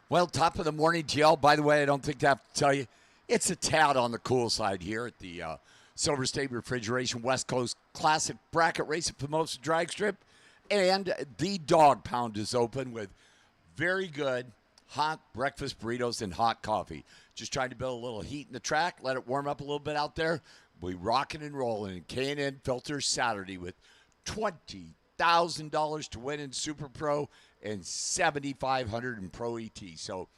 Well, top of the morning, GL. By the way, I don't think I have to tell you, it's a tad on the cool side here at the Silver State Refrigeration West Coast Classic Bracket Race at Pomosa Drag Strip. And the Dog Pound is open with very good hot breakfast burritos and hot coffee. Just trying to build a little heat in the track, let it warm up a little bit out there. We rocking and rolling in K&N Filters Saturday with $20,000 to win in Super Pro and $7,500 in Pro ET. So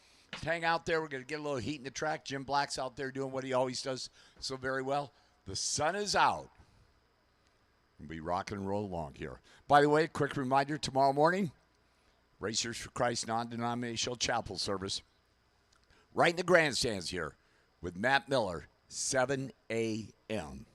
hang out there. We're going to get a little heat in the track. Jim Black's out there doing what he always does so very well. The sun is out. We'll be rocking and roll along here. By the way, quick reminder, tomorrow morning, Racers for Christ non-denominational chapel service right in the grandstands here with Matt Miller, 7 a.m.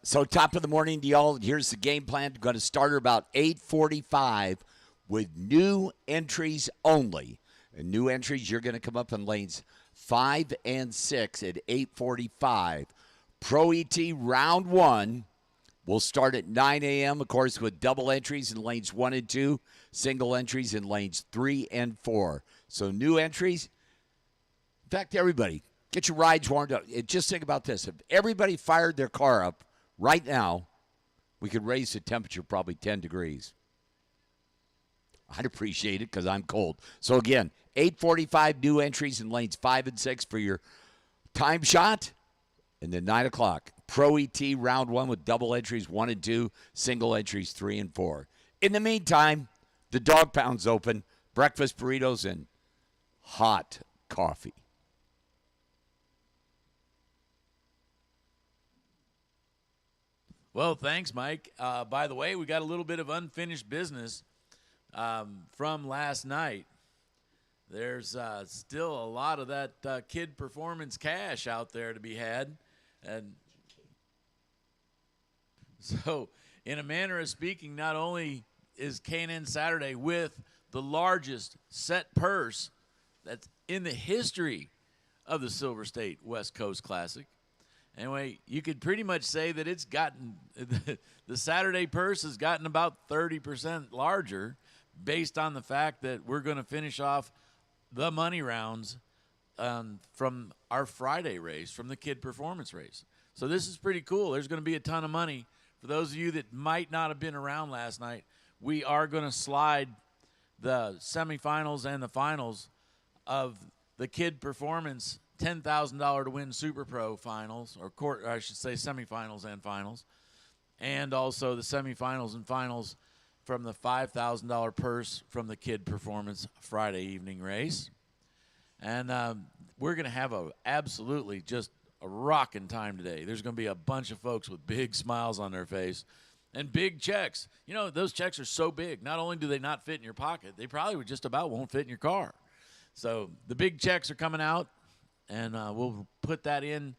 So top of the morning to y'all. Here's the game plan. Going to start about 8:45 with new entries only. And new entries, you're going to come up in lanes 5 and 6 at 8:45. Pro ET round 1 will start at 9 a.m., of course, with double entries in lanes 1 and 2, single entries in lanes 3 and 4. So new entries. In fact, everybody, get your rides warmed up. Just think about this. If everybody fired their car up right now, we could raise the temperature probably 10 degrees. I'd appreciate it because I'm cold. So, again, 8:45 new entries in lanes 5 and 6 for your time shot. And then 9 o'clock, Pro ET round 1 with double entries 1 and 2, single entries 3 and 4. In the meantime, the dog pound's open, breakfast burritos, and hot coffee. Well, thanks, Mike. By the way, we got a little bit of unfinished business from last night. There's still a lot of that kid performance cash out there to be had. And so, in a manner of speaking, not only is K&N Saturday with the largest set purse that's in the history of the Silver State West Coast Classic. Anyway, you could pretty much say that it's gotten the Saturday purse has gotten about 30% larger based on the fact that we're going to finish off the money rounds from our Friday race, from the kid performance race. So this is pretty cool. There's going to be a ton of money. For those of you that might not have been around last night, we are going to slide the semifinals and the finals of the kid performance $10,000 to win Super Pro finals, or I should say semifinals and finals, and also the semifinals and finals from the $5,000 purse from the kid performance Friday evening race. And we're going to have absolutely just a rocking time today. There's going to be a bunch of folks with big smiles on their face and big checks. You know, those checks are so big. Not only do they not fit in your pocket, they probably just about won't fit in your car. So the big checks are coming out, and we'll put that in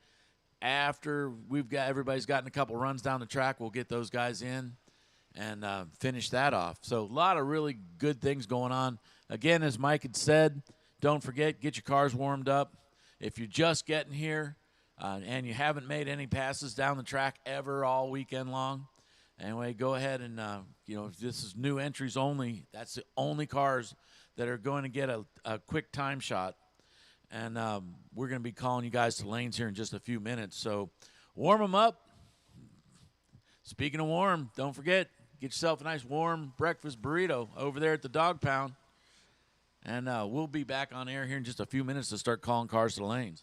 after everybody's gotten a couple runs down the track. We'll get those guys in and finish that off. So a lot of really good things going on. Again, as Mike had said, don't forget, get your cars warmed up. If you're just getting here and you haven't made any passes down the track ever all weekend long, anyway, go ahead and, if this is new entries only, that's the only cars that are going to get a quick time shot. And we're going to be calling you guys to lanes here in just a few minutes. So warm them up. Speaking of warm, don't forget, get yourself a nice warm breakfast burrito over there at the Dog Pound. And we'll be back on air here in just a few minutes to start calling cars to the lanes.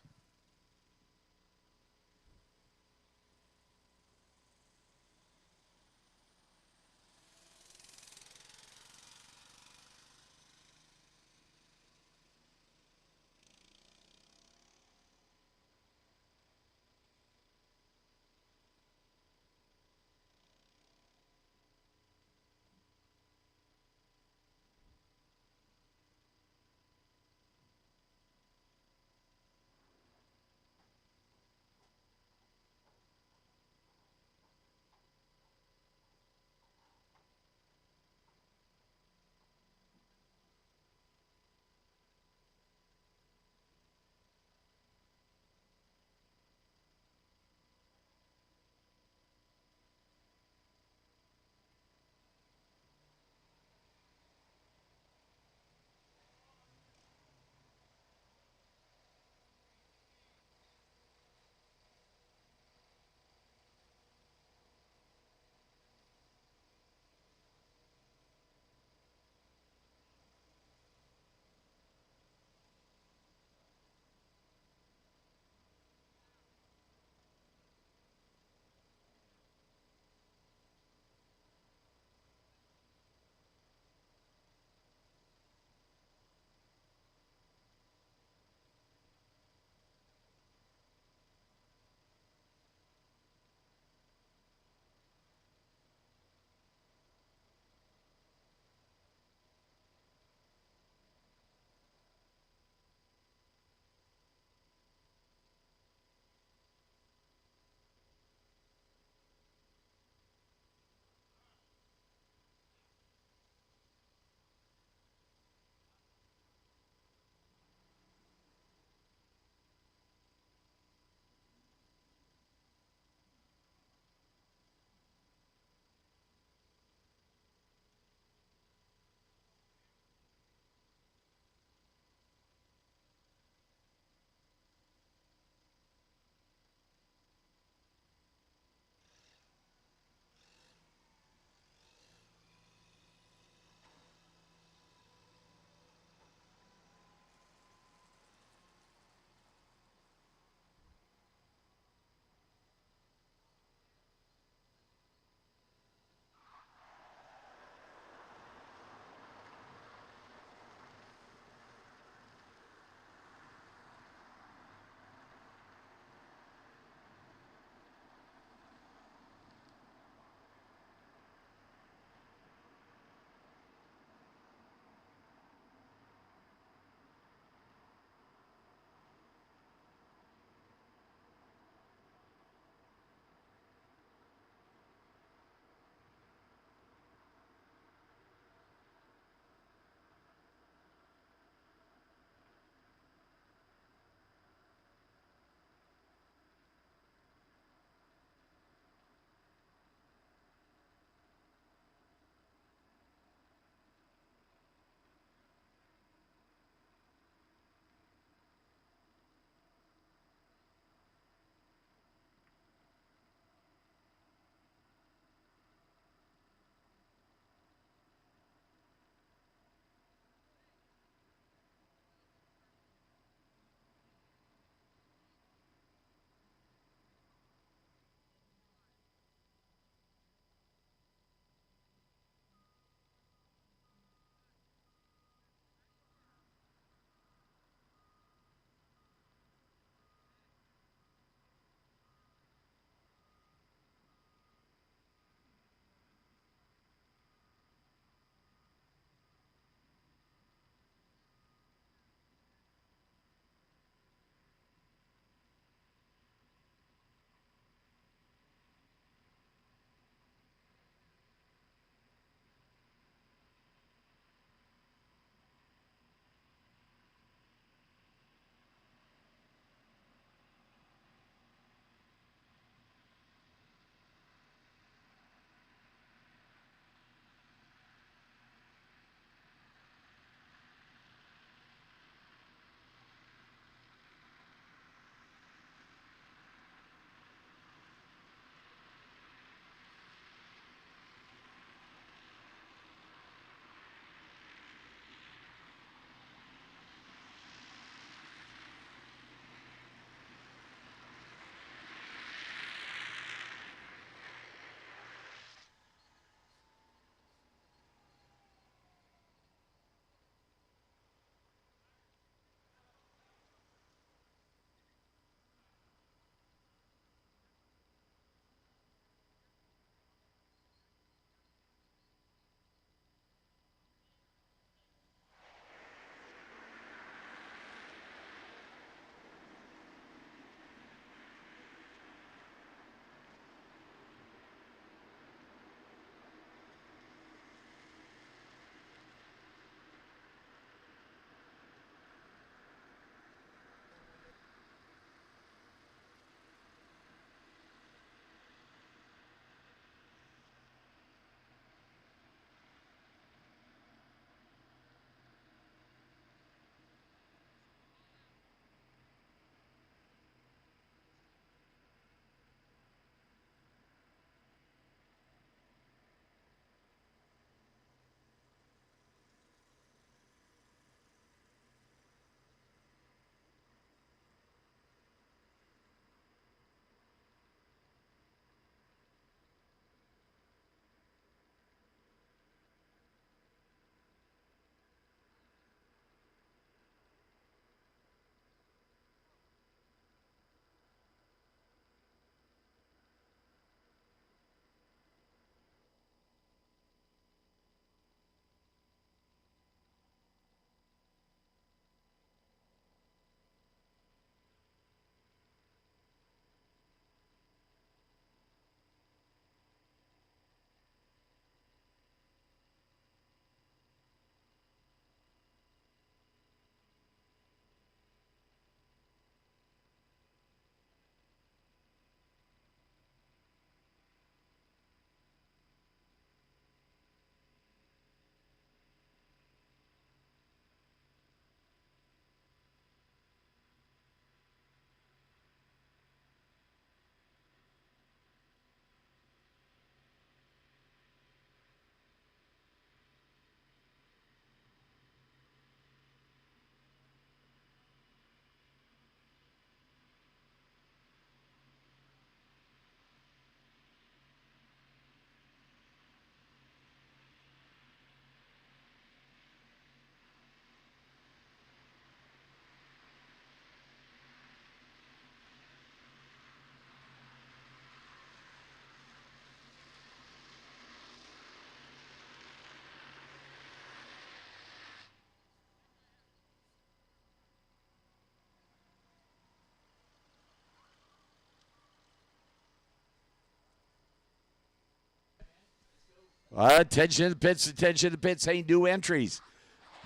Attention to the pits, attention to the pits. Hey, new entries.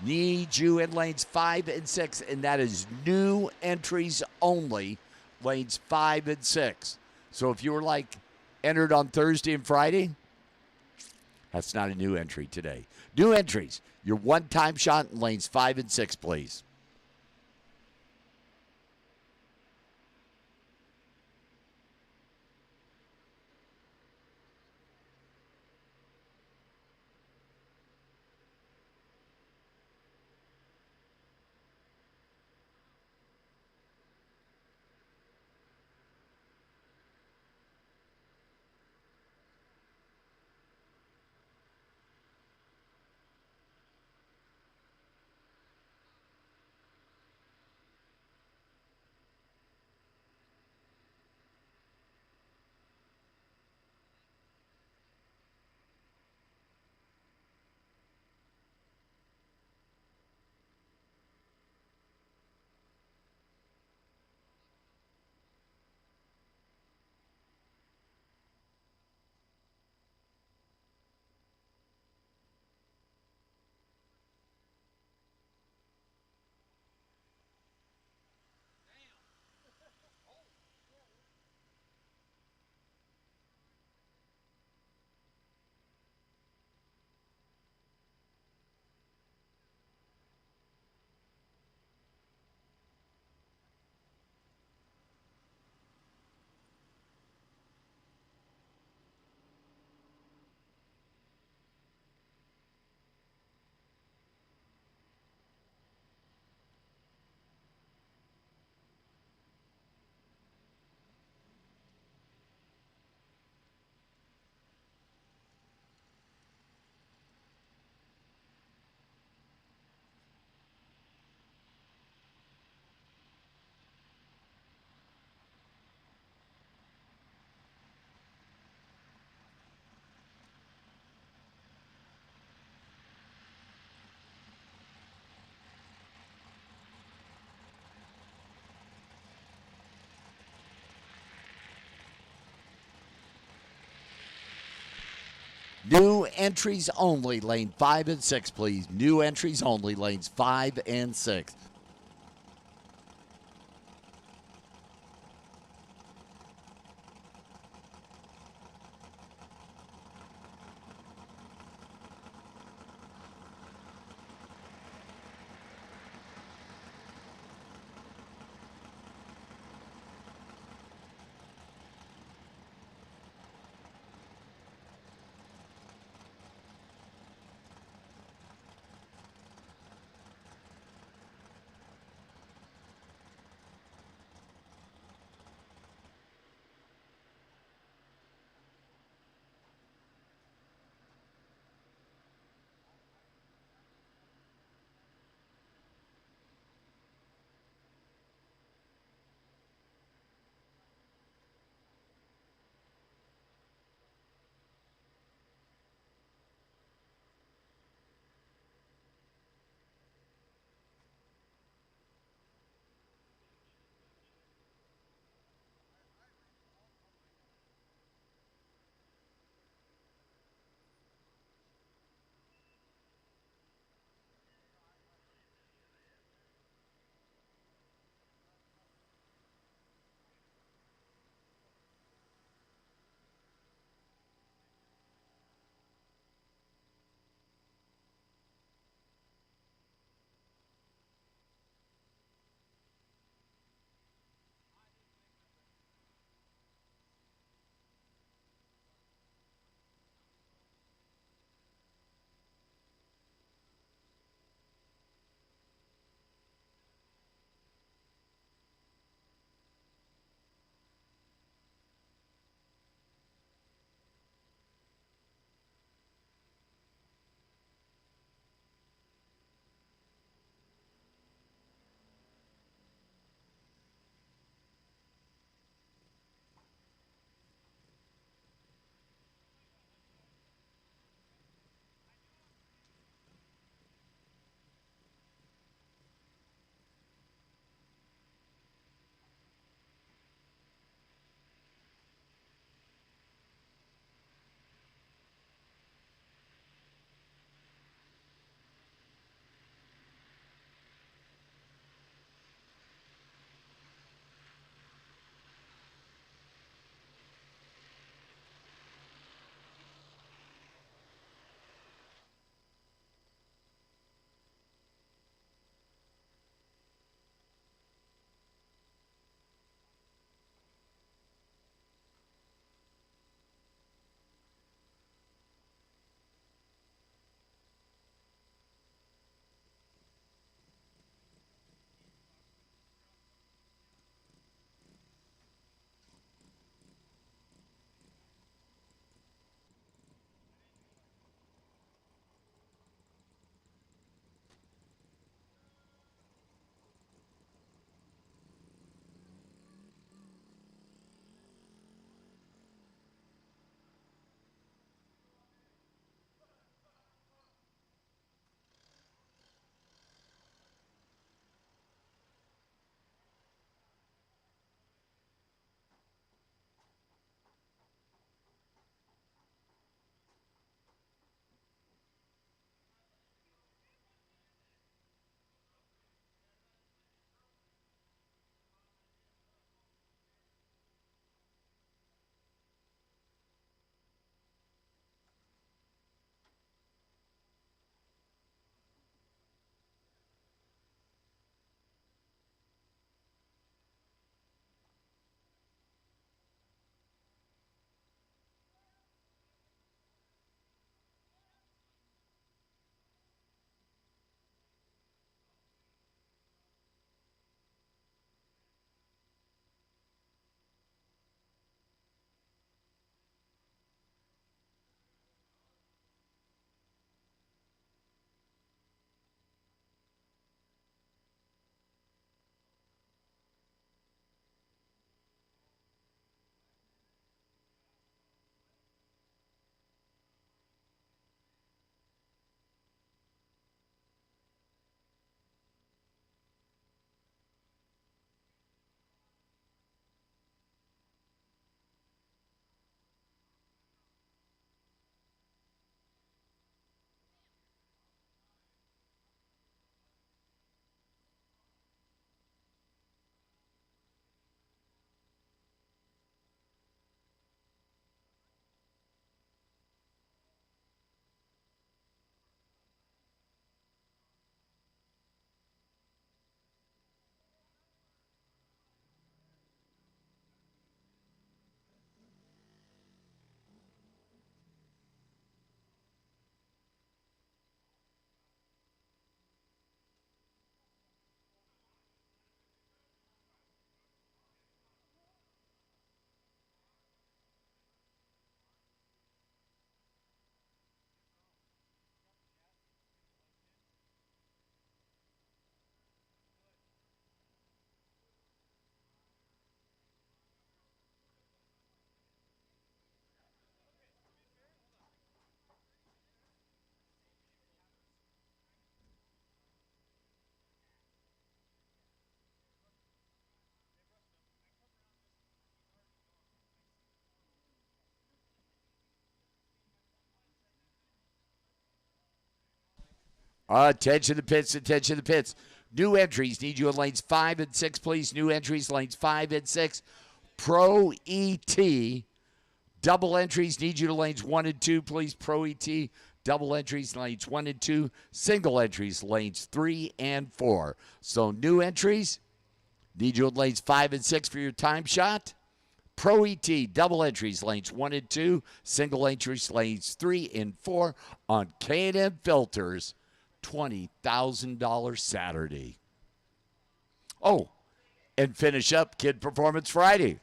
Need you in lanes 5 and 6, and that is new entries only, lanes 5 and 6. So if you were like entered on Thursday and Friday, that's not a new entry today. New entries. Your one-time shot in lanes 5 and 6, please. New entries only, lane 5 and 6, please. New entries only, lanes 5 and 6. Attention the pits, attention the pits. New entries, need you in lanes 5 and 6, please. New entries, lanes 5 and 6. Pro ET. Double entries, need you to lanes 1 and 2, please. Pro ET. Double entries, lanes 1 and 2. Single entries, lanes 3 and 4. So new entries, need you in lanes 5 and 6 for your time shot. Pro ET, double entries, lanes 1 and 2. Single entries, lanes 3 and 4 on K&M Filters. $20,000 Saturday. Oh, and finish up Kid Performance Friday.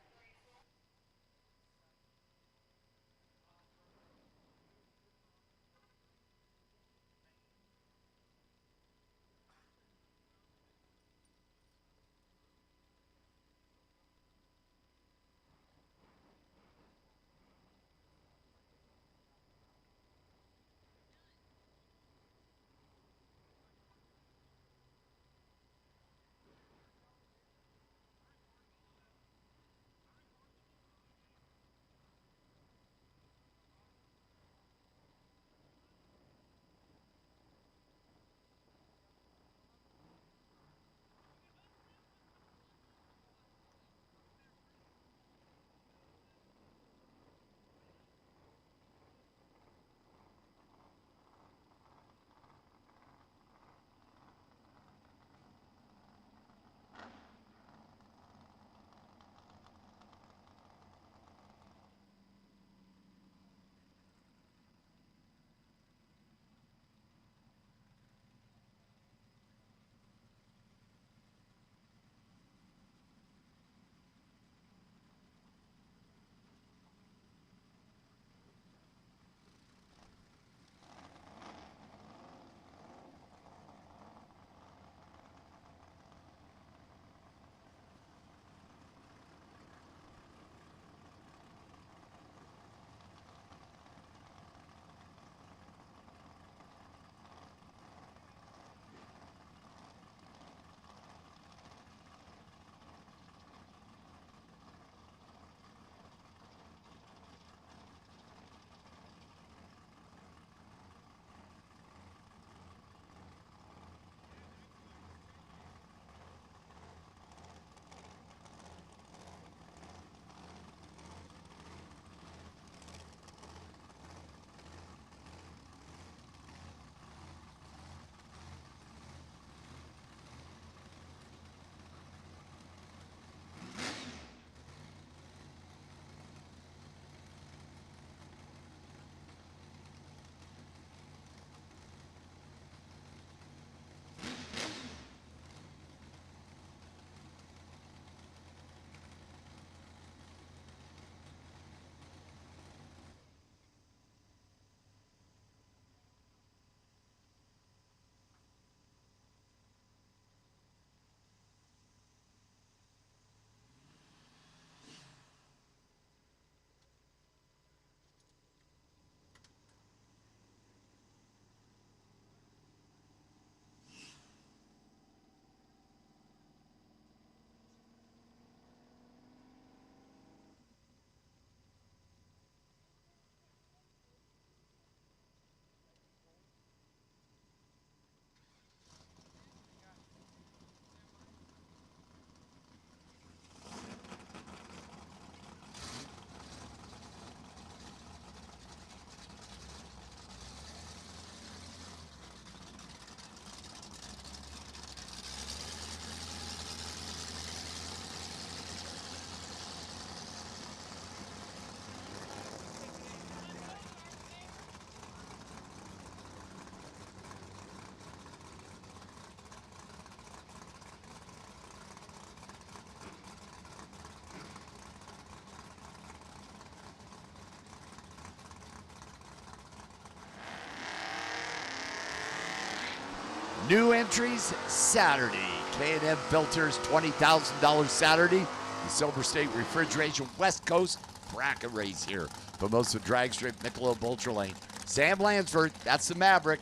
New entries Saturday. K&M Filters, $20,000 Saturday. The Silver State Refrigeration West Coast bracket race here. Formosa Drag Strip, Michelob Ultra Lane. Sam Lansford, that's the Maverick.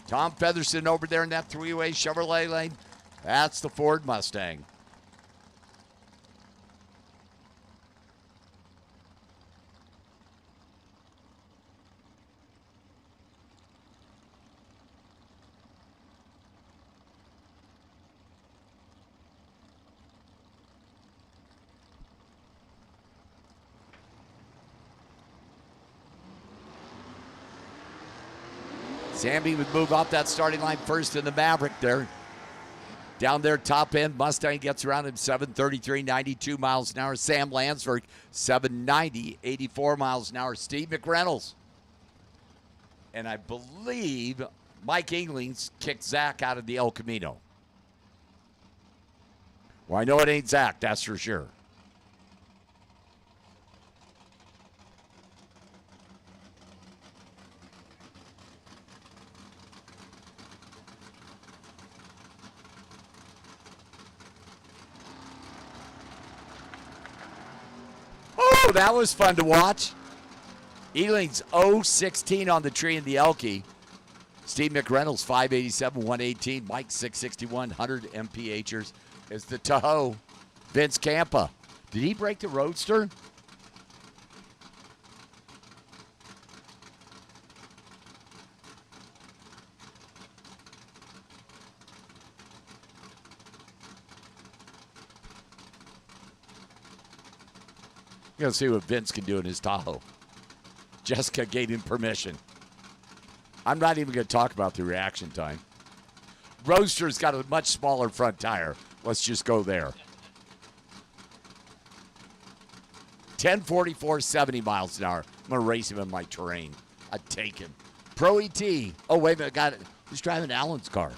Tom Featherston over there in that three-way Chevrolet lane. That's the Ford Mustang. Sammy would move off that starting line first in the Maverick there. Down there, top end, Mustang gets around him 733, 92 miles an hour. Sam Lansford, 790, 84 miles an hour. Steve McReynolds. And I believe Mike Englings kicked Zach out of the El Camino. Well, I know it ain't Zach, that's for sure. Oh, that was fun to watch. Eling's 0-16 on the tree in the Elkie. Steve McReynolds, 587, 118. Mike, 661, 100 MPHers. Is the Tahoe. Vince Campa. Did he break the Roadster? We're going to see what Vince can do in his Tahoe. Jessica gave him permission. I'm not even going to talk about the reaction time. Roadster's got a much smaller front tire. Let's just go there. 1044, 70 miles an hour. I'm going to race him in my terrain. I'd take him. Pro ET. Oh, wait a minute. Got it. He's driving Alan's car.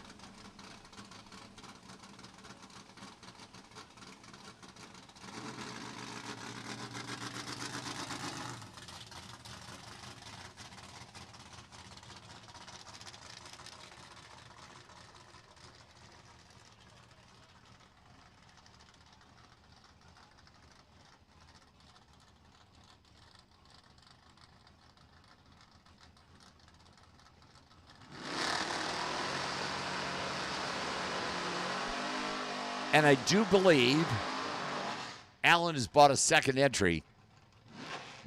And I do believe Alan has bought a second entry.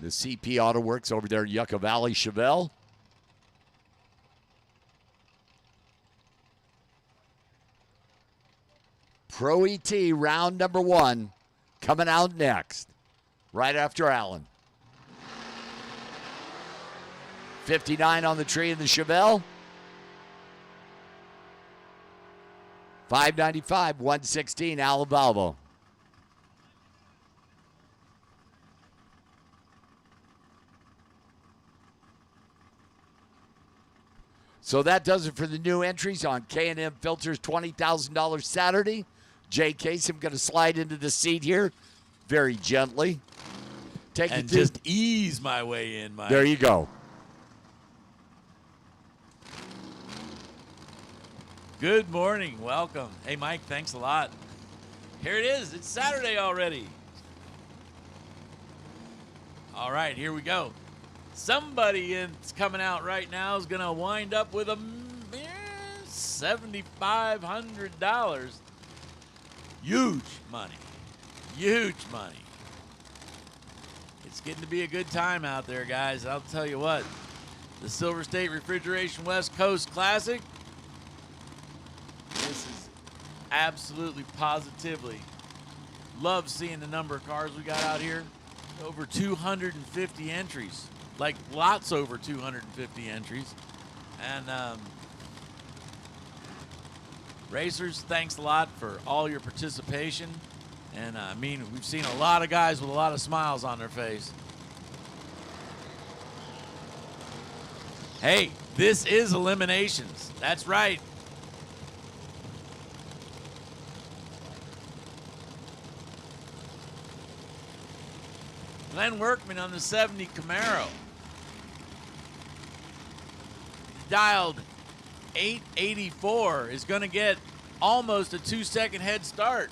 The CP Auto Works over there in Yucca Valley, Chevelle. Pro ET round number 1 coming out next, right after Alan. 59 on the tree in the Chevelle. 595, 116, Alan Valvo. So that does it for the new entries on K&M Filters $20,000 Saturday. Jay Kasem going to slide into the seat here very gently. Take and it just ease my way in, Mike. There you go. Good morning. Welcome. Hey, Mike, thanks a lot. Here it is. It's Saturday already. All right, here we go. Somebody that's coming out right now is going to wind up with a $7,500. Huge money. Huge money. It's getting to be a good time out there, guys. I'll tell you what. The Silver State Refrigeration West Coast Classic. This is absolutely, positively. Love seeing the number of cars we got out here. Over 250 entries. Like lots over 250 entries. And racers, thanks a lot for all your participation. And I mean, we've seen a lot of guys with a lot of smiles on their face. Hey, this is eliminations. That's right. Glenn Workman on the 70 Camaro. Dialed 884 is going to get almost a 2-second head start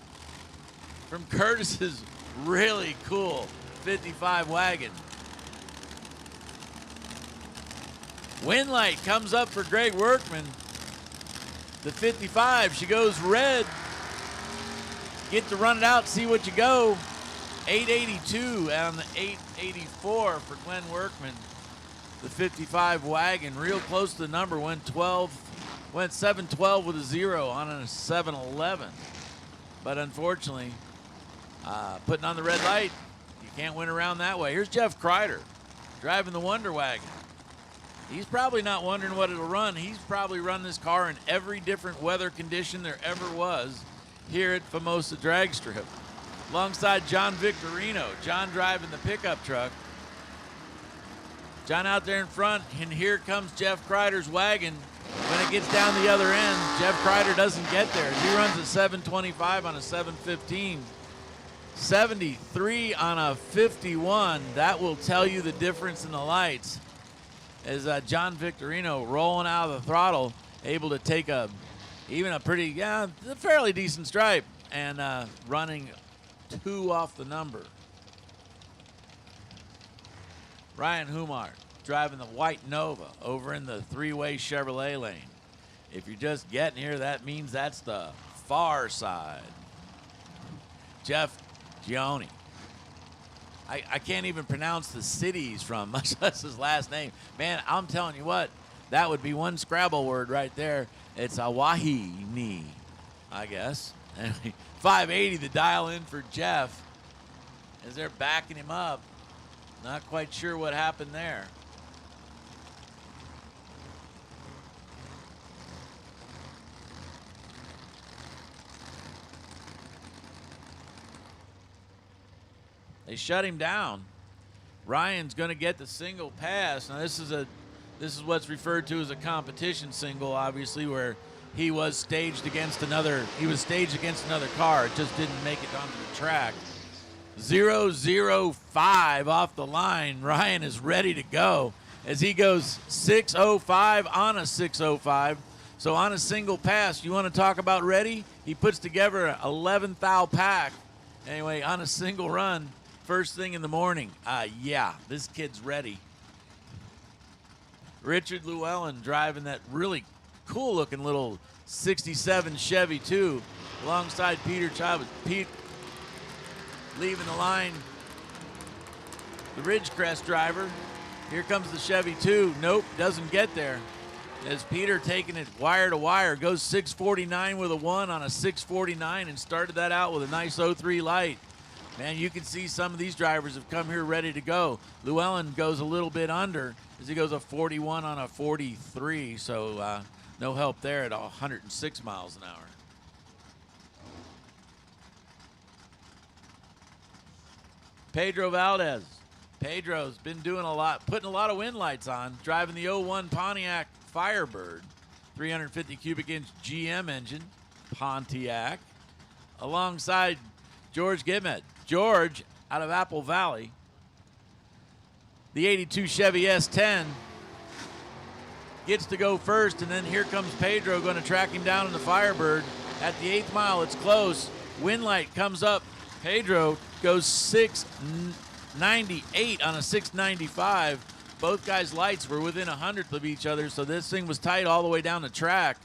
from Curtis's really cool 55 wagon. Winlight comes up for Greg Workman. The 55, she goes red. Get to run it out, see what you go. 882 on the 884 for Glenn Workman. The 55 wagon, real close to the number, went 712 with a 0 on a 711. But unfortunately, putting on the red light, you can't win around that way. Here's Jeff Kreider driving the Wonder Wagon. He's probably not wondering what it'll run. He's probably run this car in every different weather condition there ever was here at Famosa Drag Strip. Alongside John Victorino. John driving the pickup truck. John out there in front, and here comes Jeff Kreider's wagon. When it gets down the other end, Jeff Kreider doesn't get there. He runs a 725 on a 715. 73 on a 51. That will tell you the difference in the lights. As John Victorino rolling out of the throttle, able to take a fairly decent stripe, and running 2 off the number. Ryan Humart driving the white Nova over in the 3-way Chevrolet lane. If you're just getting here, that means that's the far side. Jeff Gioni. I can't even pronounce the city he's from, much less his last name. Man, I'm telling you what, that would be one Scrabble word right there. It's Awahini, I guess. Anyway, 580 the dial in for Jeff as they're backing him up. Not quite sure what happened there. They shut him down. Ryan's going to get the single pass. Now this is what's referred to as a competition single, obviously, where he was staged against another car. It just didn't make it onto the track. 005 off the line. Ryan is ready to go as he goes 605 on a 605. So on a single pass, you want to talk about ready? He puts together an 11 thou pack. Anyway, on a single run, first thing in the morning. Yeah, this kid's ready. Richard Llewellyn driving that really cool-looking little 67 Chevy 2 alongside Peter Chavez. Pete leaving the line. The Ridgecrest driver. Here comes the Chevy 2. Nope, doesn't get there. As Peter taking it wire to wire, goes 649 with a 1 on a 649 and started that out with a nice 03 light. Man, you can see some of these drivers have come here ready to go. Llewellyn goes a little bit under as he goes a 41 on a 43, so no help there at 106 miles an hour. Pedro Valdez. Pedro's been doing a lot, putting a lot of wind lights on, driving the 01 Pontiac Firebird, 350 cubic inch GM engine, Pontiac, alongside George Gimmet. George out of Apple Valley. The 82 Chevy S10 gets to go first, and then here comes Pedro going to track him down in the Firebird. At the 8th mile, it's close. Wind light comes up. Pedro goes 698 on a 695. Both guys' lights were within 100th of each other, so this thing was tight all the way down the track.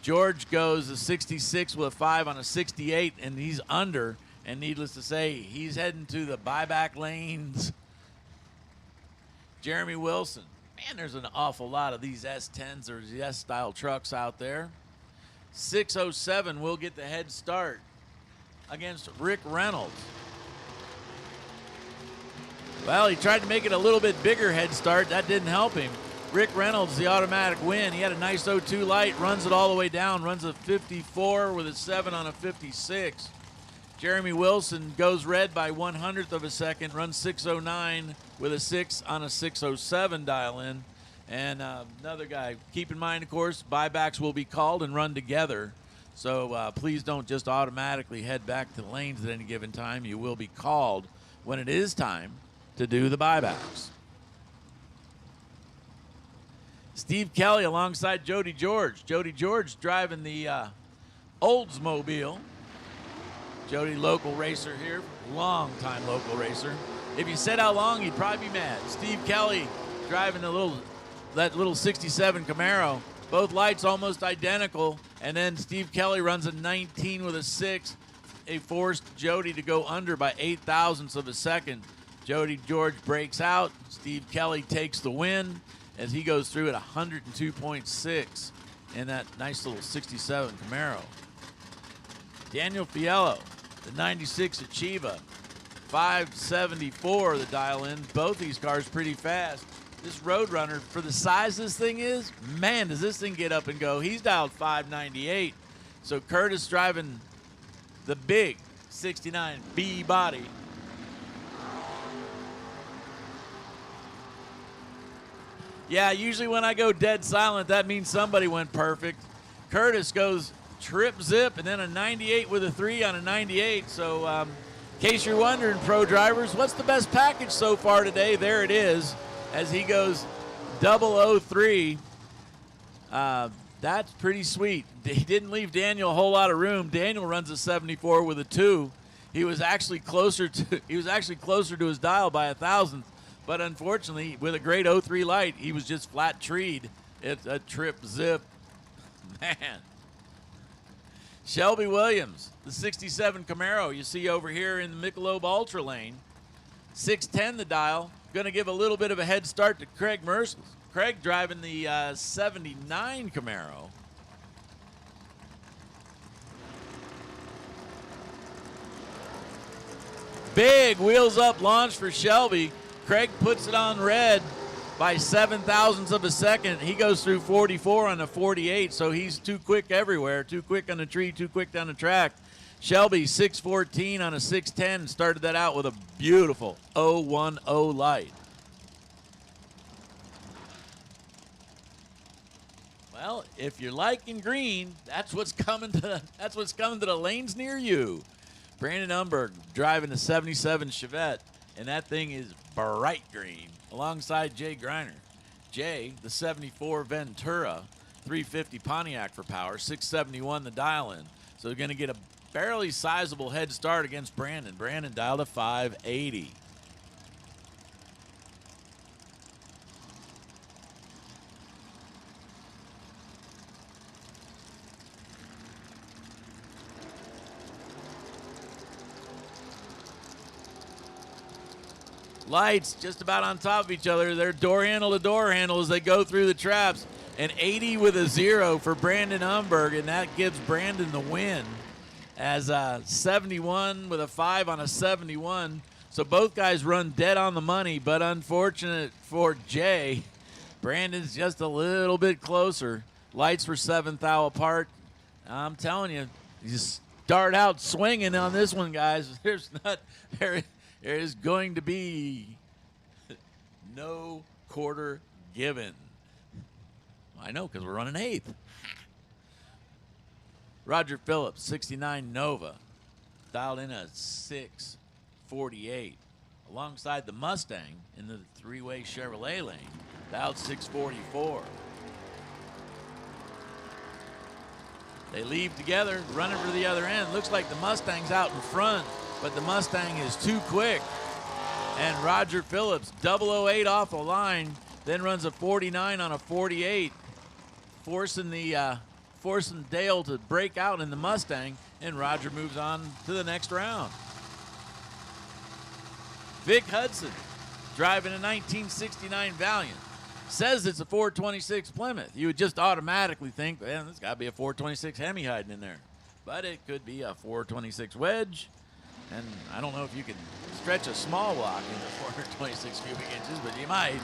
George goes a 66 with a 5 on a 68, and he's under. And needless to say, he's heading to the buyback lanes. Jeremy Wilson. Man, there's an awful lot of these S10s or the S-style trucks out there. 607 will get the head start against Rick Reynolds. Well, he tried to make it a little bit bigger head start. That didn't help him. Rick Reynolds, the automatic win. He had a nice 02 light, runs it all the way down, runs a 54 with a 7 on a 56. Jeremy Wilson goes red by 100th of a second, runs 609 with a 6 on a 607 dial in. And another guy, keep in mind, of course, buybacks will be called and run together. So please don't just automatically head back to the lanes at any given time. You will be called when it is time to do the buybacks. Steve Kelly alongside Jody George. Jody George driving the Oldsmobile. Jody, local racer here, long-time local racer. If you said how long, you'd probably be mad. Steve Kelly driving that little 67 Camaro. Both lights almost identical, and then Steve Kelly runs a 19 with a 6. They forced Jody to go under by 8 thousandths of a second. Jody George breaks out. Steve Kelly takes the win as he goes through at 102.6 in that nice little 67 Camaro. Daniel Fiello, the 96 Achieva, 574 the dial in. Both these cars pretty fast. this Roadrunner, for the size this thing is, man, does this thing get up and go. He's dialed 598. So Curtis driving the big 69B body. Yeah, usually when I go dead silent, that means somebody went perfect. Curtis goes trip zip and then a 98 with a 3 on a 98. So in case you're wondering, pro drivers, what's the best package so far today? There it is as he goes 003. That's pretty sweet. He didn't leave Daniel a whole lot of room. Daniel runs a 74 with a 2. He was actually closer to his dial by 1,000th. But unfortunately, with a great 03 light, he was just flat treed. It's a trip zip. Man. Shelby Williams, the 67 Camaro you see over here in the Michelob Ultra lane. 610 the dial. Going to give a little bit of a head start to Craig Mercels. Craig driving the 79 Camaro. Big wheels up launch for Shelby. Craig puts it on red by 7,000ths of a second. He goes through 44 on a 48, so he's too quick everywhere. Too quick on the tree, too quick down the track. Shelby 614 on a 610, started that out with a beautiful 010 light. Well, if you're liking green, that's what's coming to the lanes near you. Brandon Umberg driving a 77 Chevette, and that thing is bright green alongside Jay Greiner. Jay, the 74 Ventura, 350 Pontiac for power, 671 the dial-in. So they're going to get a fairly sizable head start against Brandon. Brandon dialed a 580. Lights just about on top of each other. They're door handle to door handle as they go through the traps. An 80 with a 0 for Brandon Umberg, and that gives Brandon the win. As 71 with a 5 on a 71. So both guys run dead on the money, but unfortunate for Jay, Brandon's just a little bit closer. Lights were 7 thou apart. I'm telling you, you start out swinging on this one, guys. There is going to be no quarter given. I know, because we're running 8th. Roger Phillips, 69 Nova, dialed in a 648. Alongside the Mustang in the three-way Chevrolet lane, dialed 644. They leave together, running for the other end. Looks like the Mustang's out in front, but the Mustang is too quick. And Roger Phillips, 008 off the line, then runs a 49 on a 48, forcing Dale to break out in the Mustang, and Roger moves on to the next round. Vic Hudson, driving a 1969 Valiant, says it's a 426 Plymouth. You would just automatically think, man, there's got to be a 426 Hemi hiding in there. But it could be a 426 Wedge. And I don't know if you can stretch a small block into 426 cubic inches, but you might.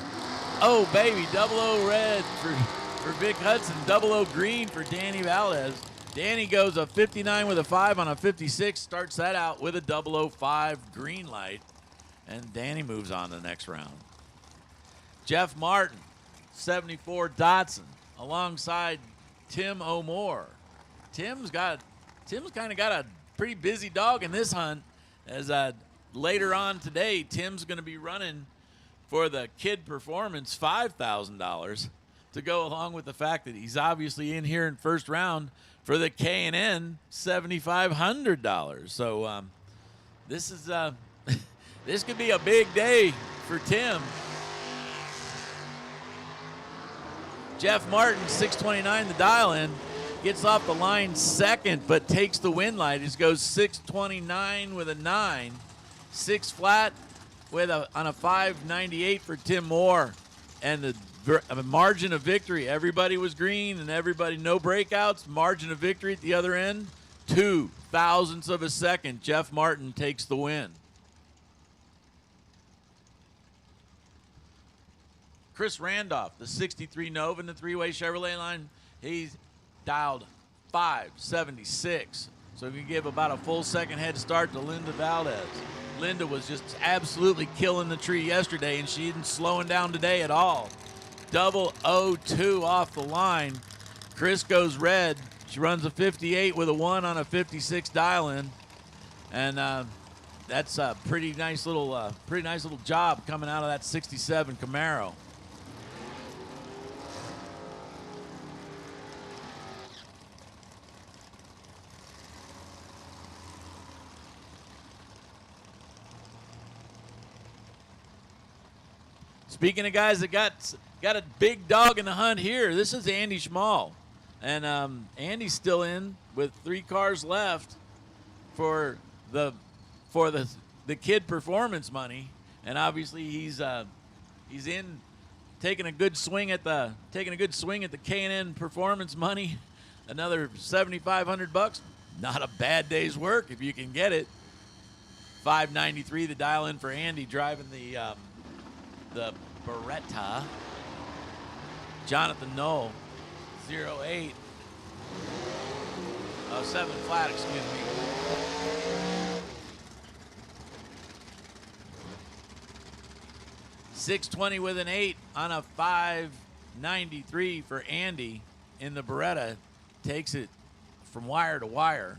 Oh, baby, 00 red for Vic Hudson, 00 green for Danny Valdez. Danny goes a 59 with a 5 on a 56, starts that out with a 005 green light, and Danny moves on to the next round. Jeff Martin, 74 Datsun, alongside Tim O'More. Tim's kind of got a pretty busy dog in this hunt, as later on today, Tim's going to be running for the Kid Performance $5,000 to go along with the fact that he's obviously in here in first round for the K&N $7,500. So this is this could be a big day for Tim. Jeff Martin, 629 the dial-in, gets off the line second, but takes the win light. It goes 629 with a 9, 6 flat with on a 598 for Tim Moore, and the margin of victory. Everybody was green, and everybody no breakouts. Margin of victory at the other end, 0.02 of a second. Jeff Martin takes the win. Chris Randolph, the 63 Nova in the three-way Chevrolet line, he's dialed 576. So we can give about a full second head start to Linda Valdez. Linda was just absolutely killing the tree yesterday, and she isn't slowing down today at all. 002 off the line. Chris goes red. She runs a 58 with a 1 on a 56 dial-in. And that's a pretty nice little job coming out of that 67 Camaro. Speaking of guys that got a big dog in the hunt here, this is Andy Schmall. And Andy's still in with 3 cars left for the kid performance money, and obviously he's in taking a good swing at the K&N performance money. Another $7,500. Not a bad day's work if you can get it. 593 the dial in for Andy driving the Beretta. Jonathan Knoll, 08. 7 flat, excuse me. 620 with an 8 on a 593 for Andy in the Beretta. Takes it from wire to wire.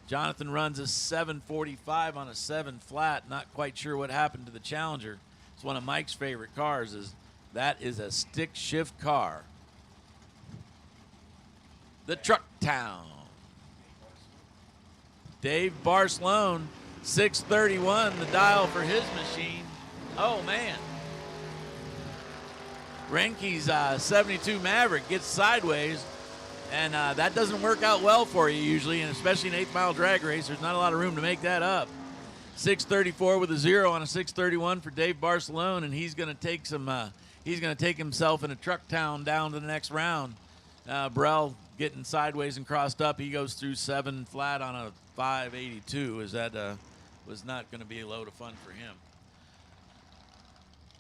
Jonathan runs a 745 on a 7 flat. Not quite sure what happened to the Challenger. It's one of Mike's favorite cars. That is a stick shift car. The Truck Town. Dave Barcelone, 631, the dial for his machine. Oh, man. Renke's 72 Maverick gets sideways, and that doesn't work out well for you usually, and especially in 8th mile drag race. There's not a lot of room to make that up. 634 with a 0 on a 631 for Dave Barcelone, and he's going to take take himself in a Truck Town down to the next round. Burrell getting sideways and crossed up. He goes through 7 flat on a 582, as that was not going to be a load of fun for him.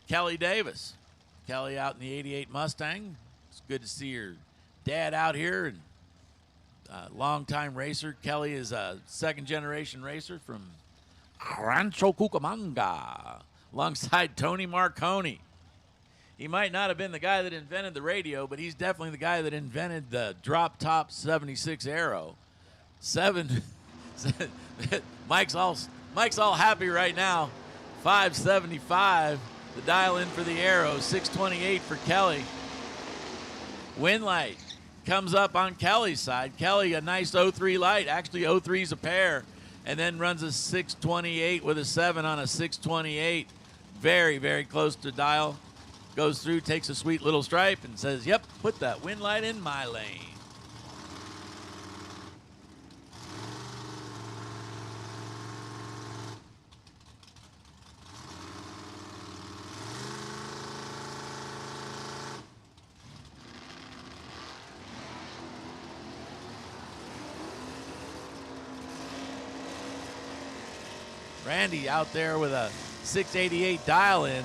Kelly Davis. Kelly out in the 88 Mustang. It's good to see her dad out here, and longtime racer. Kelly is a second-generation racer from Rancho Cucamonga, alongside Tony Marconi. He might not have been the guy that invented the radio, but he's definitely the guy that invented the drop-top 76 Aero. Mike's all happy right now. 575, the dial in for the Aero. 628 for Kelly. Winlight comes up on Kelly's side. Kelly, a nice 03 light. Actually, 03's a pair. And then runs a 628 with a 7 on a 628. Very, very close to dial. Goes through, takes a sweet little stripe, and says, yep, put that Winlight in my lane. Randy out there with a 688 dial in,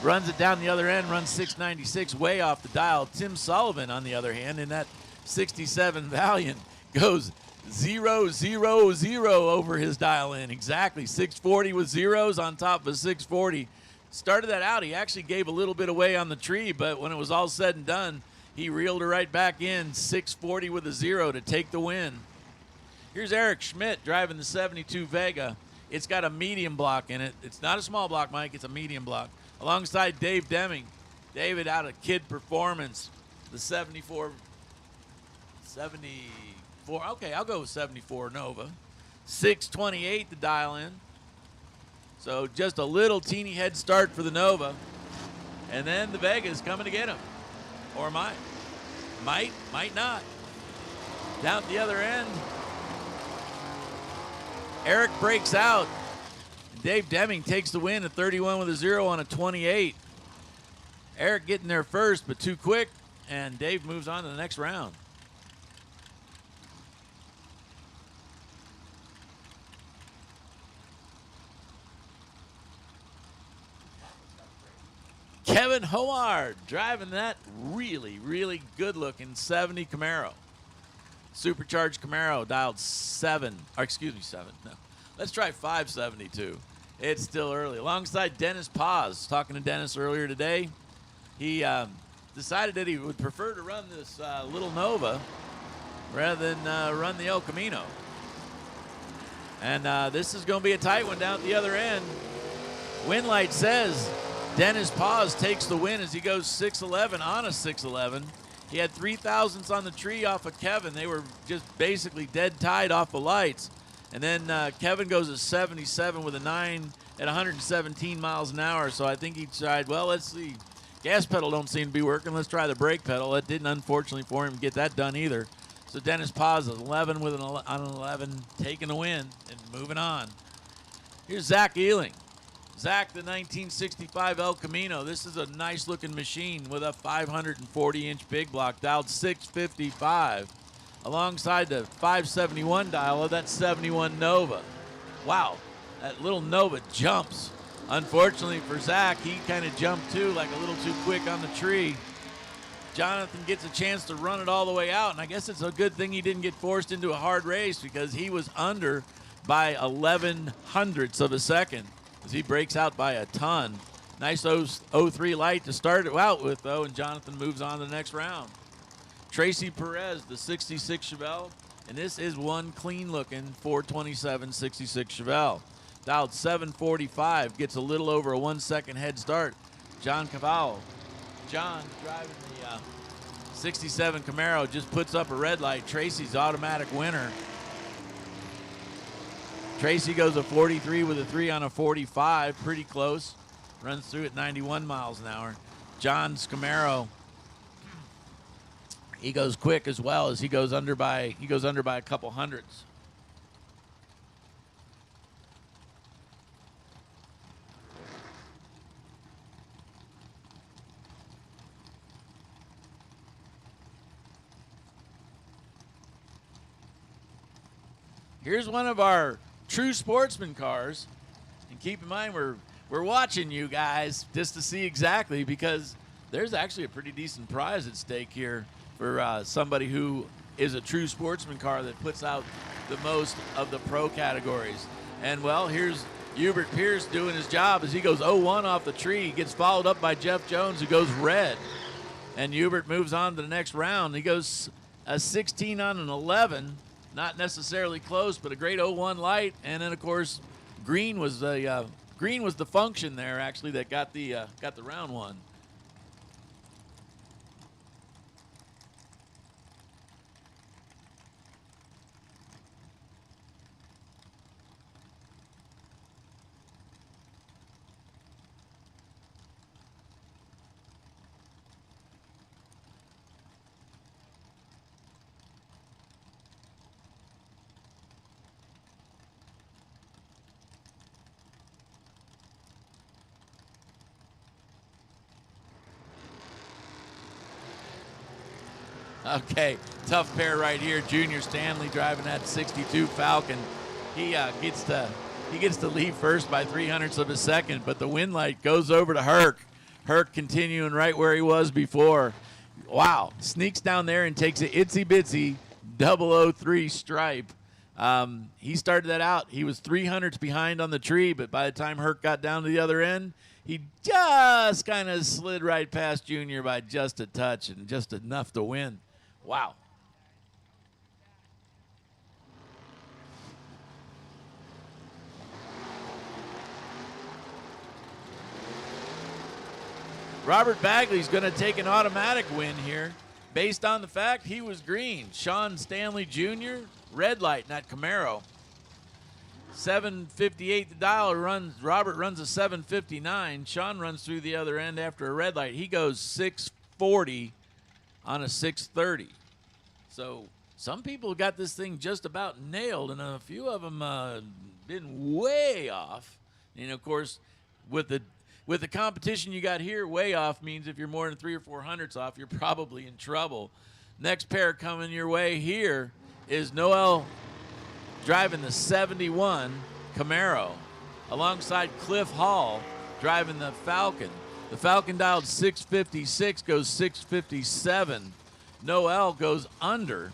runs it down the other end, runs 696 way off the dial. Tim Sullivan, on the other hand, in that 67 Valiant, goes 0, 0, 0 over his dial in. Exactly, 640 with zeros on top of a 640. Started that out, he actually gave a little bit away on the tree, but when it was all said and done, he reeled her right back in, 640 with a 0 to take the win. Here's Eric Schmidt driving the 72 Vega. It's got a medium block in it. It's not a small block, Mike. It's a medium block. Alongside Dave Deming. David out of Kid Performance. The 74. Okay, I'll go with 74 Nova. 628 the dial in. So just a little teeny head start for the Nova. And then the Vega's coming to get him. Or might not. Down at the other end. Eric breaks out. Dave Deming takes the win at 31 with a 0 on a 28. Eric getting there first, but too quick, and Dave moves on to the next round. Kevin Howard driving that really, really good-looking 70 Camaro. Supercharged Camaro, dialed 7. No. Let's try 572. It's still early. Alongside Dennis Paz. Talking to Dennis earlier today. He decided that he would prefer to run this little Nova rather than run the El Camino. And this is going to be a tight one down at the other end. Winlight says Dennis Paz takes the win as he goes 6'11" on a 6'11". He had 3,000ths on the tree off of Kevin. They were just basically dead tied off the lights. And then Kevin goes a 77 with a 9 at 117 miles an hour. So I think he tried, well, let's see. Gas pedal don't seem to be working. Let's try the brake pedal. It didn't, unfortunately, for him get that done either. So Dennis Paz is 11 with on an 11, taking the win and moving on. Here's Zach Ealing. Zach, the 1965 El Camino. This is a nice-looking machine with a 540-inch big block, dialed 655, alongside the 571 dial of that 71 Nova. Wow, that little Nova jumps. Unfortunately for Zach, he kind of jumped too, like a little too quick on the tree. Jonathan gets a chance to run it all the way out, and I guess it's a good thing he didn't get forced into a hard race because he was under by 11 hundredths of a second as he breaks out by a ton. Nice 03 light to start it out with, though, and Jonathan moves on to the next round. Tracy Perez, the 66 Chevelle, and this is one clean-looking 427 66 Chevelle. Dialed 745, gets a little over a 1 second head start. John Cavallo. John driving the 67 Camaro just puts up a red light. Tracy's automatic winner. Tracy goes a 43 with a 3 on a 45, pretty close. Runs through at 91 miles an hour. John's Camaro, he goes quick as well as he goes under by a couple hundredths. Here's one of our true sportsman cars, and keep in mind we're watching you guys just to see exactly, because there's actually a pretty decent prize at stake here for somebody who is a true sportsman car that puts out the most of the pro categories. And well, here's Hubert Pierce doing his job as he goes 0-1 off the tree. He gets followed up by Jeff Jones, who goes red, and Hubert moves on to the next round. He goes a 16 on an 11. Not necessarily close, but a great 0-1 light. And then, of course, green was the function there, actually, that got the round one. Okay, tough pair right here. Junior Stanley driving that 62 Falcon. He gets to lead first by 300ths of a second, but the win light goes over to Herc. Herc continuing right where he was before. Wow, sneaks down there and takes an itsy-bitsy 003 stripe. He started that out. He was 300ths behind on the tree, but by the time Herc got down to the other end, he just kind of slid right past Junior by just a touch and just enough to win. Wow. Robert Bagley's going to take an automatic win here based on the fact he was green. Sean Stanley Jr., red light in that Camaro. 758 the dial runs. Robert runs a 759. Sean runs through the other end after a red light. He goes 640 on a 630. So some people got this thing just about nailed, and a few of them been way off. And of course, with the competition you got here, way off means if you're more than 300 or 400ths off, you're probably in trouble. Next pair coming your way here is Noel driving the 71 Camaro alongside Cliff Hall driving the Falcon. The Falcon dialed 656, goes 657. Noel goes under.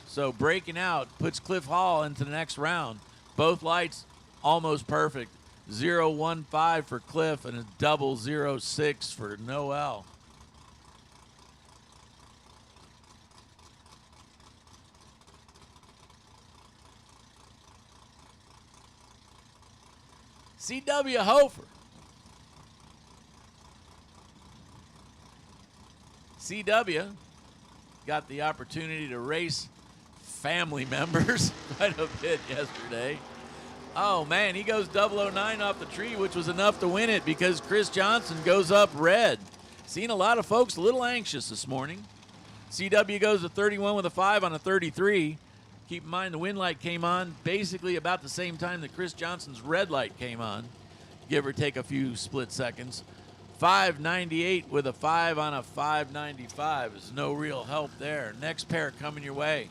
So breaking out puts Cliff Hall into the next round. Both lights almost perfect. 0-1-5 for Cliff and a double 0-6 for Noel. C.W. Hofer. C.W. got the opportunity to race family members quite a bit yesterday. Oh, man, he goes 009 off the tree, which was enough to win it because Chris Johnson goes up red. Seen a lot of folks a little anxious this morning. CW goes to 31 with a 5 on a 33. Keep in mind the wind light came on basically about the same time that Chris Johnson's red light came on, give or take a few split seconds. 598 with a 5 on a 595. There's no real help there. Next pair coming your way.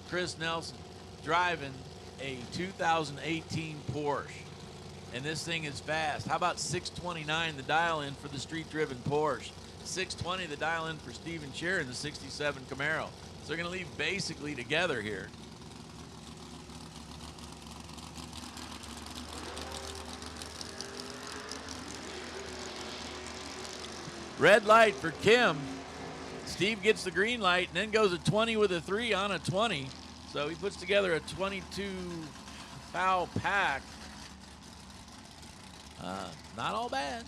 Chris Nelson driving a 2018 Porsche. And this thing is fast. How about 629, the dial-in for the street-driven Porsche? 620, the dial-in for Steven Shearer in the 67 Camaro. So they're going to leave basically together here. Red light for Kim. Steve gets the green light and then goes a 20 with a 3 on a 20. So he puts together a 22 foul pack. Not all bad.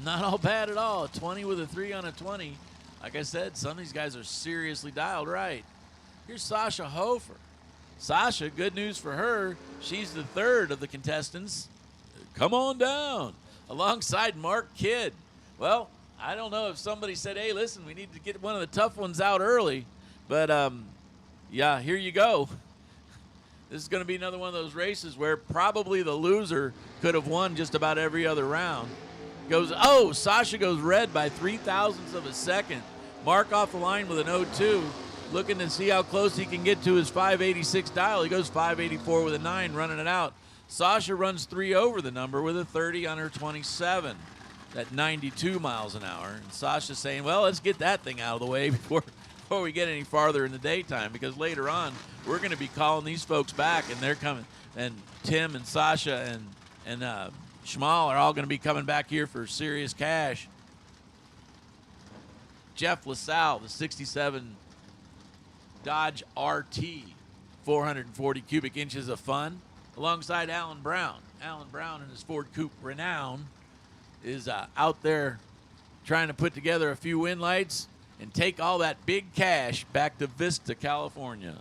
Not all bad at all. A 20 with a 3 on a 20. Like I said, some of these guys are seriously dialed right. Here's Sasha Hofer. Sasha, good news for her. She's the third of the contestants. Come on down. Alongside Mark Kidd. Well, I don't know if somebody said, hey, listen, we need to get one of the tough ones out early. But, yeah, here you go. This is going to be another one of those races where probably the loser could have won just about every other round. Sasha goes red by 0.03 of a second. Mark off the line with an 0-2, looking to see how close he can get to his 586 dial. He goes 584 with a 9, running it out. Sasha runs 3 over the number with a 30 on her 27 at 92 miles an hour. And Sasha's saying, well, let's get that thing out of the way before we get any farther in the daytime, because later on we're going to be calling these folks back, and they're coming. And Tim and Sasha and Schmal are all going to be coming back here for serious cash. Jeff LaSalle, the 67 Dodge RT, 440 cubic inches of fun, alongside Alan Brown. Alan Brown and his Ford Coupe Renown is out there trying to put together a few win lights and take all that big cash back to Vista, California.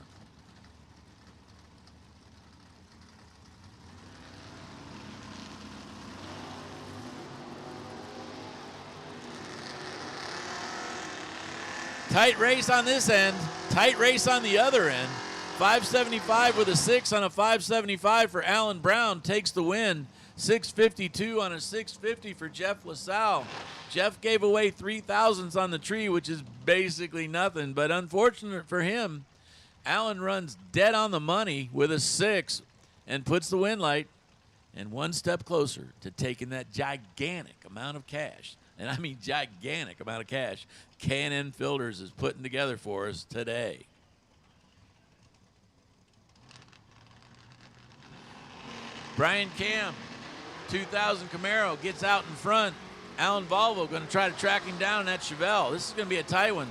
Tight race on this end, tight race on the other end. 575 with a 6 on a 575 for Alan Brown takes the win. 652 on a 650 for Jeff LaSalle. Jeff gave away 3,000s on the tree, which is basically nothing. But unfortunate for him, Alan runs dead on the money with a 6 and puts the win light and one step closer to taking that gigantic amount of cash. And I mean gigantic amount of cash K&N Filters is putting together for us today. Brian Cam, 2000 Camaro, gets out in front. Alan Volvo going to try to track him down in that Chevelle. This is going to be a tight one.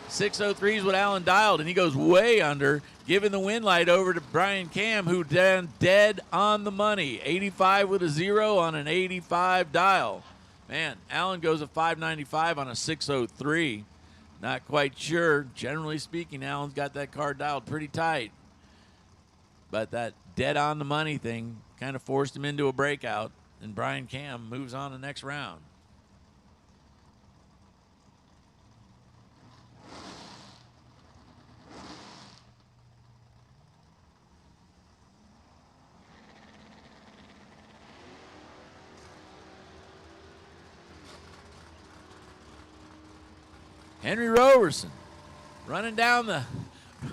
603 is what Alan dialed, and he goes way under, giving the win light over to Brian Cam, who dead on the money. 85 with a 0 on an 85 dial. Man, Alan goes a 595 on a 603. Not quite sure. Generally speaking, Alan's got that car dialed pretty tight. But that dead on the money thing kind of forced him into a breakout, and Brian Cam moves on to the next round. Henry Roverson running down the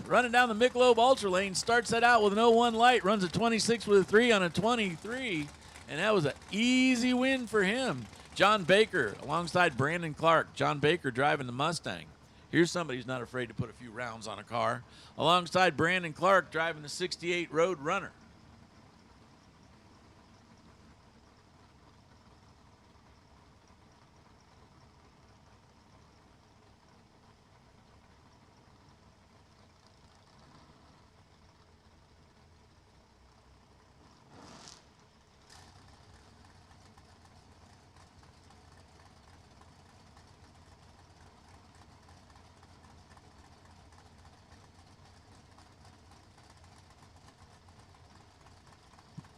Michelob Ultra lane, starts that out with an 01 light, runs a 26 with a 3 on a 23, and that was an easy win for him. John Baker alongside Brandon Clark. John Baker driving the Mustang. Here's somebody who's not afraid to put a few rounds on a car. Alongside Brandon Clark driving the 68 Road Runner.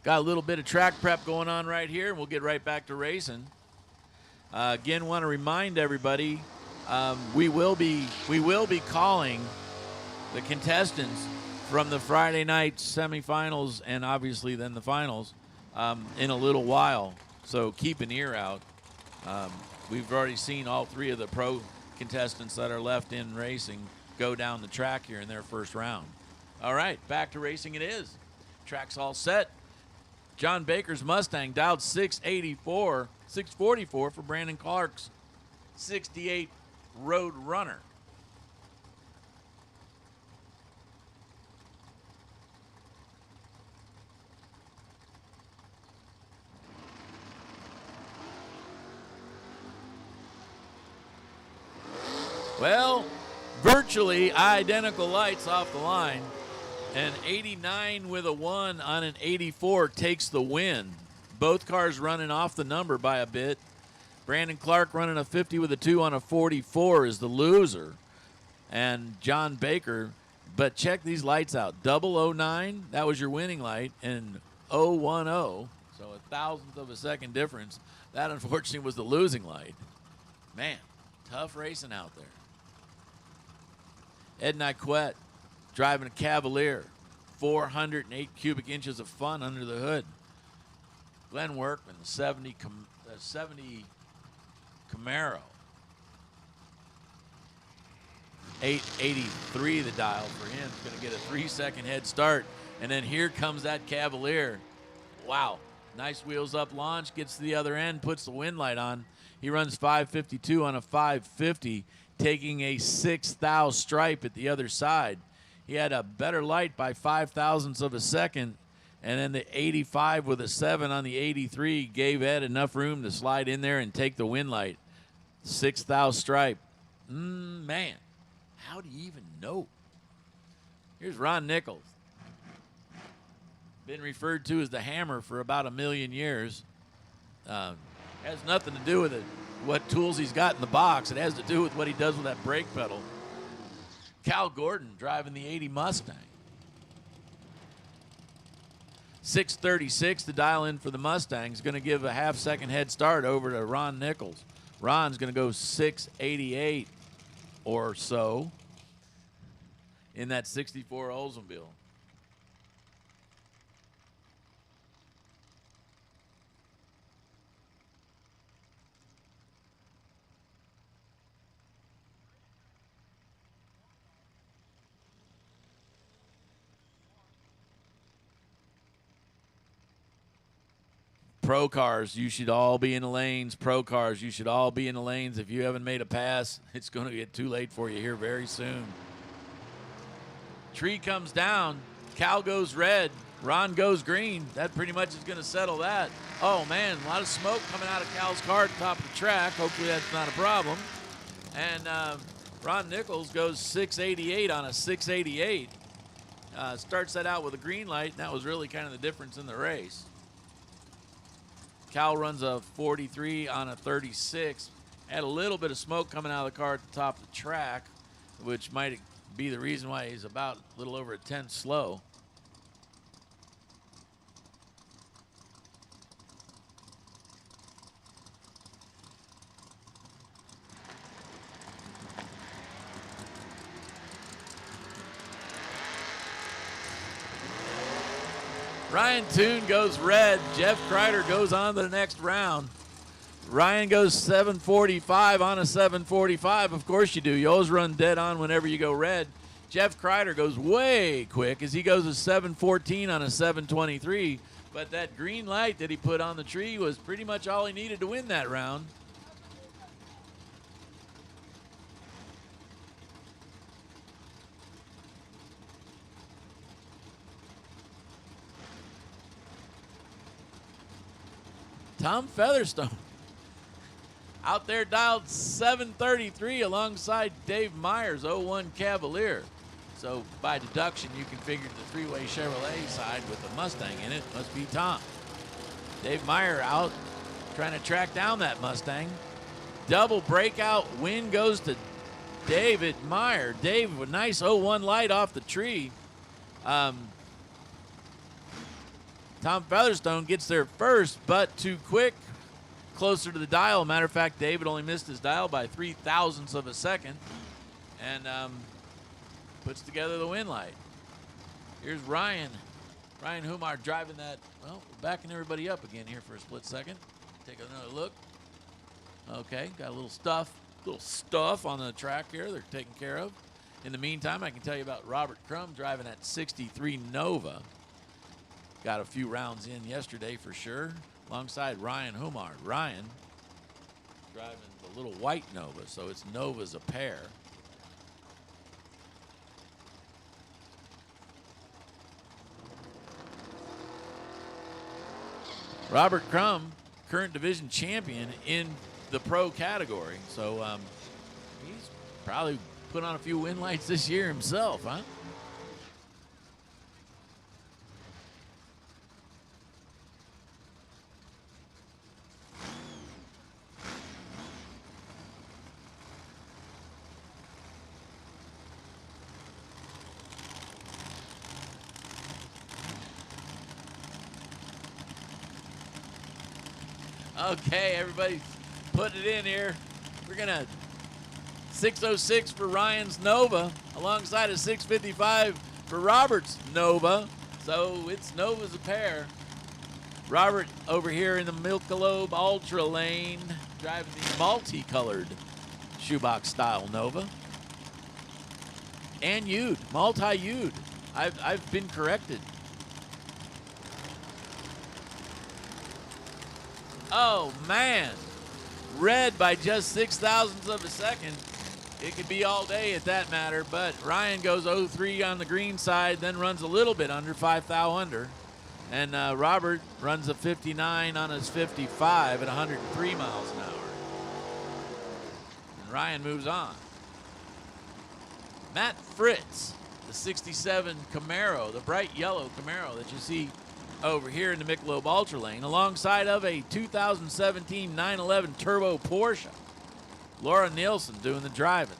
Got a little bit of track prep going on right here, and we'll get right back to racing. Again, want to remind everybody, we will be calling the contestants from the Friday night semifinals and obviously then the finals in a little while. So keep an ear out. We've already seen all three of the pro contestants that are left in racing go down the track here in their first round. All right, back to racing it is. Track's all set. John Baker's Mustang dialed 644 for Brandon Clark's 68 Road Runner. Well, virtually identical lights off the line. An 89 with a 1 on an 84 takes the win. Both cars running off the number by a bit. Brandon Clark running a 50 with a 2 on a 44 is the loser. And John Baker, but check these lights out. 009, that was your winning light, and 010, so a thousandth of a second difference. That, unfortunately, was the losing light. Man, tough racing out there. Ed Nyquette driving a Cavalier, 408 cubic inches of fun under the hood. Glenn Workman, the 70 Camaro. 883 the dial for him. He's going to get a 3-second head start. And then here comes that Cavalier. Wow. Nice wheels up launch, gets to the other end, puts the wind light on. He runs 552 on a 550, taking a 6 thou stripe at the other side. He had a better light by 0.005 of a second, and then the 85 with a 7 on the 83 gave Ed enough room to slide in there and take the wind light. 6 thou stripe. Man, how do you even know? Here's Ron Nichols. Been referred to as the Hammer for about 1 million years. Has nothing to do with it, what tools he's got in the box. It has to do with what he does with that brake pedal. Cal Gordon driving the 80 Mustang. 636 to dial in for the Mustangs. Going to give a half-second head start over to Ron Nichols. Ron's going to go 688 or so in that 64 Oldsmobile. Pro cars, you should all be in the lanes. Pro cars, you should all be in the lanes. If you haven't made a pass, it's going to get too late for you here very soon. Tree comes down. Cal goes red. Ron goes green. That pretty much is going to settle that. Oh, man, a lot of smoke coming out of Cal's car at the top of the track. Hopefully that's not a problem. And Ron Nichols goes 688 on a 688. Starts that out with a green light, and that was really kind of the difference in the race. Cal runs a 43 on a 36. Had a little bit of smoke coming out of the car at the top of the track, which might be the reason why he's about a little over a 10 slow. Ryan Toon goes red. Jeff Kreider goes on to the next round. Ryan goes 745 on a 745. Of course you do. You always run dead on whenever you go red. Jeff Kreider goes way quick as he goes a 714 on a 723. But that green light that he put on the tree was pretty much all he needed to win that round. Tom Featherstone out there dialed 733 alongside Dave Myers, 01 Cavalier. So by deduction, you can figure the three-way Chevrolet side with the Mustang in it must be Tom. Dave Meyer out trying to track down that Mustang. Double breakout win goes to David Meyer. Dave with a nice 01 light off the tree. Tom Featherstone gets there first, but too quick, closer to the dial. Matter of fact, David only missed his dial by 0.003 of a second, and puts together the win light. Here's Ryan Humar driving that. Well, we're backing everybody up again here for a split second. Take another look. Okay, got a little stuff on the track here they're taking care of. In the meantime, I can tell you about Robert Crum driving that 63 Nova. Got a few rounds in yesterday for sure, alongside Ryan Humar. Ryan driving the little white Nova, so it's Novas a pair. Robert Crum, current division champion in the pro category, so he's probably put on a few win lights this year himself, huh? Okay, everybody put it in here. We're going to 606 for Ryan's Nova alongside a 655 for Robert's Nova. So it's Nova's a pair. Robert over here in the Michelob Ultra lane driving the multicolored shoebox style Nova. And Ude, multi-Ude. I've been corrected. Oh, man. Red by just 0.006 of a second. It could be all day at that matter, but Ryan goes 0-3 on the green side, then runs a little bit under, 5 thou under. And Robert runs a 59 on his 55 at 103 miles an hour. And Ryan moves on. Matt Fritz, the 67 Camaro, the bright yellow Camaro that you see over here in the Michelob Ultra lane, alongside of a 2017 911 Turbo Porsche. Laura Nielsen doing the driving.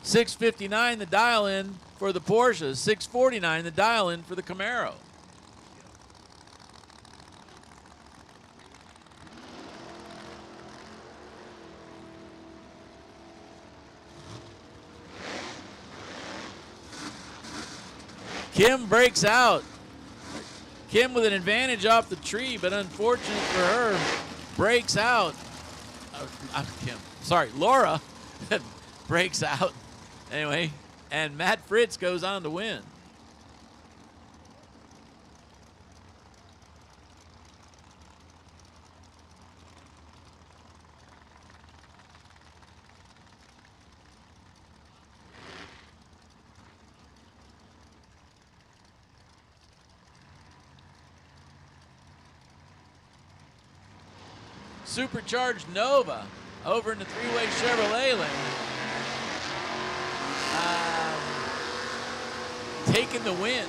$659 the dial in for the Porsche, $649 the dial in for the Camaro. Kim breaks out. Kim with an advantage off the tree, but unfortunate for her, breaks out. Laura breaks out. Anyway, and Matt Fritz goes on to win. Supercharged Nova over in the three-way Chevrolet lane. Taking the win.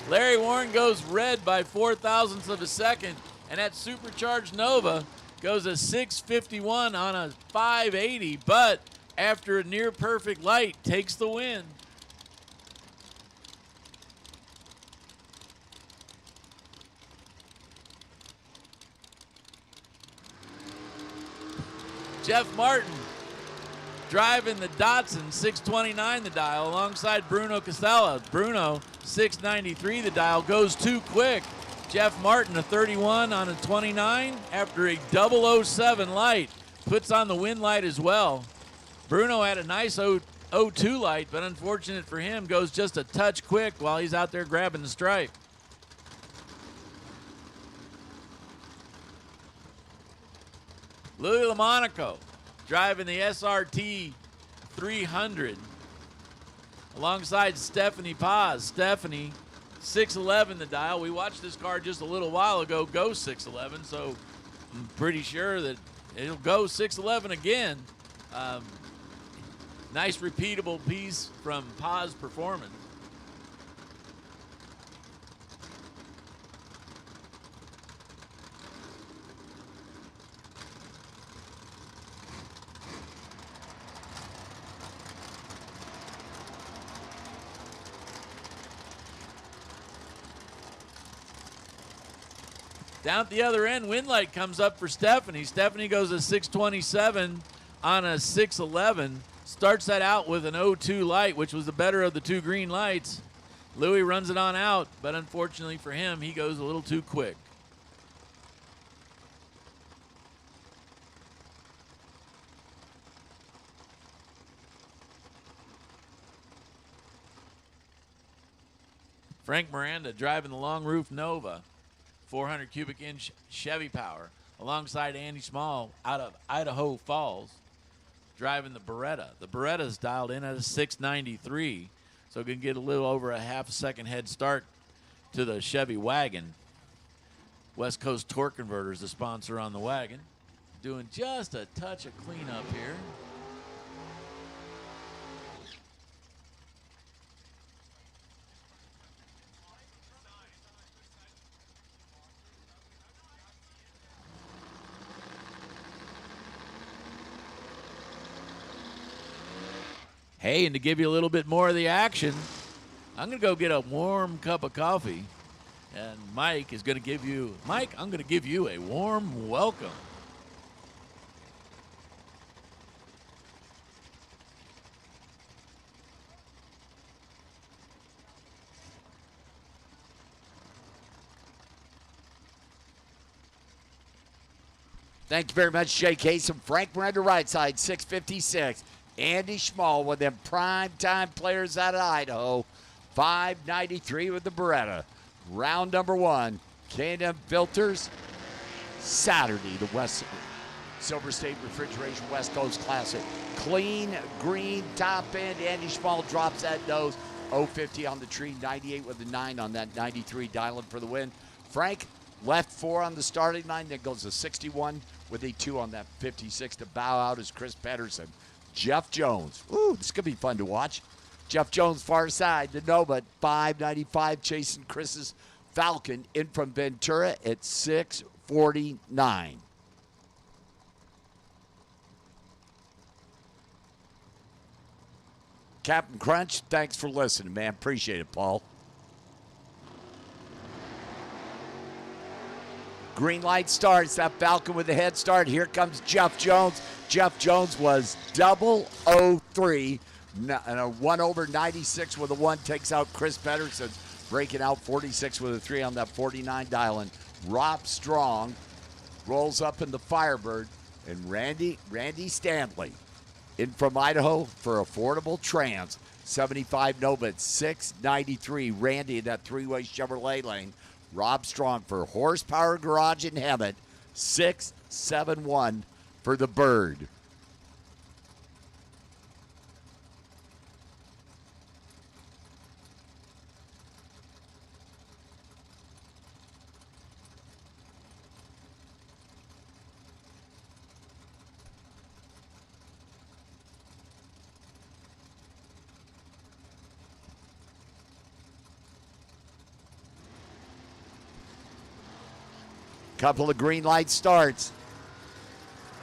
Larry Warren goes red by 0.004 of a second, and that Supercharged Nova goes a 651 on a 580, but after a near perfect light, takes the win. Jeff Martin driving the Datsun, 629 the dial, alongside Bruno Castella. Bruno, 693 the dial, goes too quick. Jeff Martin, a 31 on a 29 after a 007 light, puts on the win light as well. Bruno had a nice 0-2 light, but unfortunate for him, goes just a touch quick while he's out there grabbing the stripe. Louis LaMonaco driving the SRT 300 alongside Stephanie Paz. Stephanie, 6'11" the dial. We watched this car just a little while ago go 6'11", so I'm pretty sure that it'll go 6'11" again. Nice repeatable piece from Paz Performance. Down at the other end, Winlight comes up for Stephanie. Stephanie goes a 627 on a 611. Starts that out with an 0-2 light, which was the better of the two green lights. Louis runs it on out, but unfortunately for him, he goes a little too quick. Frank Miranda driving the long roof Nova, 400 cubic inch Chevy power, alongside Andy Small out of Idaho Falls, driving the Beretta. The Beretta's dialed in at a 693, so can get a little over a half a second head start to the Chevy wagon. West Coast Torque Converter is the sponsor on the wagon. Doing just a touch of cleanup here. Hey, and to give you a little bit more of the action, I'm going to go get a warm cup of coffee. And Mike is going to give you, Mike, I'm going to give you a warm welcome. Thank you very much, Jay Kasem. Frank Miranda right side, 656. Andy Schmall, one of them prime-time players out of Idaho, 593 with the Beretta. Round number one, K&M Filters, Saturday, the West Silver State Refrigeration West Coast Classic. Clean, green, top end. Andy Schmall drops that nose. 050 on the tree, 98 with the 9 on that 93, dialing for the win. Frank, left 4 on the starting line, then goes to 61 with a 2 on that 56 to bow out is Chris Pedersen. Jeff Jones. Ooh, this is going to be fun to watch. Jeff Jones, far side, the Nova at 595, chasing Chris's Falcon in from Ventura at 649. Captain Crunch, thanks for listening, man. Appreciate it, Paul. Green light starts. That Falcon with a head start. Here comes Jeff Jones. Jeff Jones was 003 and a 1 over 96 with a 1 takes out Chris Pedersen, breaking out 46 with a 3 on that 49 dialing. Rob Strong rolls up in the Firebird, and Randy Stanley in from Idaho for affordable trans. 75 Nova at 693. Randy in that three-way Chevrolet lane. Rob Strong for Horsepower Garage in Hemet, 671 for the Bird. Couple of green light starts.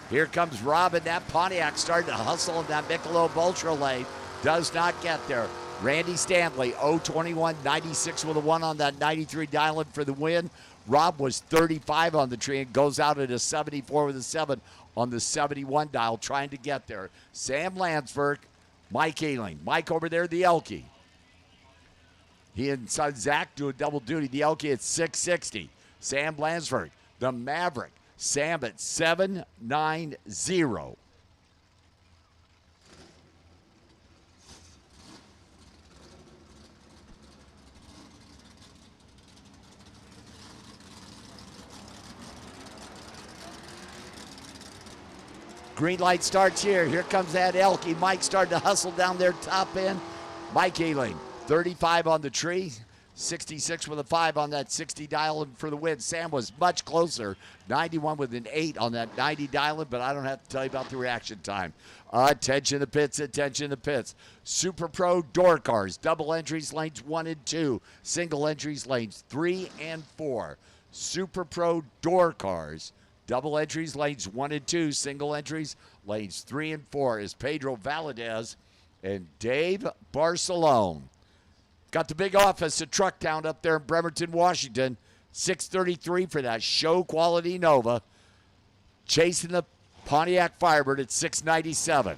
Here comes Robin. That Pontiac starting to hustle in that Michelob Ultra lane. Does not get there. Randy Stanley, 021, 96 with a 1 on that 93 dialing for the win. Rob was 35 on the tree and goes out at a 74 with a 7 on the 71 dial, trying to get there. Sam Landsberg, Mike Ealing. Mike over there, the Elkie. He and son Zach do a double duty. The Elkie at 660. Sam Landsberg, the Maverick. Sam at 790. Green light starts here. Here comes that Elkie. Mike starting to hustle down there top end. Mike Ealing, 35 on the tree. 66 with a 5 on that 60 dial for the win. Sam was much closer. 91 with an 8 on that 90 dial, but I don't have to tell you about the reaction time. Attention the pits, attention the pits. Super Pro door cars, double entries, lanes 1 and 2. Single entries, lanes 3 and 4. Super Pro door cars, double entries, lanes 1 and 2. Single entries, lanes 3 and 4 is Pedro Valadez and Dave Barcelone. Got the big office at Trucktown up there in Bremerton, Washington. 633 for that show quality Nova. Chasing the Pontiac Firebird at 697.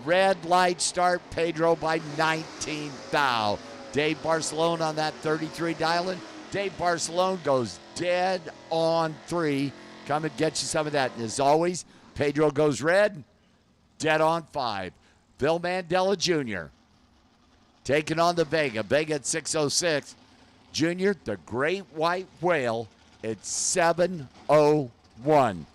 Red light start, Pedro by 19 thou. Dave Barcelone on that 33 dialing. Dave Barcelone goes dead on 3. Come and get you some of that. And as always, Pedro goes red. Dead on 5. Phil Mandela Jr. taking on the Vega. Vega at 606. Junior, the Great White Whale at 701.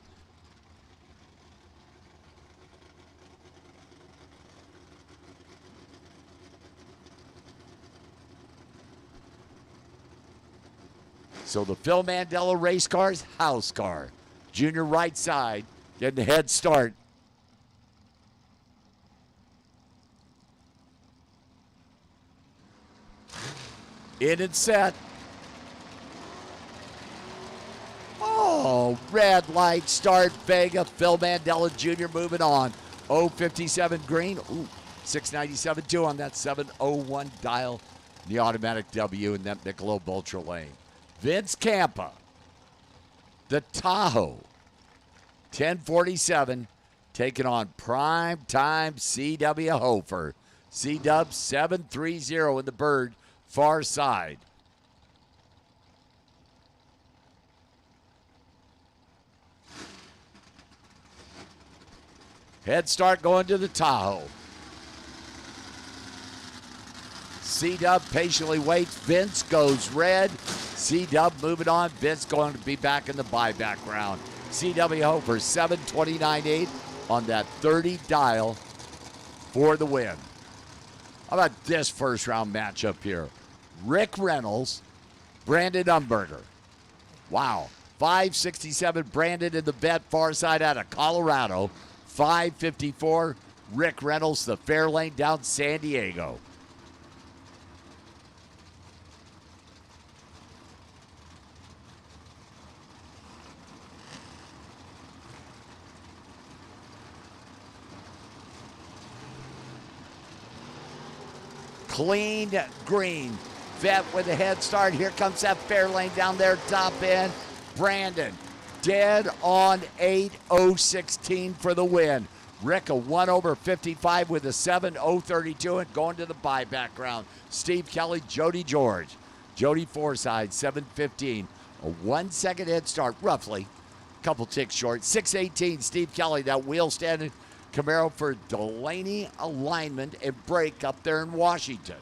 So the Phil Mandela race cars, house car. Junior right side, getting a head start. In and set. Oh, red light start, Vega. Phil Mandela Jr. moving on. 057 green. Ooh, 697 2 on that 701 dial. The automatic W in that Michelob Ultra lane. Vince Campa. The Tahoe. 1047 taking on prime time C.W. Hofer. C-Dub 730 in the Bird. Far side. Head start going to the Tahoe. C-Dub patiently waits. Vince goes red. C-Dub moving on. Vince going to be back in the buyback round. C.W. Hofer 729.8 on that 30 dial for the win. How about this first round matchup here? Rick Reynolds, Brandon Umberger. Wow. 567 Brandon in the vet, far side out of Colorado. 554 Rick Reynolds, the Fairlane down San Diego. Clean green. Vet with a head start. Here comes that Fairlane down there, top end. Brandon, dead on 8:016 for the win. Rick, a 1 over 55 with a 7:032 and going to the buyback round. Steve Kelly, Jody George. Jody Forside, 7:15. A 1 second head start, roughly. Couple ticks short. 6:18, Steve Kelly, that wheel standing Camaro for Delaney alignment and break up there in Washington.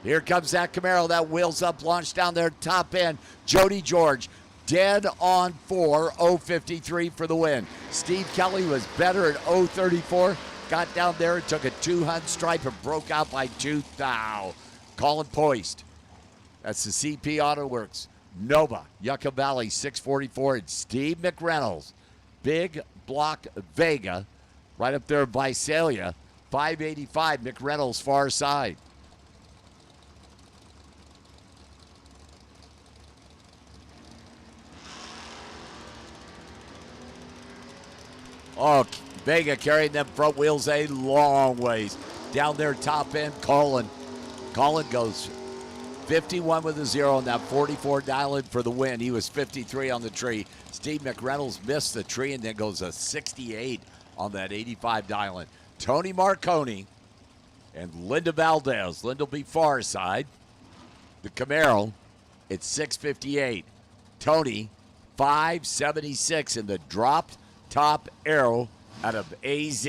Here comes that Camaro, that wheels up, launch down there, top end. Jody George, dead on 4:053 for the win. Steve Kelly was better at 0:34. Got down there and took a 200 stripe and broke out by 2 thou. Colin Poist. That's the CP Auto Works. Nova, Yucca Valley, 644. And Steve McReynolds. Big Block Vega, right up there in Visalia. 585, McReynolds, far side. Oh, Vega carrying them front wheels a long ways. Down there, top end, Colin. Colin goes 51 with a 0 on that 44 dial in for the win. He was 53 on the tree. Steve McReynolds missed the tree and then goes a 68 on that 85 dial in. Tony Marconi and Linda Valdez. Linda will be far side. The Camaro at 658. Tony, 576 in the dropped Top Arrow out of AZ.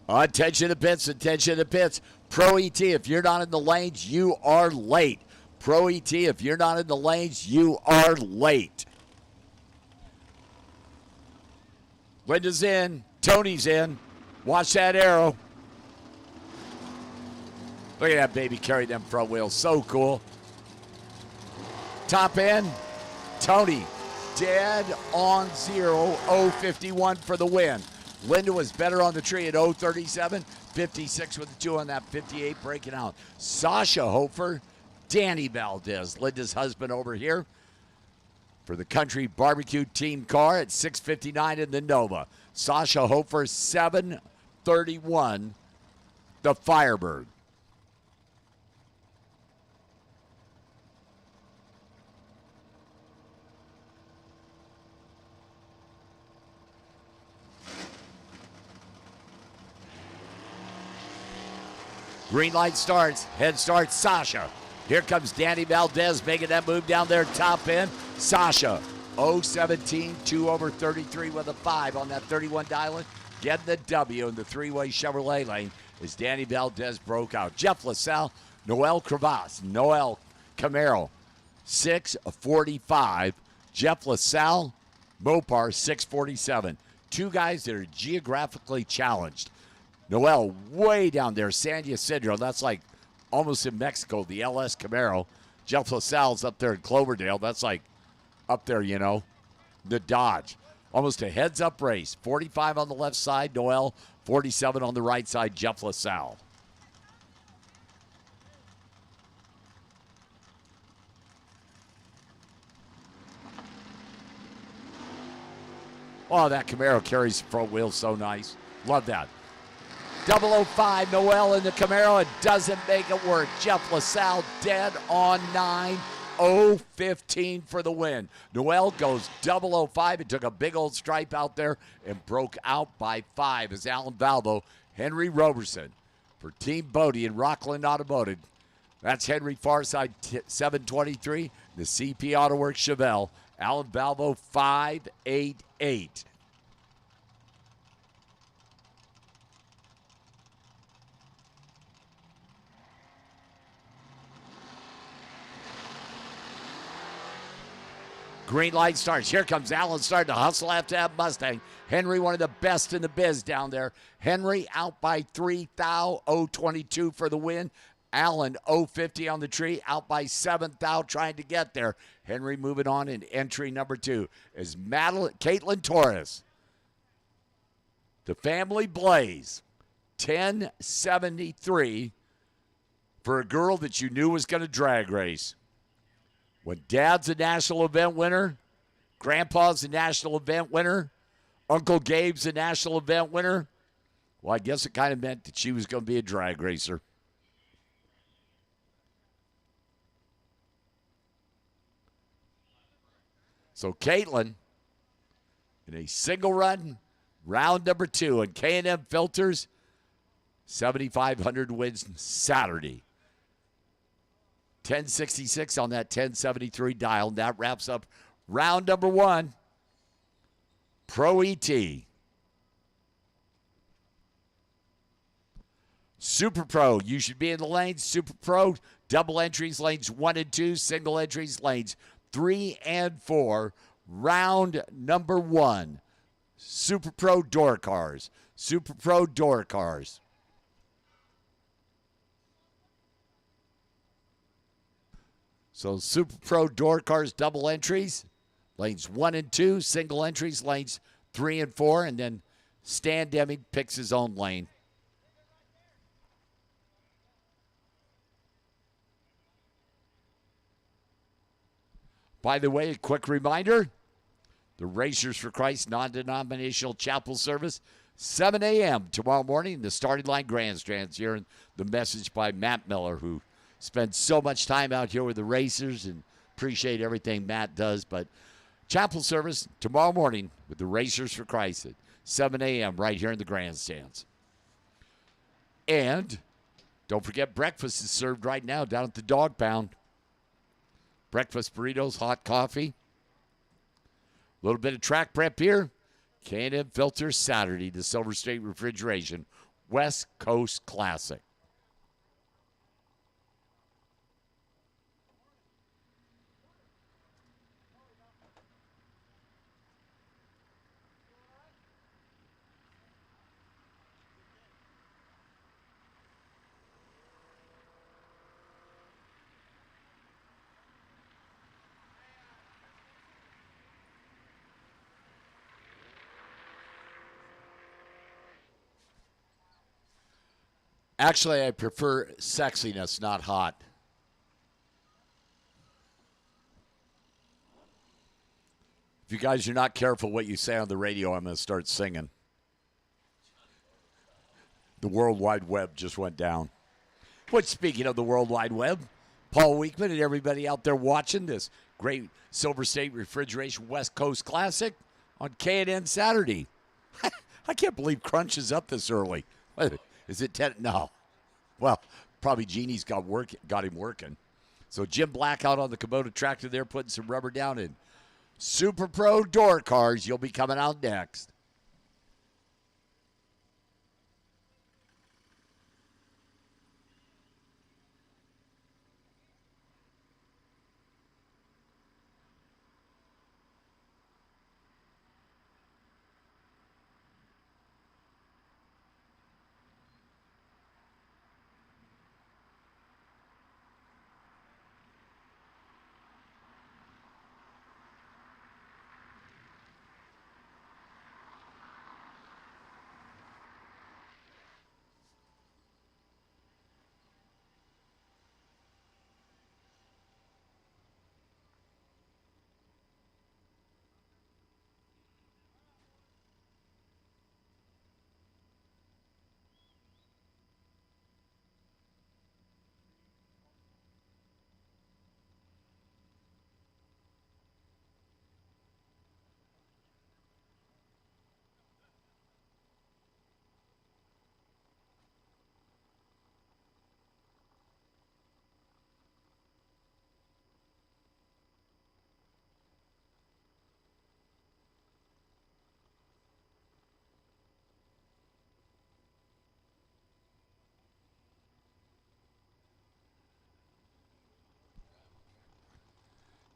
Attention to pits, attention to pits. Pro ET, if you're not in the lanes, you are late. Pro ET, if you're not in the lanes, you are late. Linda's in. Tony's in. Watch that arrow. Look at that baby carry them front wheels. So cool. Top end. Tony, dead on 0.051 for the win. Linda was better on the tree at 0.37. 56 with the 2 on that 58 breaking out. Sasha Hofer, Danny Valdez, Linda's husband over here for the Country Barbecue Team car at 6:59 in the Nova. Sasha Hofer, 7:31, the Firebird. Green light starts. Head starts Sasha. Here comes Danny Valdez making that move down there top end. Sasha, 0.17, 2 over 33 with a 5 on that 31 dialing. Getting the W in the three-way Chevrolet lane as Danny Valdez broke out. Jeff LaSalle, Noel Crevasse, Noel Camaro, 6:45. Jeff LaSalle, Mopar, 6:47. Two guys that are geographically challenged. Noel way down there, San Ysidro. That's like almost in Mexico, the LS Camaro. Jeff LaSalle's up there in Cloverdale. That's like up there, you know, the Dodge. Almost a heads-up race. 45 on the left side, Noel. 47 on the right side, Jeff LaSalle. Oh, that Camaro carries the front wheel so nice. Love that. 005, Noel in the Camaro. It doesn't make it work. Jeff LaSalle dead on 9. 015 for the win. Noel goes 005. It took a big old stripe out there and broke out by 5 as Alan Valvo, Henry Roberson for Team Bodie and Rockland Automotive. That's Henry Farside 723. The CP Auto Works Chevelle. Alan Valvo 588. Green light starts. Here comes Allen starting to hustle after that Mustang. Henry, one of the best in the biz down there. Henry out by 3 thou, 022 for the win. Allen 050 on the tree, out by 7 thou trying to get there. Henry moving on in entry number 2 is Caitlin Torres. The Family Blaze, 1073 for a girl that you knew was going to drag race. When Dad's a national event winner, Grandpa's a national event winner, Uncle Gabe's a national event winner, well, I guess it kind of meant that she was going to be a drag racer. So Caitlin, in a single run, round number 2, and K&M Filters, 7,500 wins Saturday. 1066 on that 1073 dial. And that wraps up round number 1. Pro ET. Super Pro, you should be in the lanes. Super Pro, double entries, lanes 1 and 2. Single entries, lanes 3 and 4. Round number 1. Super Pro door cars. Super Pro door cars. So Super Pro door cars, double entries, lanes 1 and 2, single entries, lanes 3 and 4, and then Stan Deming picks his own lane. By the way, a quick reminder, the Racers for Christ non-denominational chapel service, 7 a.m. tomorrow morning, the starting line grandstands here, and the message by Matt Miller, who spend so much time out here with the racers and appreciate everything Matt does. But chapel service tomorrow morning with the Racers for Christ at 7 a.m. right here in the grandstands. And don't forget, breakfast is served right now down at the Dog Pound. breakfast burritos, hot coffee. A little bit of track prep here. K&N Filter Saturday, the Silver State Refrigeration West Coast Classic. Actually, I prefer sexiness, not hot. If you guys are not careful what you say on the radio, I'm going to start singing. The World Wide Web just went down. But speaking of the World Wide Web, Paul Weekman and everybody out there watching this great Silver State Refrigeration West Coast Classic on K&N Saturday. I can't believe Crunch is up this early. Is it 10? No. Well, probably Jeannie's got him working. So Jim Black out on the Kubota tractor there, putting some rubber down in Super Pro door cars. You'll be coming out next.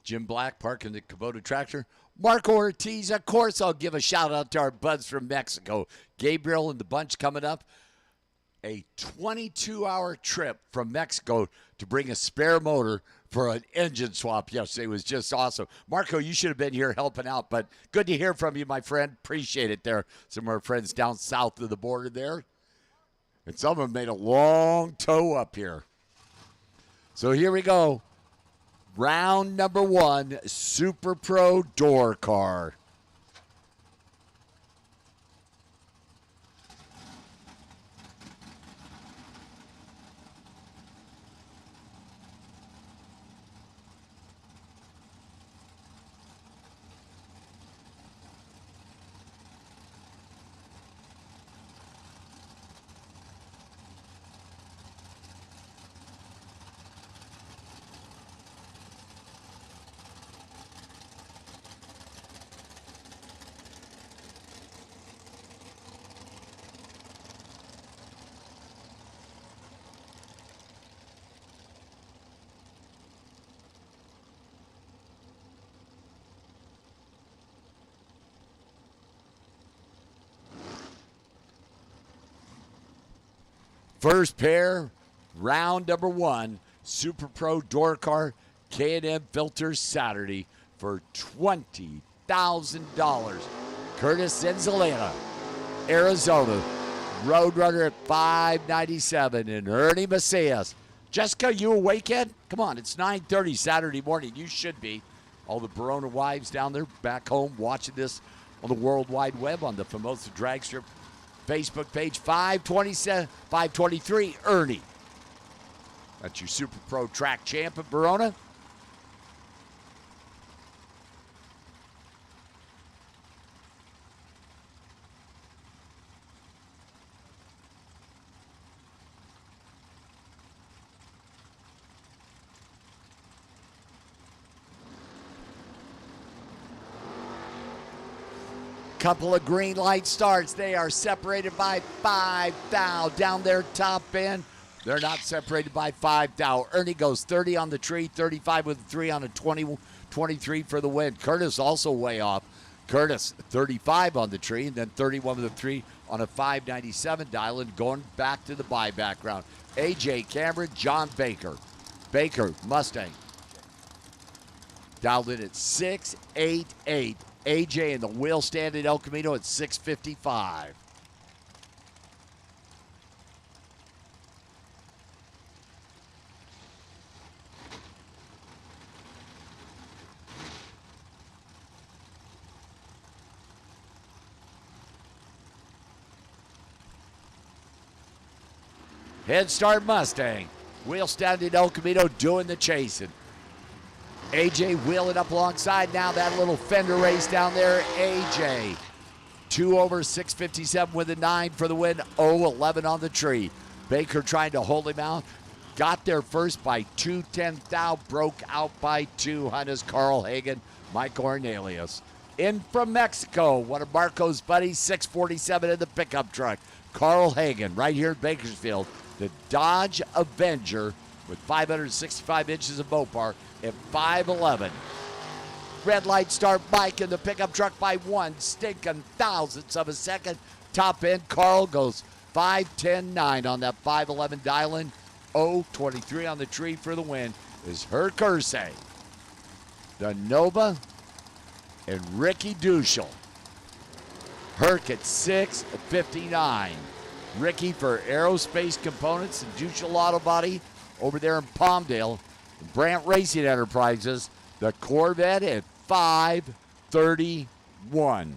Jim Black parking the Kubota tractor. Marco Ortiz, of course, I'll give a shout out to our buds from Mexico. Gabriel and the bunch coming up. A 22-hour trip from Mexico to bring a spare motor for an engine swap yesterday. It was just awesome. Marco, you should have been here helping out, but good to hear from you, my friend. Appreciate it there. Some of our friends down south of the border there. And some of them made a long tow up here. So here we go. Round number 1, Super Pro door car. First pair, round number 1, Super Pro door car, K&N Filters Saturday for $20,000. Curtis Enzalena, Arizona, Roadrunner at 597, and Ernie Macias. Jessica, you awake yet? Come on, it's 9:30 Saturday morning. You should be. All the Barona wives down there back home watching this on the World Wide Web on the Famosa Drag Strip Facebook page. 523, Ernie. That's your Super Pro track champ at Verona. Couple of green light starts. They are separated by 5 thou. Down their top end, they're not separated by 5 thou. Ernie goes 30 on the tree, 35 with a 3 on a 20, 23 for the win. Curtis also way off. Curtis 35 on the tree, and then 31 with a 3 on a 597 dial, and going back to the buyback round. A.J. Cameron, John Baker. Baker, Mustang. Dialed in at 688. AJ in the wheel stand at El Camino at 655. Head start Mustang. Wheel stand at El Camino doing the chasing. AJ wheeling up alongside now. That little fender race down there. AJ 2 over 657 with a 9 for the win. 0-11 on the tree. Baker trying to hold him out. Got there first by 2-10 thou. Broke out by 2. Hunter's Carl Hagen, Mike Cornelius. In from Mexico, one of Marco's buddies, 647 in the pickup truck. Carl Hagen right here in Bakersfield. The Dodge Avenger with 565 inches of Mopar at 5'11". Red light start Mike in the pickup truck by 1 stinking thousandths of a second. Top end, Carl goes 5'10", on that 5'11" dial-in. 0-23 on the tree for the win is Herc Ursay, the Nova, and Ricky Duschel. Herc at 6'59". Ricky for Aerospace Components and Duschel Auto Body over there in Palmdale. Brandt Racing Enterprises, the Corvette at 531.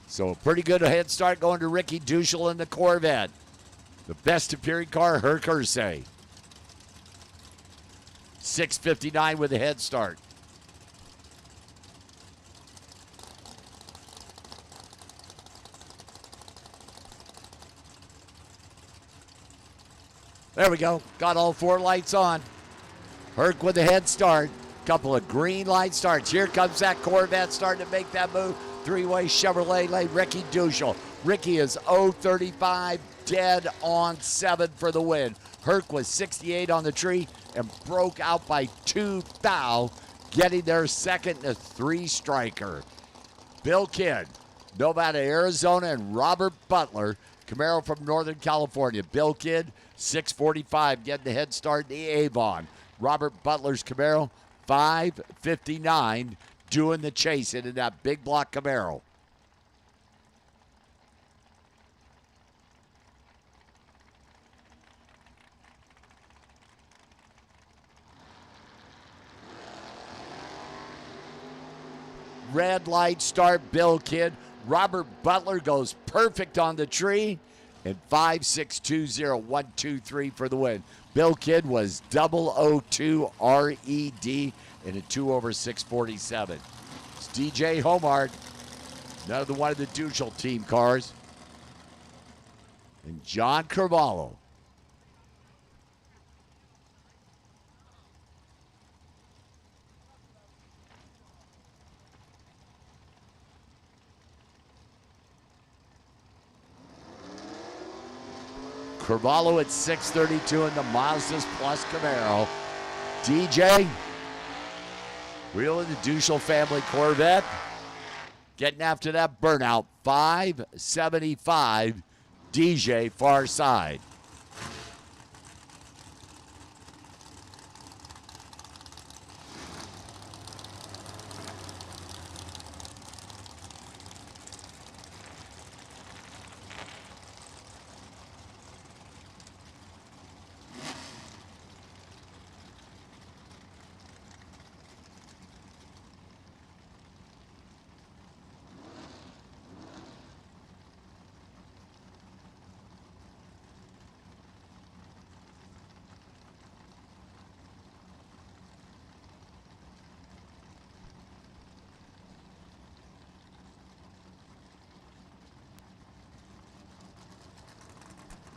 So a pretty good head start going to Ricky Duschel in the Corvette. The best appearing car, Herc Ursay. 6:59 with a head start. There we go. Got all 4 lights on. Herc with a head start. Couple of green light starts. Here comes that Corvette starting to make that move. 3-way Chevrolet lane, Ricky Duschel. Ricky is 0-35, dead on 7 for the win. Herc was 68 on the tree and broke out by 2 thou, getting their second and a 3 striker. Bill Kidd, Nevada, Arizona, and Robert Butler, Camaro from Northern California. Bill Kidd, 645, getting the head start in the Avon. Robert Butler's Camaro, 559, doing the chasing in that big block Camaro. Red light start, Bill Kidd. Robert Butler goes perfect on the tree. And 5-6-2-0-1-2-3 for the win. Bill Kidd was 002 RED in a 2 over 647. It's DJ Homard, another one of the Duschel team cars. And John Carvalho. Carvalho at 632 in the Mazdas Plus Camaro. DJ, wheeling the Duschel family Corvette. Getting after that burnout. 575, DJ far side.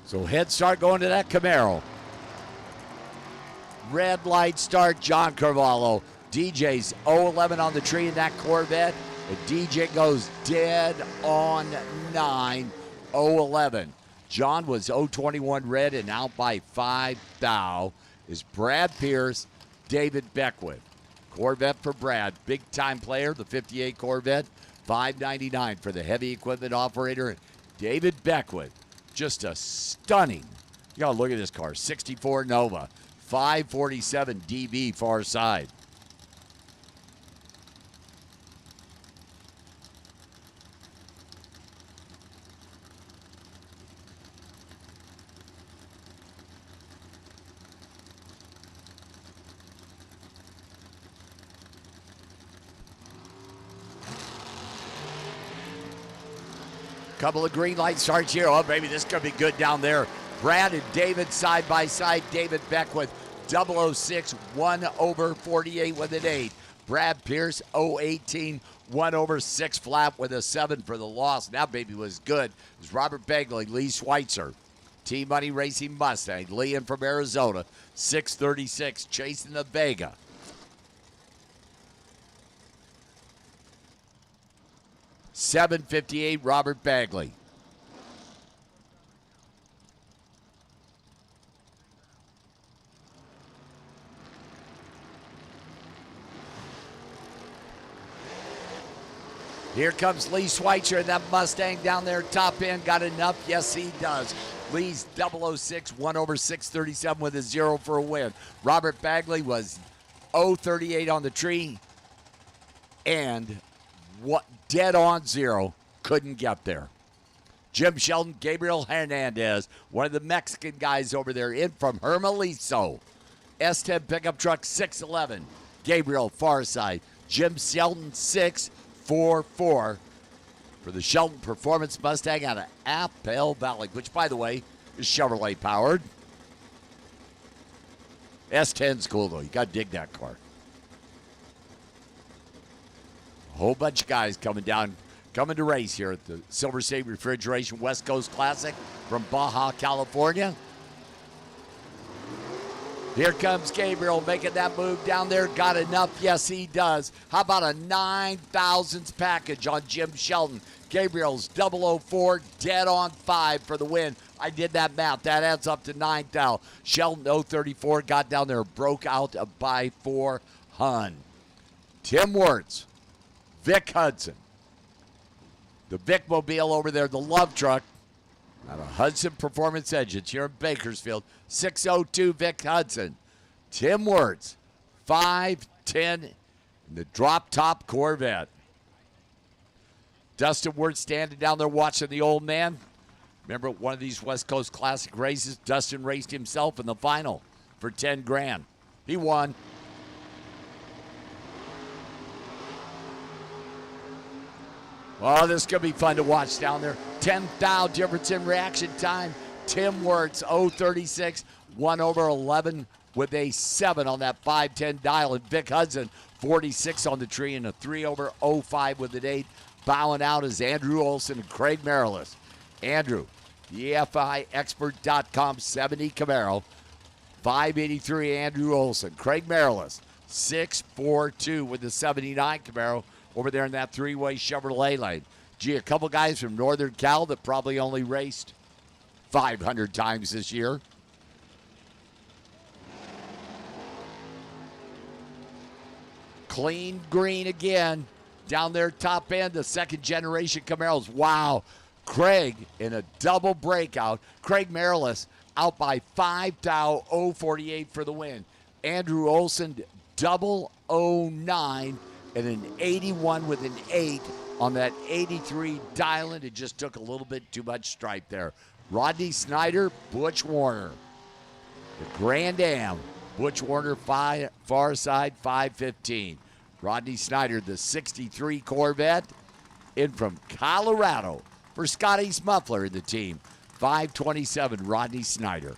So head start going to that Camaro. Red light start, John Carvalho. DJ's 0-11 on the tree in that Corvette. And DJ goes dead on 9, 0-11. John was 0-21 red and out by 5 thou is Brad Pierce, David Beckwith. Corvette for Brad, big time player, the 58 Corvette, $599 for the heavy equipment operator. David Beckwith, just a stunning, you gotta look at this car, 64 Nova, 547 DB far side. Couple of green light starts here. Oh, baby, this could be good down there. Brad and David side by side. David Beckwith, 006, 1/48 with an 8. Brad Pierce, 018, 1/6 flat with a 7 for the loss. That baby was good. It was Robert Begley, Lee Schweitzer. T-Money Racing Mustang. Lee in from Arizona, 636, chasing the Vega. $758, Robert Bagley. Here comes Lee Schweitzer in that Mustang down there, top end. Got enough? Yes, he does. Lee's 006, 1/637 with a 0 for a win. Robert Bagley was 038 on the tree and what dead on 0, couldn't get there. Jim Sheldon, Gabriel Hernandez, one of the Mexican guys over there, in from Hermosillo. S10 pickup truck, 611. Gabriel far side. Jim Sheldon, 644 for the Sheldon Performance Mustang out of Appel Valley, which, by the way, is Chevrolet powered. S10's cool, though. You got to dig that car. A whole bunch of guys coming to race here at the Silver State Refrigeration West Coast Classic from Baja, California. Here comes Gabriel making that move down there. Got enough? Yes, he does. How about a 9,000s package on Jim Sheldon? Gabriel's 004, dead on 5 for the win. I did that math. That adds up to 9,000. Sheldon 034 got down there, broke out by 4 Hun. Tim Wirtz. Vic Hudson. The Vic Mobile over there, the Love Truck. Out of Hudson Performance Engines here in Bakersfield. 602 Vic Hudson. Tim Wirtz, 510 in the drop top Corvette. Dustin Wirtz standing down there watching the old man. Remember one of these West Coast Classic races, Dustin raced himself in the final for 10 grand. He won. Oh, this is going to be fun to watch down there. 10,000 difference in reaction time. Tim Wirtz, 036, 1/11 with a 7 on that 510 dial. And Vic Hudson, 46 on the tree and a 3/05 with an 8. Bowing out is Andrew Olson and Craig Marilis. Andrew, the EFIExpert.com 70 Camaro. 583 Andrew Olson. Craig Marilis, 642 with the 79 Camaro. Over there in that three-way Chevrolet lane. Gee, a couple guys from Northern Cal that probably only raced 500 times this year. Clean green again. Down there top end, the second generation Camaros. Wow. Craig in a double breakout. Craig Marilis out by 5,048 for the win. Andrew Olson, 009. And an 81 with an 8 on that 83 Dylan. It just took a little bit too much stripe there. Rodney Snyder, Butch Warner. The Grand Am, Butch Warner, far side, 515. Rodney Snyder, the 63 Corvette, in from Colorado for Scotty's Muffler in the team. 527, Rodney Snyder.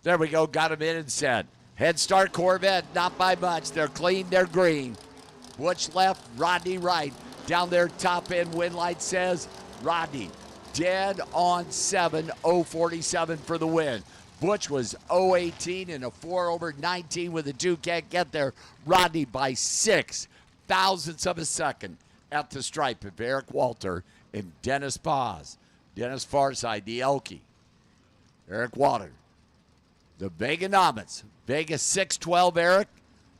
There we go. Got him in and set. Head Start Corvette, not by much. They're clean. They're green. Butch left, Rodney right. Down there, top end, wind light says Rodney. Dead on 7, 047 for the win. Butch was 018 and a 4 over 19 with a 2. Can't get there. Rodney by 6 thousandths of a second at the stripe of Eric Walter and Dennis Paz. Dennis Farside, the Elkie. Eric Walter. The Veganomics. Vegas 612, Eric.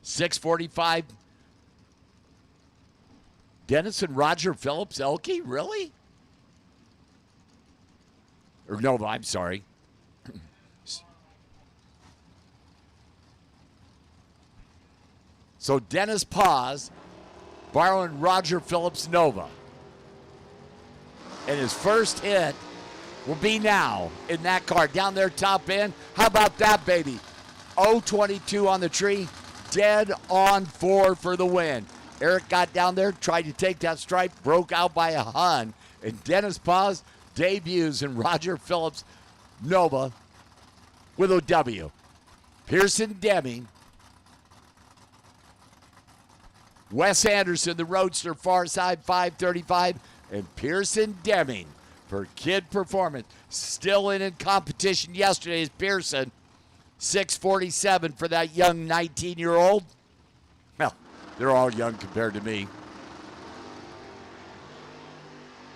645. Dennis and Roger Phillips, Elkie? Really? Or no, I'm sorry. So Dennis Paz borrowing Roger Phillips Nova. And his first hit will be now in that car. Down there, top end. How about that, baby? 022 on the tree. Dead on 4 for the win. Eric got down there, tried to take that stripe, broke out by a Hun. And Dennis Paz debuts in Roger Phillips Nova with a W. Pearson Deming. Wes Anderson, the Roadster, far side, 535. And Pearson Deming for Kid Performance. Still in competition yesterday is Pearson. 647 for that young 19-year-old. Well, they're all young compared to me.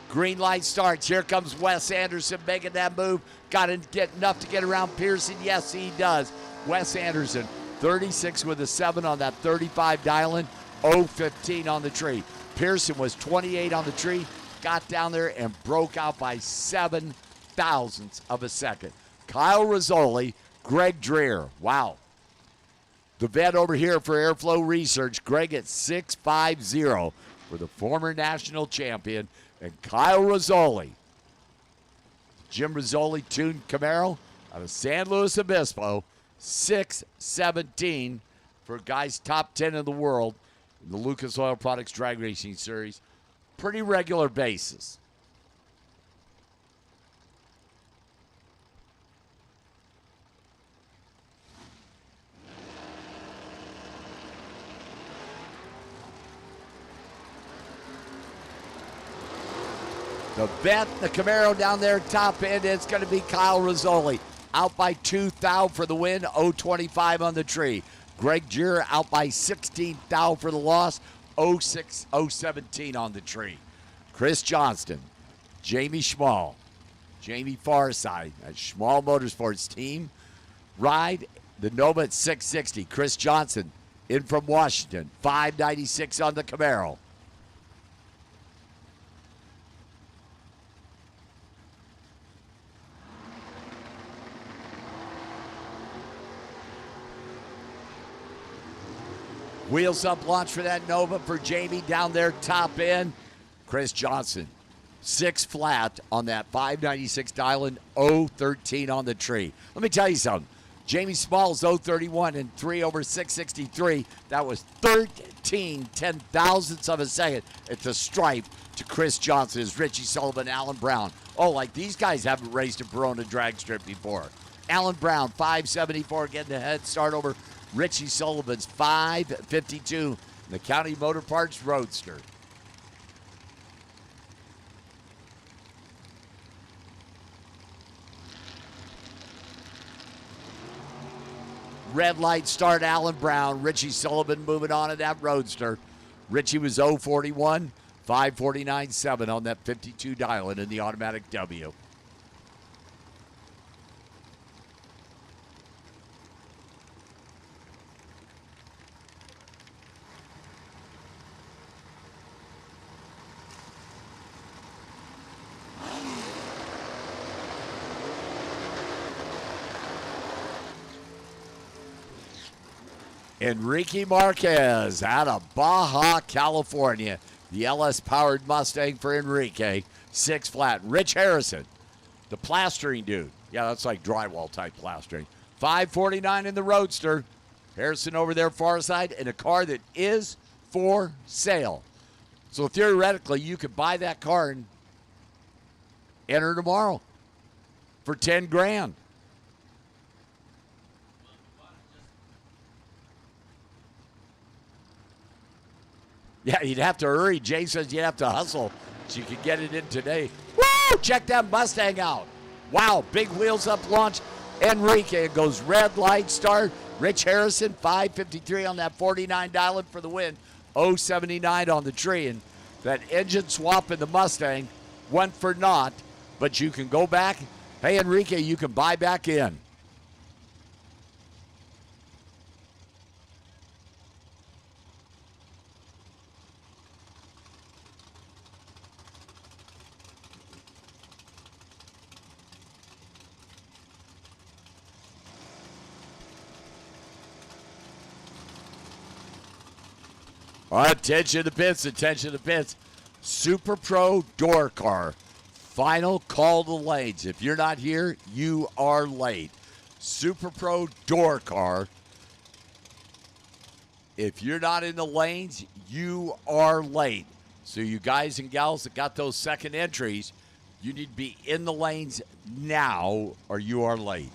Green light starts. Here comes Wes Anderson making that move. Got to get enough to get around Pearson. Yes, he does. Wes Anderson, 36 with a 7 on that 35 dial-in. 015 on the tree. Pearson was 28 on the tree. Got down there and broke out by 7 thousandths of a second. Kyle Rizzoli, Greg Dreer. Wow. The vet over here for Airflow Research, Greg at 650 for the former national champion. And Kyle Rizzoli. Jim Rizzoli tuned Camaro out of San Luis Obispo. 617 for guys top 10 in the world in the Lucas Oil Products Drag Racing Series. Pretty regular basis. The vet, the Camaro down there, top end, it's going to be Kyle Rizzoli. Out by 2 thou for the win, 025 on the tree. Greg Gier out by 16 thou for the loss, 017 on the tree. Chris Johnston, Jamie Schmall, Jamie Farside, at Schmall Motorsports team. Ride the Nova at 660. Chris Johnson in from Washington, 596 on the Camaro. Wheels up launch for that Nova for Jamie down there, top end. Chris Johnson, 6 flat on that 596 dial-in, 013 on the tree. Let me tell you something. Jamie Small's 031 and 3 over 663. That was 13 ten-thousandths of a second at the stripe to Chris Johnson's Richie Sullivan, Alan Brown. Oh, like these guys haven't raced a Verona drag strip before. Alan Brown, 574, getting the head start over Richie Sullivan's 552, the County Motor Parts Roadster. Red light start, Alan Brown. Richie Sullivan moving on in that Roadster. Richie was 041, 549.7 on that 52 dial-in in the automatic W. Enrique Marquez out of Baja, California. The LS-powered Mustang for Enrique. 6 flat. Rich Harrison, the plastering dude. Yeah, that's like drywall-type plastering. 549 in the Roadster. Harrison over there far side in a car that is for sale. So theoretically, you could buy that car and enter tomorrow for 10 grand. Yeah, you'd have to hurry. Jay says you'd have to hustle so you could get it in today. Woo! Check that Mustang out. Wow, big wheels up launch. Enrique goes red light start. Rich Harrison, 553 on that 49 dial for the win. 079 on the tree. And that engine swap in the Mustang went for naught, but you can go back. Hey, Enrique, you can buy back in. All right, attention to the pits. Super Pro Door Car. Final call to lanes. If you're not here, you are late. Super Pro Door Car. If you're not in the lanes, you are late. So you guys and gals that got those second entries, you need to be in the lanes now or you are late.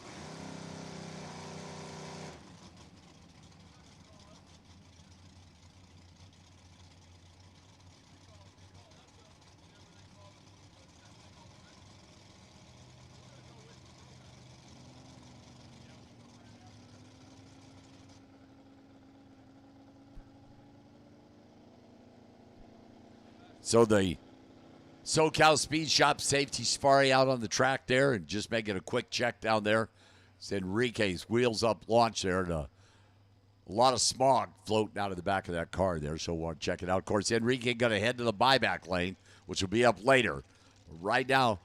So the SoCal Speed Shop Safety Safari out on the track there, and just making a quick check down there. It's Enrique's wheels up launch there. And a lot of smog floating out of the back of that car there, so we'll check it out. Of course, Enrique going to head to the buyback lane, which will be up later. Right now,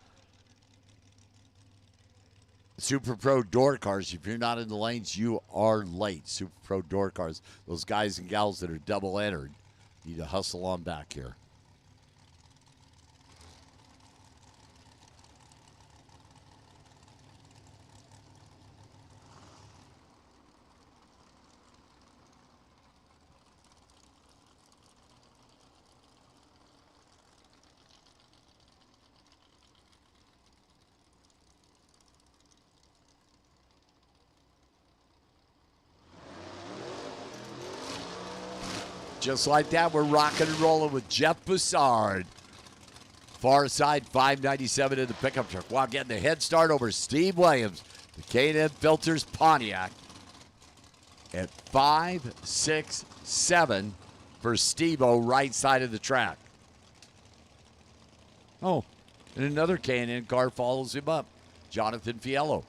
Super Pro Door Cars, if you're not in the lanes, you are late. Super Pro Door Cars, those guys and gals that are double entered, need to hustle on back here. Just like that, we're rocking and rolling with Jeff Boussard. Far side, 597 in the pickup truck. While getting the head start over Steve Williams, the K&N Filters Pontiac at 5-6-7 for Steve-O, right side of the track. Oh, and another K&N car follows him up, Jonathan Fiello.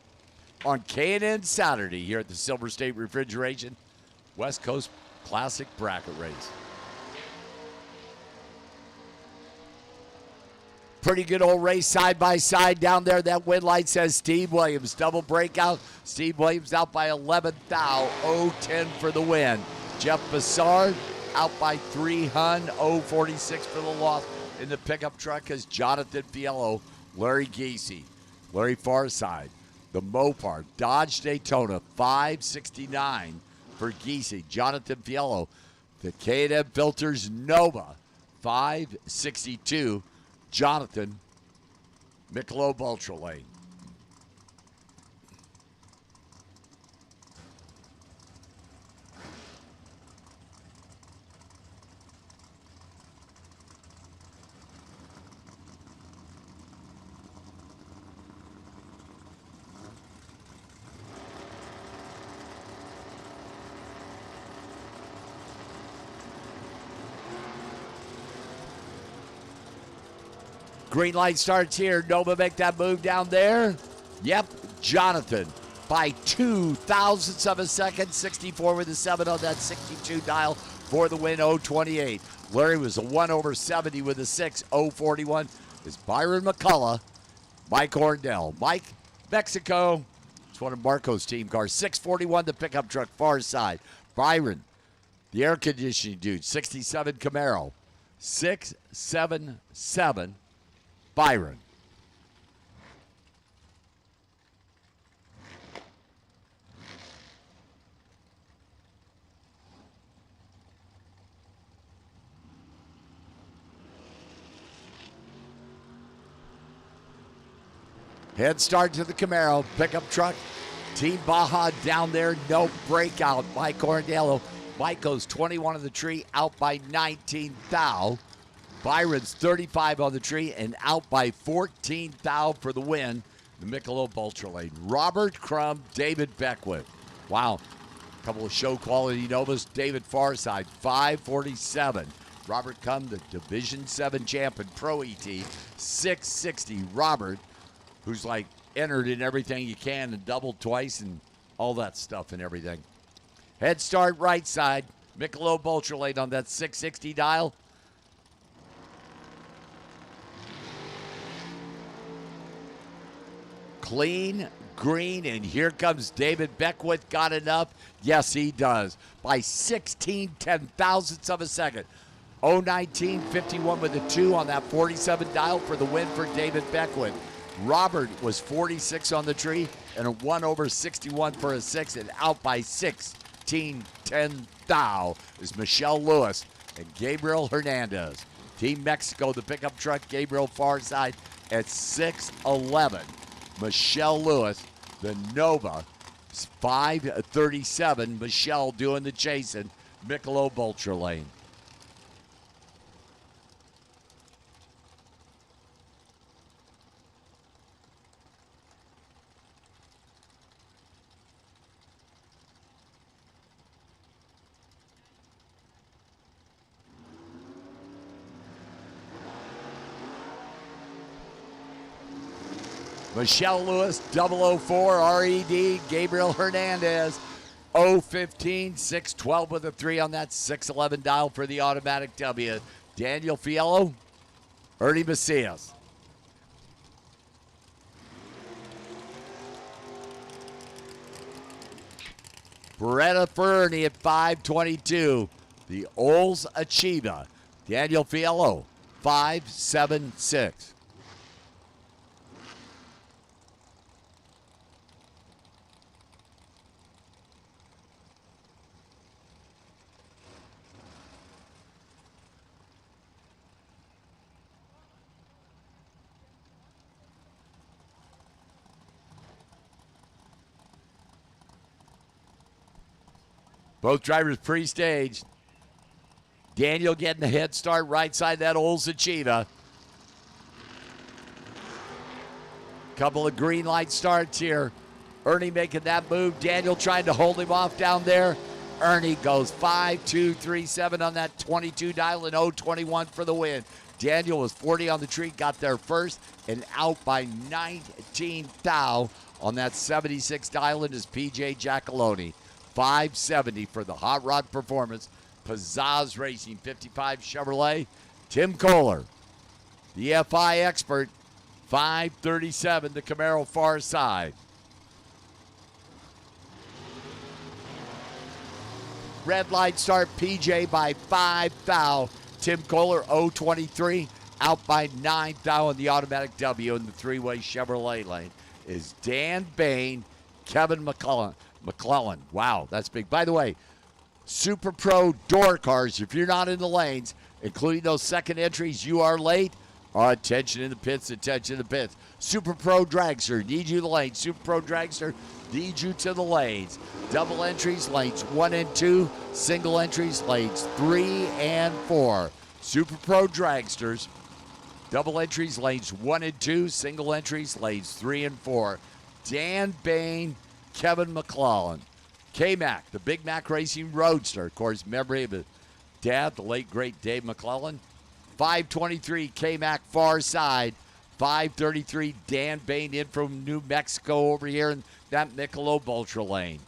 On K&N Saturday here at the Silver State Refrigeration West Coast Classic Bracket Race. Pretty good old race side by side down there. That win light says Steve Williams. Double breakout. Steve Williams out by 11 thou. 0-10 for the win. Jeff Boussard out by 3 hun. 0-46 for the loss in the pickup truck as Jonathan Fiello, Larry Giese, Larry Farside, the Mopar Dodge Daytona 569 for Giese. Jonathan Fiello, the K&M Filters Nova 562. Jonathan, Michelob Ultra Lane. Green light starts here. Nova make that move down there. Yep, Jonathan by 2 thousandths of a second. 64 with a 7 on that 62 dial for the win. 0-28. Larry was a 1/70 with a 6. 0-41 is Byron McCullough. Mike Orndell. Mike, Mexico. It's one of Marco's team cars. 641 the pickup truck, far side. Byron, the air conditioning dude. 67 Camaro. 677 Byron. Head start to the Camaro, pickup truck. Team Baja down there, no breakout. Mike Ornello Mike goes 21 on the tree, out by 19 thou. Byron's 35 on the tree and out by 14 thou for the win. The Michelob Ultra Lane. Robert Crum, David Beckwith. Wow. A couple of show quality Novas. David Farside, 547. Robert Crum, the Division 7 champ in Pro ET, 660. Robert, who's like entered in everything you can and doubled twice and all that stuff and everything. Head start right side. Michelob Ultra Lane on that 660 dial. Clean, green, and here comes David Beckwith. Got enough? Yes, he does. By 16 ten-thousandths of a second. 019.51 with a 2 on that 47 dial for the win for David Beckwith. Robert was 46 on the tree and a 1 over 61 for a 6 and out by 16 ten-thou is Michelle Lewis and Gabriel Hernandez. Team Mexico, the pickup truck, Gabriel Farside at 6'11". Michelle Lewis, the Nova, 537. Michelle doing the chasing. Michelob Ultra Lane. Michelle Lewis, 004, RED, Gabriel Hernandez, 015, 612 with a 3 on that 611 dial for the automatic W. Daniel Fiello, Ernie Macias. Beretta Fernie at 522. The Olds Achieva. Daniel Fiello, 576. Both drivers pre-staged. Daniel getting the head start right side that Olds Achieva. Couple of green light starts here. Ernie making that move. Daniel trying to hold him off down there. Ernie goes 5-2-3-7 on that 22 dial and 021 for the win. Daniel was 40 on the tree, got there first and out by 19 thou on that 76 dial and is PJ Giacalone. 570 for the Hot Rod Performance. Pizzazz Racing 55 Chevrolet. Tim Kohler, the FI expert. 537, the Camaro far side. Red light start, PJ by 5 thou. Tim Kohler 023, out by 9 thou on the automatic W in the three-way Chevrolet lane is Dan Bain, Kevin McClellan. Wow, that's big. By the way, Super Pro door cars, if you're not in the lanes, including those second entries, you are late. Attention in the pits, attention in the pits. Super Pro Dragster, need you in the lanes. Super Pro Dragster, need you to the lanes. Double entries, lanes 1 and 2. Single entries, lanes 3 and 4. Super Pro Dragsters, double entries, lanes 1 and 2. Single entries, lanes 3 and 4. Dan Bain, Kevin McClellan. K-Mac, the Big Mac Racing Roadster. Of course, memory of his dad, the late, great Dave McClellan. 523, K-Mac far side. 533, Dan Bain in from New Mexico over here in that Michelob Ultra Lane.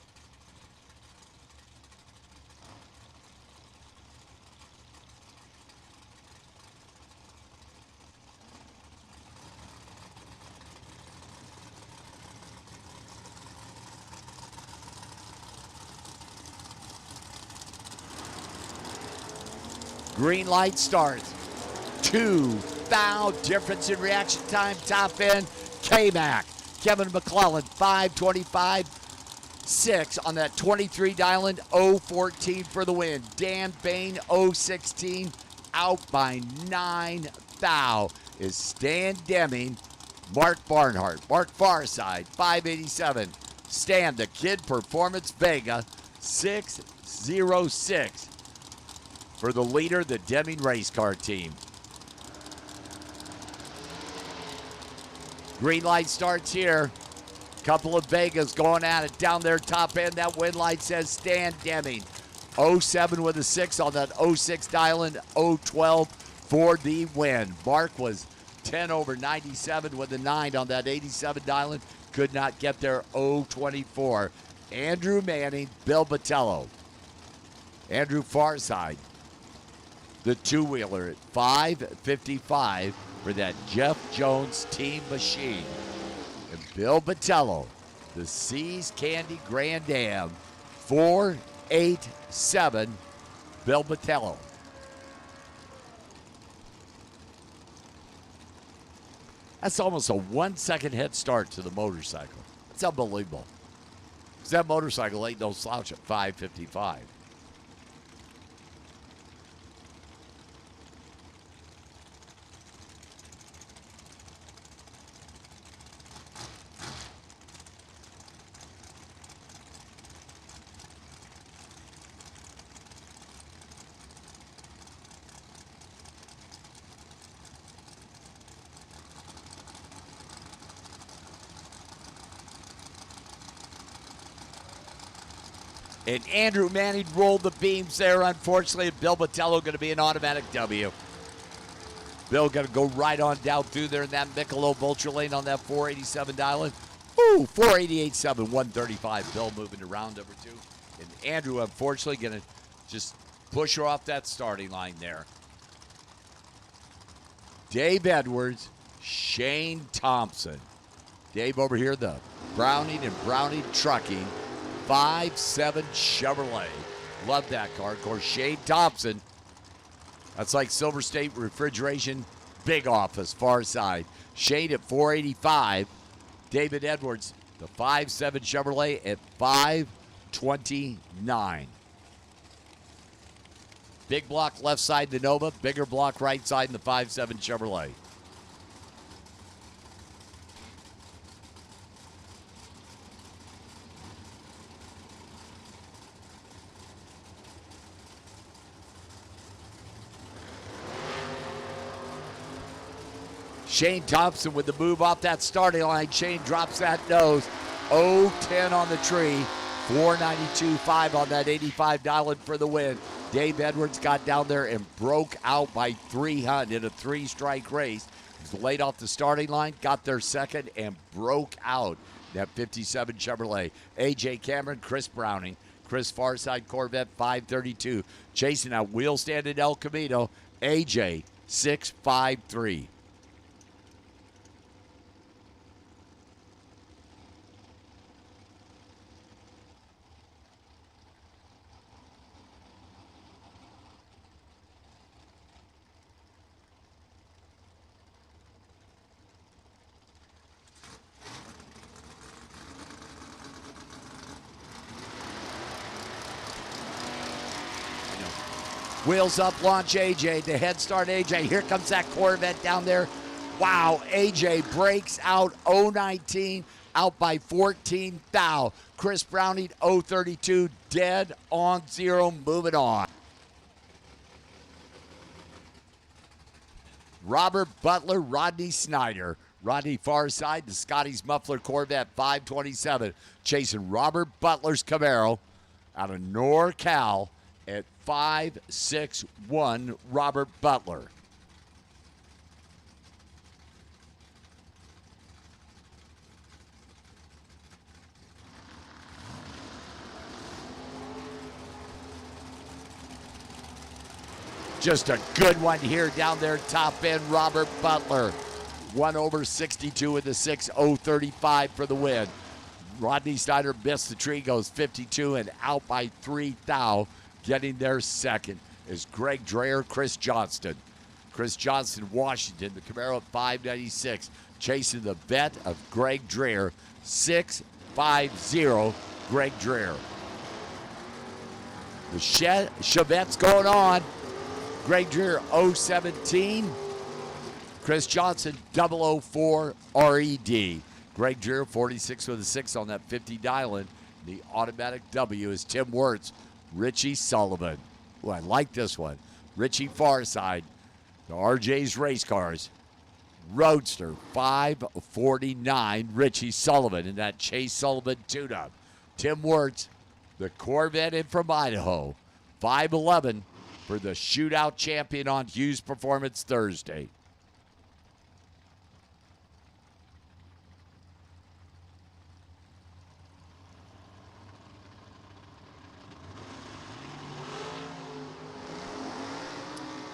Green light starts. 2 thou. Difference in reaction time. Top end. K-Mac. Kevin McClellan. 525. 6 on that 23 dial. 014 for the win. Dan Bain. 016. Out by 9 thou is Stan Deming. Mark Barnhart. Mark Farside. 587. Stan, the Kid Performance Vega. 606 for the leader, the Deming Race Car Team. Green light starts here. Couple of Vegas going at it down there top end. That wind light says Stan Deming. 07 with a 6 on that 06 dial-in. 012 for the win. Mark was 10 over 97 with a 9 on that 87 dial-in. Could not get there. 024. Andrew Manning, Bill Botello. Andrew Farside, the two-wheeler at 555 for that Jeff Jones Team Machine. And Bill Botello, the Seas Candy Grand Am, 487, Bill Botello. That's almost a 1 second head start to the motorcycle. That's unbelievable. Because that motorcycle ain't no slouch at 555. And Andrew Manning rolled the beams there, unfortunately. Bill Botello going to be an automatic W. Bill going to go right on down through there in that Michelob Ultra Lane on that 487 dial-in. Ooh, 488.7, 135. Bill moving to round number 2. And Andrew, unfortunately, going to just push her off that starting line there. Dave Edwards, Shane Thompson. Dave over here, the Browning and Browning Trucking. 5.7 Chevrolet. Love that car. Of course, Shane Thompson. That's like Silver State Refrigeration, big office, far side. Shane at 485. David Edwards, the 5.7 Chevrolet at 529. Big block left side, the Nova. Bigger block right side in the 5.7 Chevrolet. Shane Thompson with the move off that starting line. Shane drops that nose. 0-10 on the tree. 492.5 on that 85 dial-in for the win. Dave Edwards got down there and broke out by 300 in a 3-strike race. He was laid off the starting line, got there second, and broke out that 57 Chevrolet. A.J. Cameron, Chris Browning. Chris Farside Corvette 532. Chasing that wheel stand in El Camino. A.J. 653. Wheels up, launch AJ. The head start AJ. Here comes that Corvette down there. Wow, AJ breaks out 019, out by 14 thou. Chris Browning 032, dead on 0, moving on. Robert Butler, Rodney Snyder. Rodney Farside, the Scotty's Muffler Corvette 527. Chasing Robert Butler's Camaro out of NorCal at 561, Robert Butler. Just a good one here down there, top end, Robert Butler. 1 over 62 with the 6.035 for the win. Rodney Snyder missed the tree, goes 52 and out by 3 thou. Getting there second is Greg Dreher, Chris Johnston. Chris Johnston, Washington, the Camaro at 596. Chasing the vet of Greg Dreher, 650, Greg Dreher. The Chevette's going on. Greg Dreher, 017. Chris Johnson, 004 RED. Greg Dreher, 46 with a 6 on that 50 dial-in. The automatic W is Tim Wirtz, Richie Sullivan. Ooh, I like this one. Richie Farside, the RJ's Race Cars. Roadster 549, Richie Sullivan in that Chase Sullivan tune-up. Tim Wirtz, the Corvette in from Idaho, 511 for the shootout champion on Hughes Performance Thursday.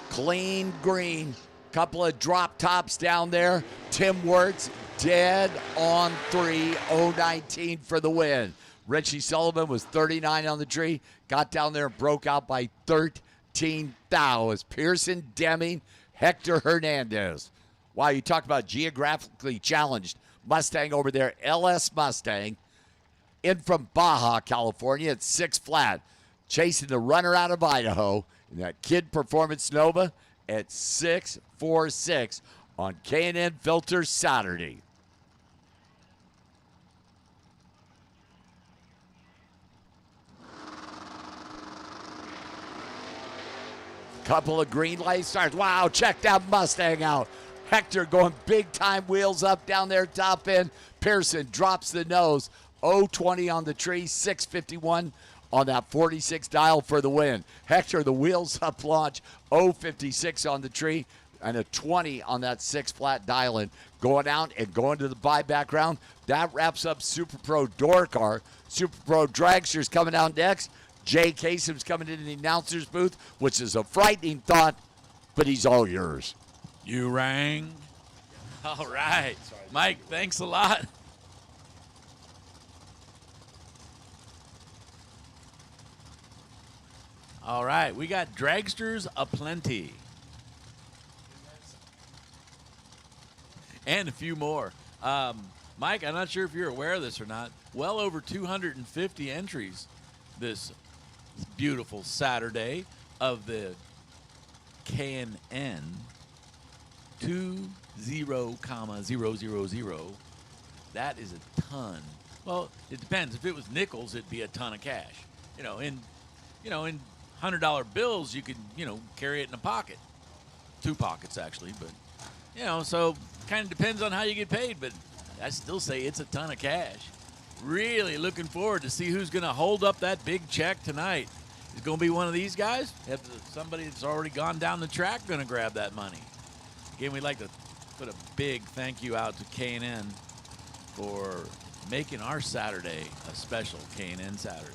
Clean green. Couple of drop tops down there. Tim Wirtz dead on 3, 019 for the win. Richie Sullivan was 39 on the tree. Got down there and broke out by 13 thou as Pearson Deming, Hector Hernandez. Wow, you talk about geographically challenged. Mustang over there, LS Mustang, in from Baja, California at 6 flat. Chasing the runner out of Idaho in that Kid Performance Nova at 646 on K&N Filters Saturday. Couple of green light starts. Wow, check that Mustang out. Hector going big time, wheels up down there, top end. Pearson drops the nose. 020 on the tree, 651 on that 46 dial for the win. Hector, the wheels up launch, 056 on the tree, and a 20 on that 6 flat dial in. Going out and going to the buyback round. That wraps up Super Pro Door Car. Super Pro Dragsters coming out next. Jay Kasem's coming into the announcer's booth, which is a frightening thought, but he's all yours. You rang. All right. Mike, thanks a lot. All right, we got dragsters aplenty. And a few more. Mike, I'm not sure if you're aware of this or not. Well over 250 entries this beautiful Saturday of the K&N 20,000. That is a ton. Well, it depends. If it was nickels, it'd be a ton of cash. In $100 bills, you could, carry it in a pocket. 2 pockets, actually. But, so kind of depends on how you get paid. But I still say it's a ton of cash. Really looking forward to see who's going to hold up that big check tonight. Is it going to be one of these guys? Have somebody that's already gone down the track going to grab that money? Again, we'd like to put a big thank you out to K&N for making our Saturday a special K&N Saturday.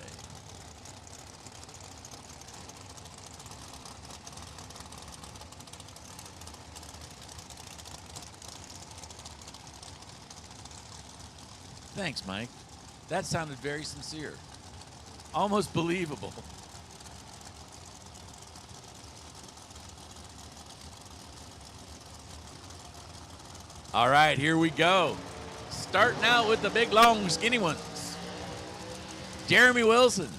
Thanks, Mike. That sounded very sincere. Almost believable. All right, here we go. Starting out with the big, long, skinny ones. Jeremy Wilson,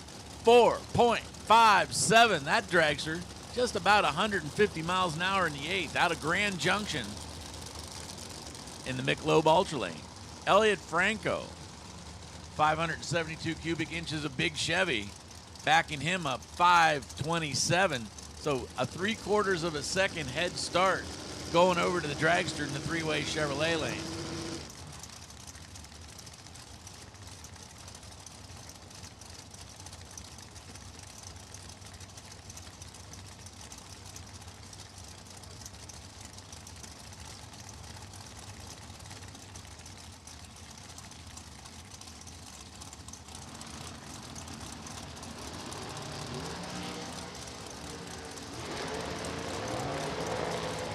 4.57. That dragster, just about 150 miles an hour in the 8th out of Grand Junction in the Michelob Ultra Lane. Elliot Franco, 572 cubic inches of big Chevy, backing him up 527. So a 3/4 of a second head start going over to the dragster in the 3-way Chevrolet lane.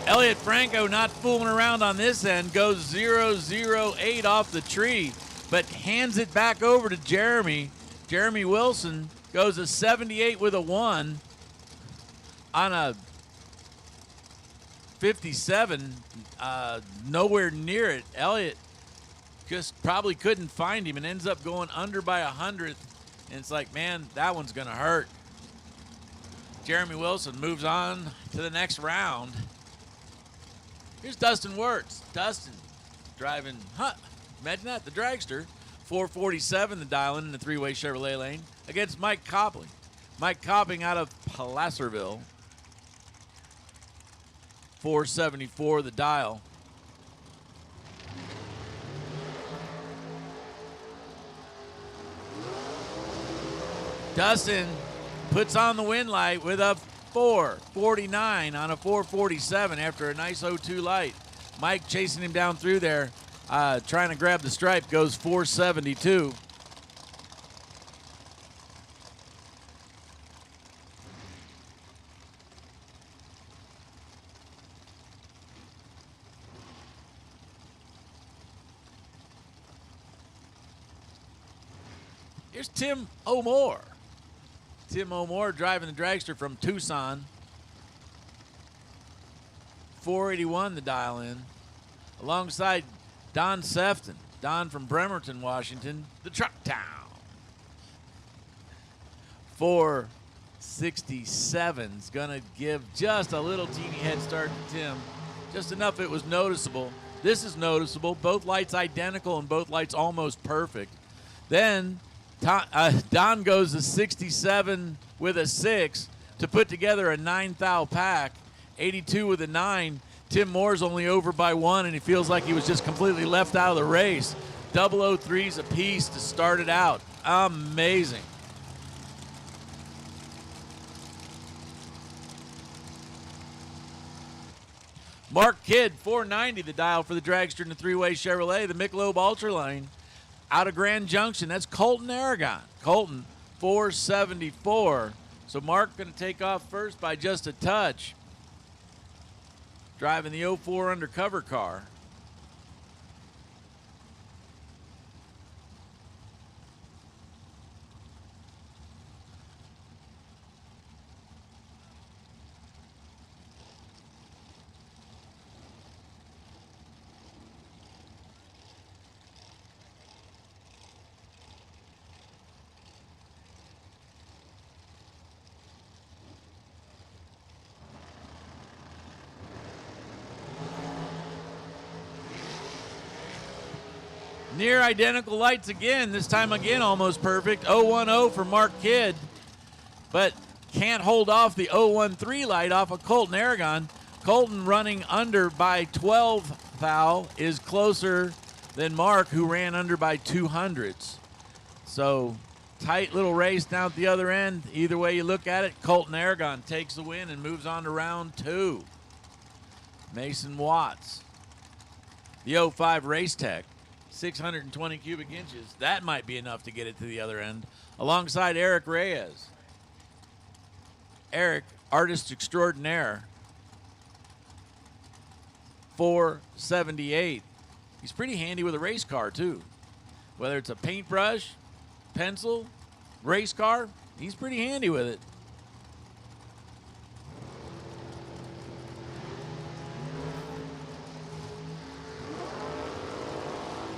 Elliot Franco not fooling around on this end, goes 008 off the tree, but hands it back over to Jeremy. Jeremy Wilson goes a 78 with a 1 on a 57, nowhere near it. Elliot just probably couldn't find him and ends up going under by 100th, and it's like, man, that one's going to hurt. Jeremy Wilson moves on to the next round. Here's Dustin Wirtz. Dustin driving, imagine that, the dragster. 447 the dial in the three-way Chevrolet lane against Mike Coppling. Mike Copping out of Placerville. 474 the dial. Dustin puts on the win light with a 449 on a 447 after a nice 0-2 light. Mike chasing him down through there, trying to grab the stripe, goes 472. Here's Tim O'More. Tim O'More driving the dragster from Tucson. 481 the dial in. Alongside Don Sefton. Don from Bremerton, Washington, the Truck Town. 467's going to give just a little teeny head start to Tim. Just enough it was noticeable. This is noticeable. Both lights identical and both lights almost perfect. Then Don goes to 67 with a 6 to put together a 9 thou pack. 82 with a 9. Tim Moore's only over by 1, and he feels like he was just completely left out of the race. 003s apiece to start it out. Amazing. Mark Kidd, 490 the dial for the dragster in the three-way Chevrolet, the Michelob Ultraline. Out of Grand Junction, that's Colton Aragon. Colton, 474. So Mark going to take off first by just a touch. Driving the 04 undercover car. Near identical lights again, this time again almost perfect. 010 for Mark Kidd, but can't hold off the 013 light off of Colton Aragon. Colton running under by 12 thou is closer than Mark, who ran under by 200s. So tight little race down at the other end. Either way you look at it, Colton Aragon takes the win and moves on to round 2. Mason Watts, the 05 Race Tech. 620 cubic inches. That might be enough to get it to the other end. Alongside Eric Reyes. Eric, artist extraordinaire. 478. He's pretty handy with a race car, too. Whether it's a paintbrush, pencil, race car, he's pretty handy with it.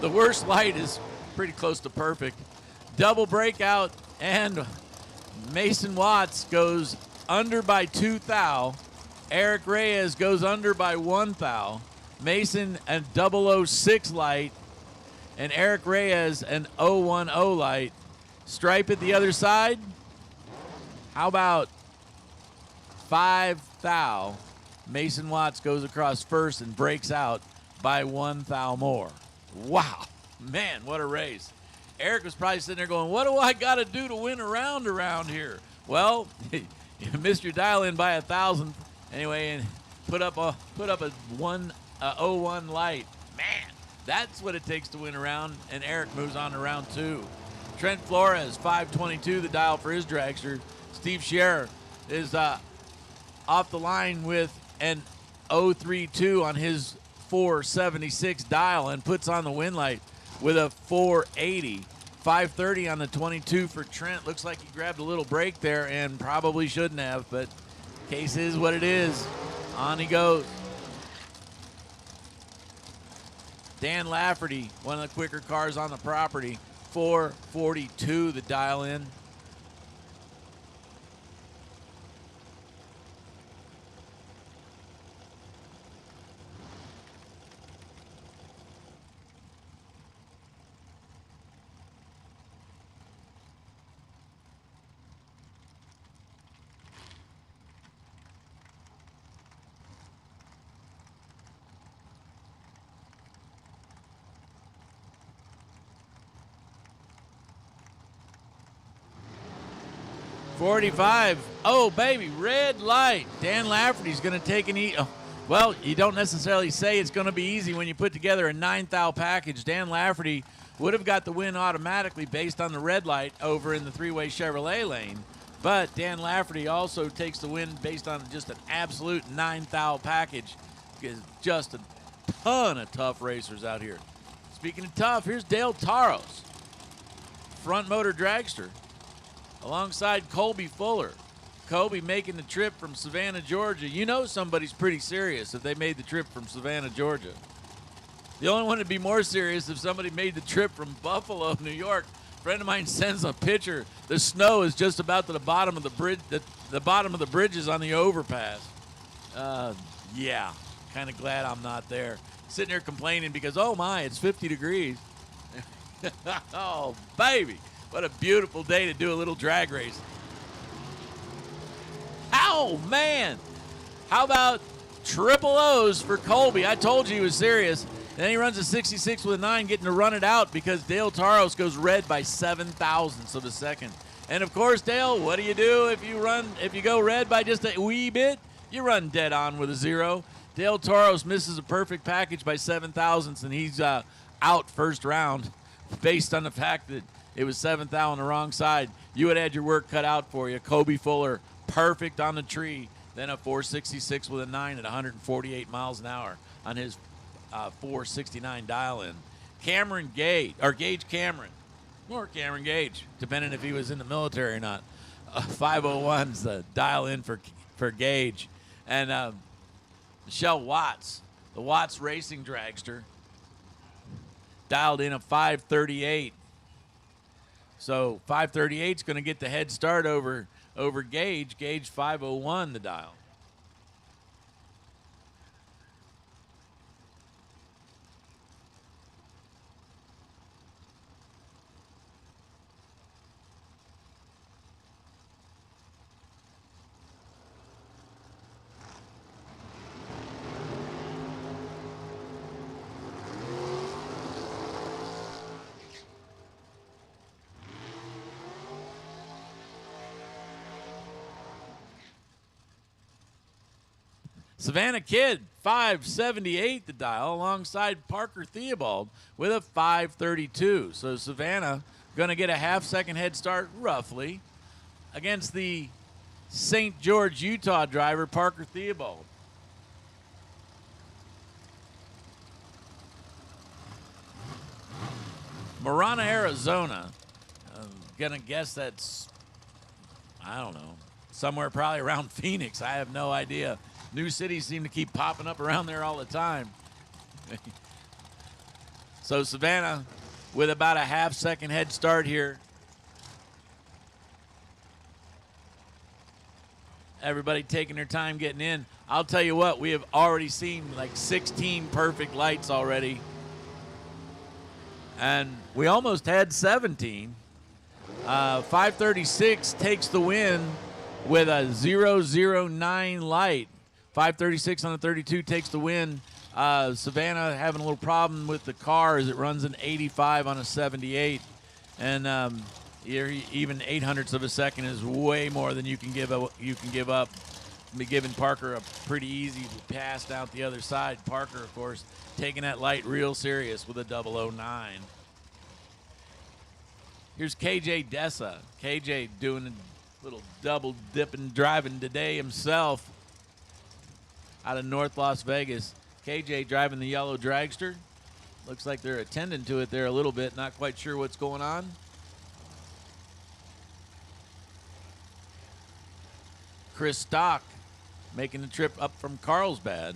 The worst light is pretty close to perfect. Double breakout, and Mason Watts goes under by 2 thou. Eric Reyes goes under by 1 thou. Mason a 006 light, and Eric Reyes an 010 light. Stripe at the other side. How about 5 thou? Mason Watts goes across first and breaks out by 1 thou more. Wow, man, what a race. Eric was probably sitting there going, what do I got to do to win a round around here? Well, you missed your dial in by 1,000th anyway, and put up a 01 light. Man, that's what it takes to win a round, and Eric moves on to round 2. Trent Flores, 522 the dial for his dragster. Steve Scherer is off the line with an 032 on his 476 dial and puts on the win light with a 480. 530 on the 22 for Trent. Looks like he grabbed a little break there and probably shouldn't have, but case is what it is. On he goes. Dan Lafferty, one of the quicker cars on the property. 442 the dial in. 45. Oh, baby, red light. Dan Lafferty's going to take an well, you don't necessarily say it's going to be easy when you put together a 9th package. Dan Lafferty would have got the win automatically based on the red light over in the three-way Chevrolet lane. But Dan Lafferty also takes the win based on just an absolute 9th package. Because just a ton of tough racers out here. Speaking of tough, here's Dale Taros, front motor dragster, alongside Colby Fuller. Colby making the trip from Savannah, Georgia. You know somebody's pretty serious if they made the trip from Savannah, Georgia. The only one to be more serious if somebody made the trip from Buffalo, New York. A friend of mine sends a picture. The snow is just about to the bottom of the bridge. The bottom of the bridges on the overpass. Yeah, kind of glad I'm not there. Sitting there complaining because, oh my, it's 50 degrees. Oh, baby. What a beautiful day to do a little drag race. Oh, man. How about triple O's for Colby? I told you he was serious. Then he runs a 66 with a 9, getting to run it out because Dale Taros goes red by 7,000ths of a second. And, of course, Dale, what do you do if you go red by just a wee bit? You run dead on with a 0. Dale Taros misses a perfect package by 7,000ths, and he's out first round based on the fact that it was 7th on the wrong side. You would have had your work cut out for you. Colby Fuller, perfect on the tree. Then a 466 with a 9 at 148 miles an hour on his 469 dial-in. Cameron Gage, or Gage Cameron, or Cameron Gage, depending if he was in the military or not. 501's the dial-in for Gage. And Michelle Watts, the Watts Racing dragster, dialed in a 538. So 538 is going to get the head start over Gage. Gage 501 the dial. Savannah Kidd, 578 the dial, alongside Parker Theobald with a 532. So Savannah going to get a half-second head start, roughly, against the St. George, Utah driver, Parker Theobald. Marana, Arizona. I'm going to guess that's, I don't know, somewhere probably around Phoenix. I have no idea. New cities seem to keep popping up around there all the time. So Savannah with about a half-second head start here. Everybody taking their time getting in. I'll tell you what, we have already seen like 16 perfect lights already. And we almost had 17. 536 takes the win with a 009 light. 536 on the 32 takes the win. Savannah having a little problem with the car as it runs an 85 on a 78. And even 800ths of a second is way more than you can give up. Be giving Parker a pretty easy pass out the other side. Parker, of course, taking that light real serious with a 009. Here's KJ Dessa. KJ doing a little double dipping driving today himself out of North Las Vegas. KJ driving the yellow dragster. Looks like they're attending to it there a little bit. Not quite sure what's going on. Chris Stock making the trip up from Carlsbad.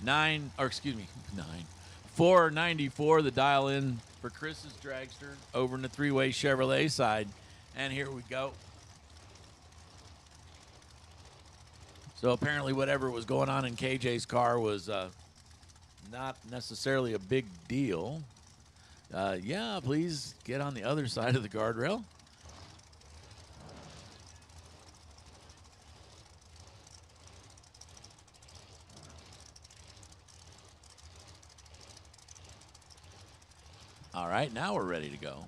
494 the dial in for Chris's dragster over in the three-way Chevrolet side. And here we go. So apparently whatever was going on in KJ's car was not necessarily a big deal. Yeah, please get on the other side of the guardrail. All right, now we're ready to go.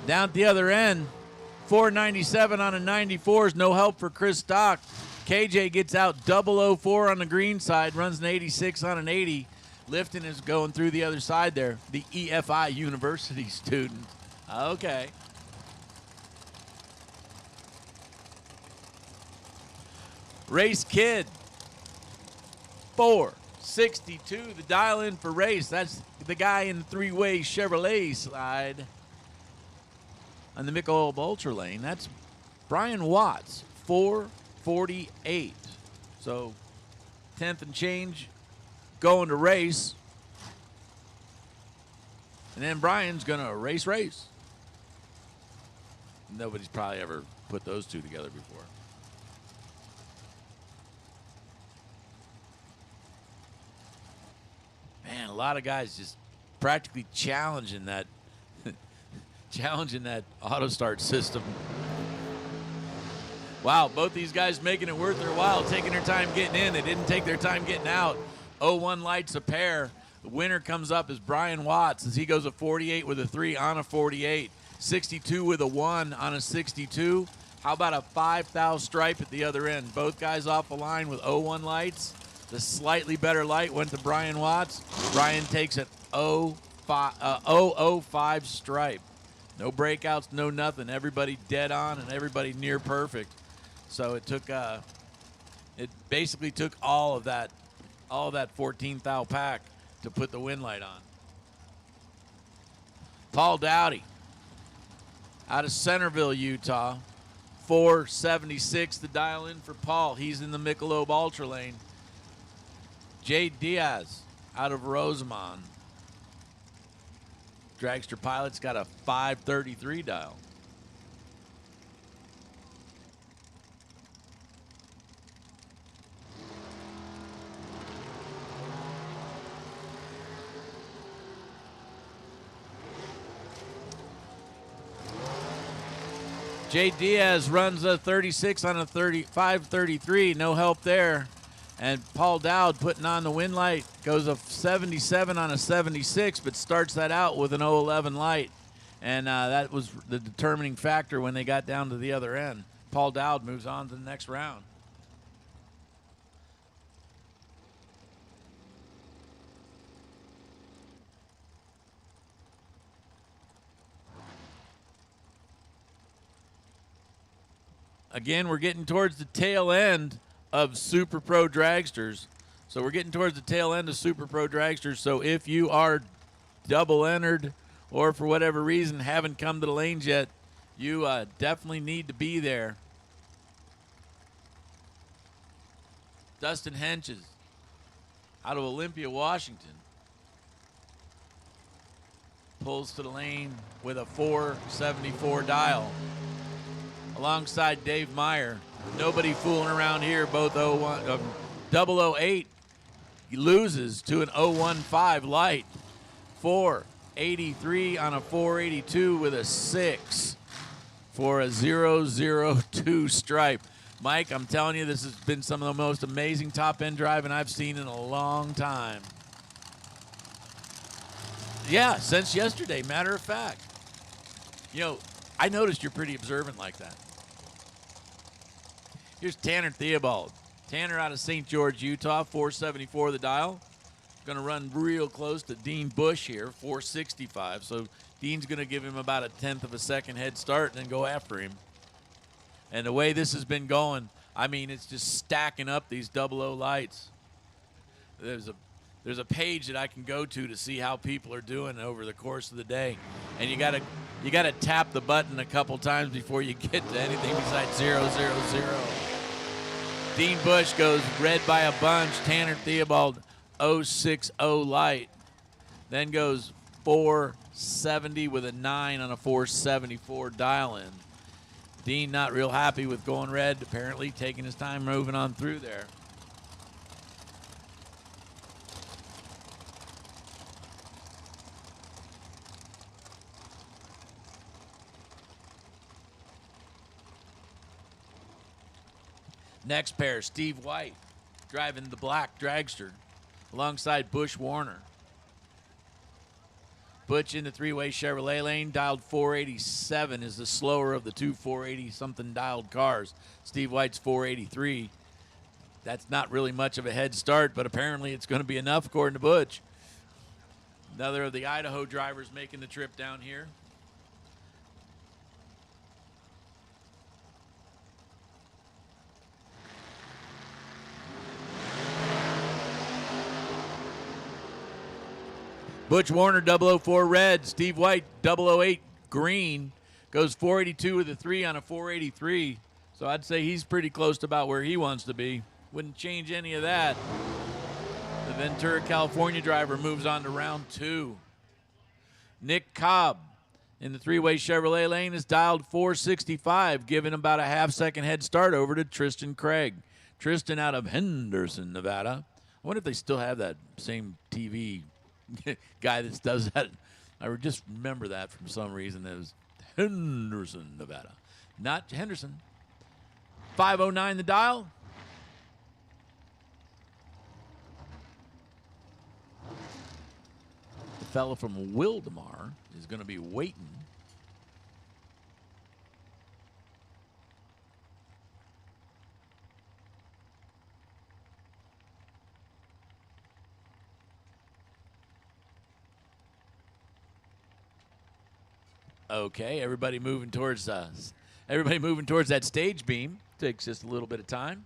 Down at the other end, 497 on a 94s, no help for Chris Stock. KJ gets out 004 on the green side, runs an 86 on an 80. Lifton is going through the other side there, the EFI University student. Okay. Race Kid, 462, the dial in for Race. That's the guy in the three-way Chevrolet slide on the Michelob Ultra lane. That's Brian Watts, 448. So 10th and change going to Race. And then Brian's going to race. Nobody's probably ever put those two together before. Man, a lot of guys just practically challenging that auto start system. Wow, both these guys making it worth their while, taking their time getting in. They didn't take their time getting out. 0-1 lights a pair. The winner comes up as Brian Watts as he goes a 48 with a 3 on a 48. 62 with a 1 on a 62. How about a 5,000 stripe at the other end? Both guys off the line with 0-1 lights. The slightly better light went to Brian Watts. Brian takes an 005 stripe. No breakouts, no nothing. Everybody dead on and everybody near perfect. So it took, it basically took all of that 14,000 pack to put the win light on. Paul Dowdy out of Centerville, Utah. 476 the dial in for Paul. He's in the Michelob Ultra lane. Jay Diaz out of Rosamond. Dragster Pilot's got a 533 dial. Jay Diaz runs a 36 on a 533, no help there. And Paul Dowd putting on the win light, goes a 77 on a 76, but starts that out with an 011 light. And that was the determining factor when they got down to the other end. Paul Dowd moves on to the next round. Again, we're getting towards the tail end of Super Pro Dragsters. So we're getting towards the tail end of Super Pro Dragsters. So if you are double entered or for whatever reason haven't come to the lanes yet, you definitely need to be there. Dustin Henches out of Olympia, Washington. Pulls to the lane with a 474 dial. Alongside Dave Meyer. Nobody fooling around here. Both 008 he loses to an 015 light. 483 on a 482 with a 6 for a 002 stripe. Mike, I'm telling you, this has been some of the most amazing top-end driving I've seen in a long time. Yeah, since yesterday, matter of fact. You know, I noticed you're pretty observant like that. Here's Tanner Theobald. Tanner out of St. George, Utah, 474 the dial. Going to run real close to Dean Bush here, 465. So Dean's going to give him about a 1/10 of a second head start and then go after him. And the way this has been going, I mean, it's just stacking up these 00 lights. There's a page that I can go to see how people are doing over the course of the day. And you gotta tap the button a couple times before you get to anything besides 000. Dean Bush goes red by a bunch. Tanner Theobald 060 light. Then goes 470 with a 9 on a 474 dial in. Dean not real happy with going red, apparently taking his time moving on through there. Next pair, Steve White, driving the black dragster alongside Bush Warner. Butch in the three-way Chevrolet lane, dialed 487, is the slower of the two 480-something dialed cars. Steve White's 483. That's not really much of a head start, but apparently it's going to be enough according to Butch. Another of the Idaho drivers making the trip down here. Butch Warner, 004 red. Steve White, 008 green. Goes 482 with a 3 on a 483. So I'd say he's pretty close to about where he wants to be. Wouldn't change any of that. The Ventura, California driver moves on to round 2. Nick Cobb in the three-way Chevrolet lane is dialed 465, giving about a half-second head start over to Tristan Craig. Tristan out of Henderson, Nevada. I wonder if they still have that same TV guy that does that. I just remember that from some reason. It was Henderson, Nevada. Not Henderson. 509 the dial. The fellow from Wildemar is going to be waiting. Okay, everybody moving towards that stage beam. Takes just a little bit of time.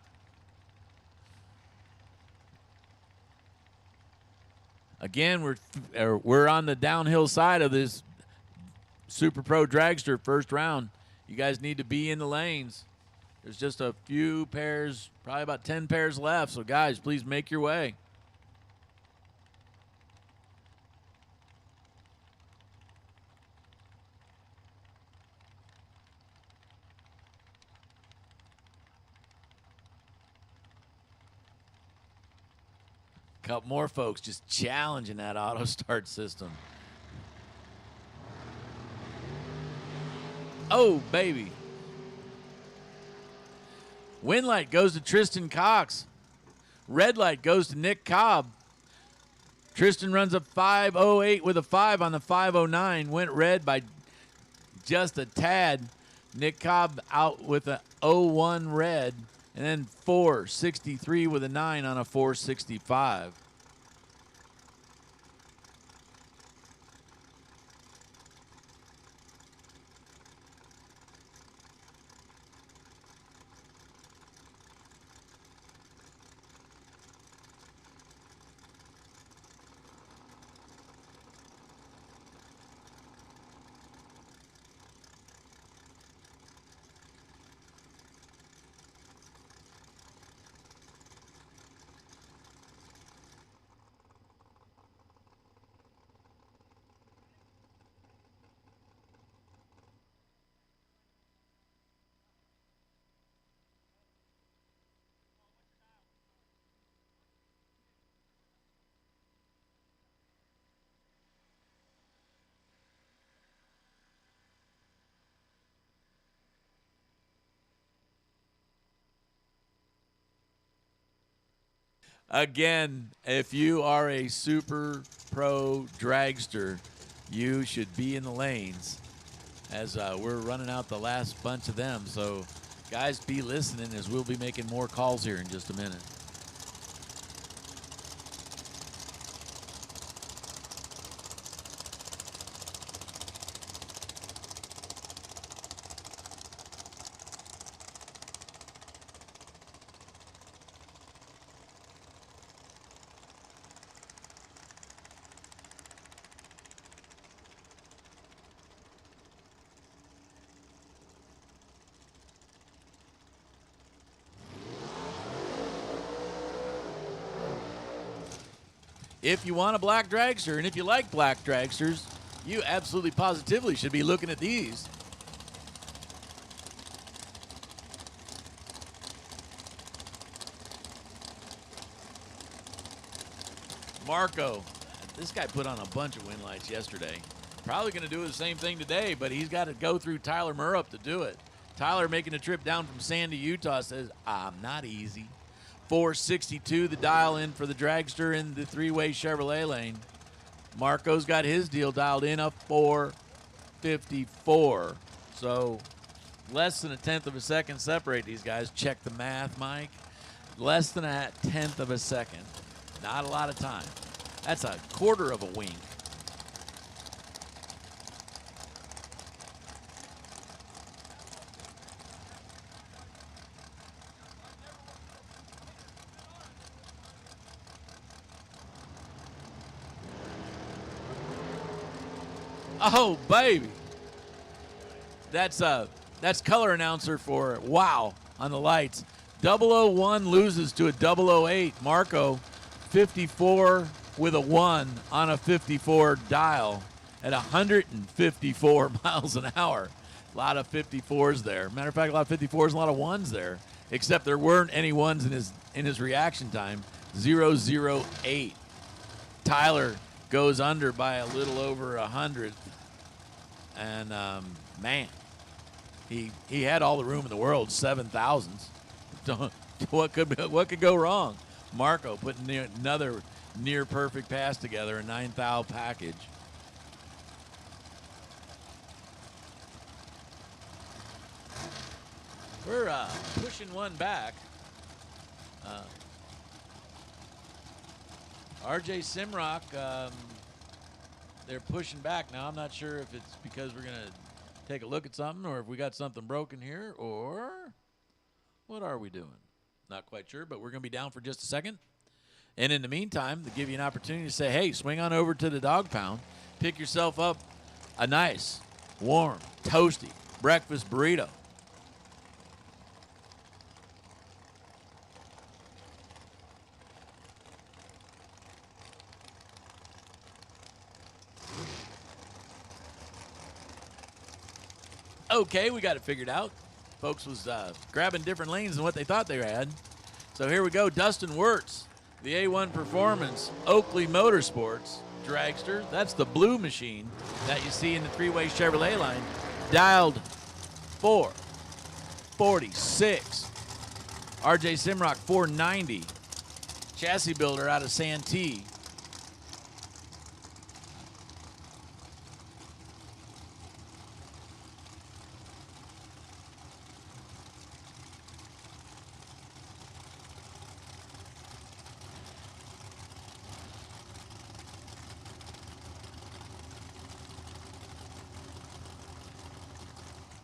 Again, we're on the downhill side of this Super Pro Dragster first round. You guys need to be in the lanes. There's just a few pairs, probably about 10 pairs left. So guys, please make your way. Couple more folks just challenging that auto start system. Oh, baby. Win light goes to Tristan Cox. Red light goes to Nick Cobb. Tristan runs a 5:08 with a 5 on the 5:09. Went red by just a tad. Nick Cobb out with a 0:1 red. And then 463 with a 9 on a 465. Again, if you are a Super Pro Dragster, you should be in the lanes as we're running out the last bunch of them. So, guys, be listening as we'll be making more calls here in just a minute. If you want a black dragster, and if you like black dragsters, you absolutely positively should be looking at these. Marco, this guy put on a bunch of win lights yesterday. Probably going to do the same thing today, but he's got to go through Tyler Murrup to do it. Tyler making a trip down from Sandy, Utah says, I'm not easy. 462 the dial in for the dragster in the three-way Chevrolet lane. Marco's got his deal dialed in, a 4:54. So less than a tenth of a second separate these guys. Check the math, Mike. Less than a tenth of a second. Not a lot of time. That's a quarter of a wink. Oh, baby. That's color announcer for Wow on the lights. 001 loses to a 008. Marco, 54 with a 1 on a 54 dial at 154 miles an hour. A lot of 54s there. Matter of fact, a lot of 54s, a lot of 1s there. Except there weren't any 1s in his reaction time. 008. Tyler goes under by a little over 100. And, man, he had all the room in the world, 7,000s. What could go wrong? Marco putting another near perfect pass together, a 9,000 package. We're pushing one back. RJ Simrock, they're pushing back now. I'm not sure if it's because we're going to take a look at something or if we got something broken here or what are we doing? Not quite sure, but we're going to be down for just a second. And in the meantime, to give you an opportunity to say, hey, swing on over to the Dog Pound. Pick yourself up a nice, warm, toasty breakfast burrito. Okay, we got it figured out. Folks was grabbing different lanes than what they thought they had. So here we go. Dustin Wirtz, the A1 Performance Oakley Motorsports dragster. That's the blue machine that you see in the three-way Chevrolet line. Dialed 446. RJ Simrock 490. Chassis builder out of Santee.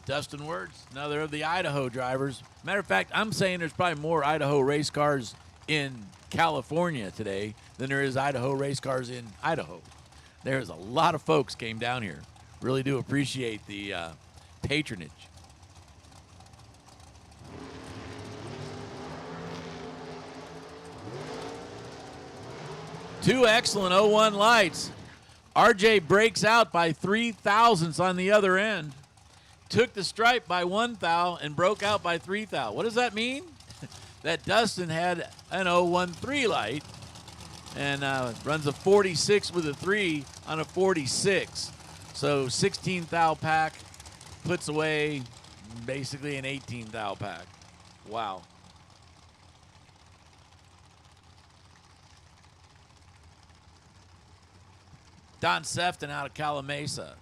Dustin Wirtz, another of the Idaho drivers. Matter of fact, I'm saying there's probably more Idaho race cars in California today than there is Idaho race cars in Idaho. There's a lot of folks came down here. Really do appreciate the patronage. Two excellent 01 lights. RJ breaks out by 3 thousandths on the other end. Took the stripe by 1 thou and broke out by 3 thou. What does that mean? That Dustin had an 013 light and runs a 46 with a 3 on a 46. So 16 thou pack puts away basically an 18 thou pack. Wow. Don Sefton out of Calamasa.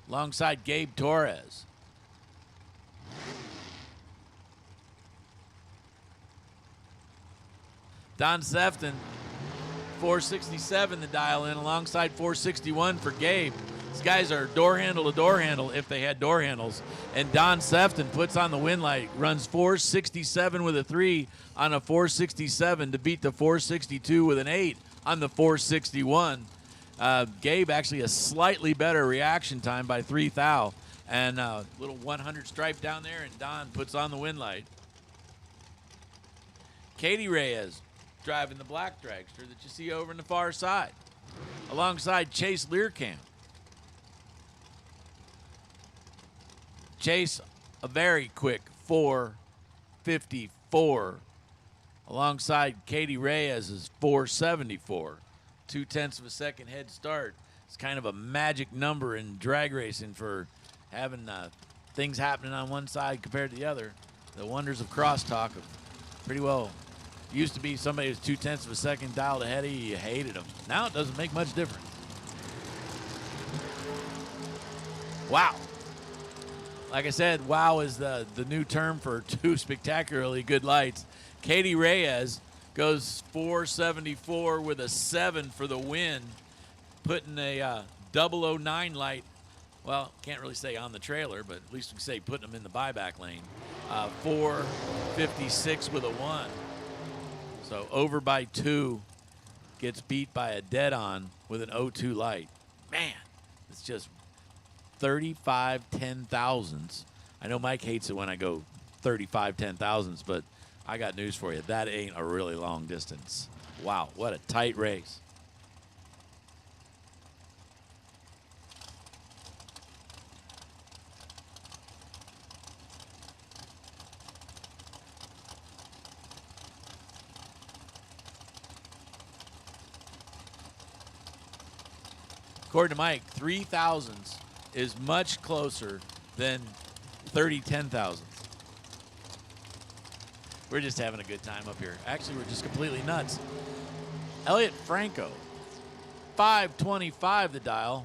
Alongside Gabe Torres. Don Sefton, 467 to dial in, alongside 461 for Gabe. These guys are door handle to door handle if they had door handles. And Don Sefton puts on the win light, runs 467 with a 3 on a 467 to beat the 462 with an 8 on the 461. Gabe actually a slightly better reaction time by 3 thou. And a little 100 stripe down there, and Don puts on the win light. Katie Reyes driving the black dragster that you see over in the far side, alongside Chase Learcamp. Chase, a very quick 454, alongside Katie Reyes is 474. 0.2 of a second head start. It's kind of a magic number in drag racing for having things happening on one side compared to the other. The wonders of crosstalk have pretty well used to be somebody who's 0.2 of a second dialed ahead of you, you hated them. Now it doesn't make much difference. Wow. Like I said, wow is the new term for two spectacularly good lights. Katie Reyes goes 474 with a 7 for the win, putting a 009 light. Well, can't really say on the trailer, but at least we can say putting them in the buyback lane. 456 with a 1. So over by 2, gets beat by a dead on with an 02 light. Man, it's just 35 10,000s. I know Mike hates it when I go 35 10,000s, but I got news for you. That ain't a really long distance. Wow, what a tight race. According to Mike, 3,000s is much closer than 30 10,000s. We're just having a good time up here. Actually, we're just completely nuts. Elliot Franco, 525 the dial,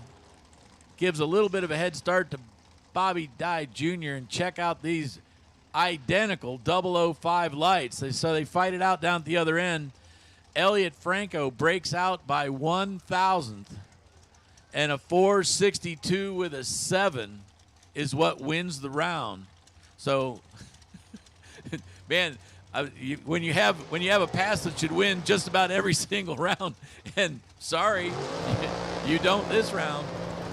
gives a little bit of a head start to Bobby Dye Jr. And check out these identical 005 lights. So they fight it out down at the other end. Elliot Franco breaks out by 1,000th. And a 462 with a 7 is what wins the round. So, man, when you have a pass that should win just about every single round, and sorry, you don't this round.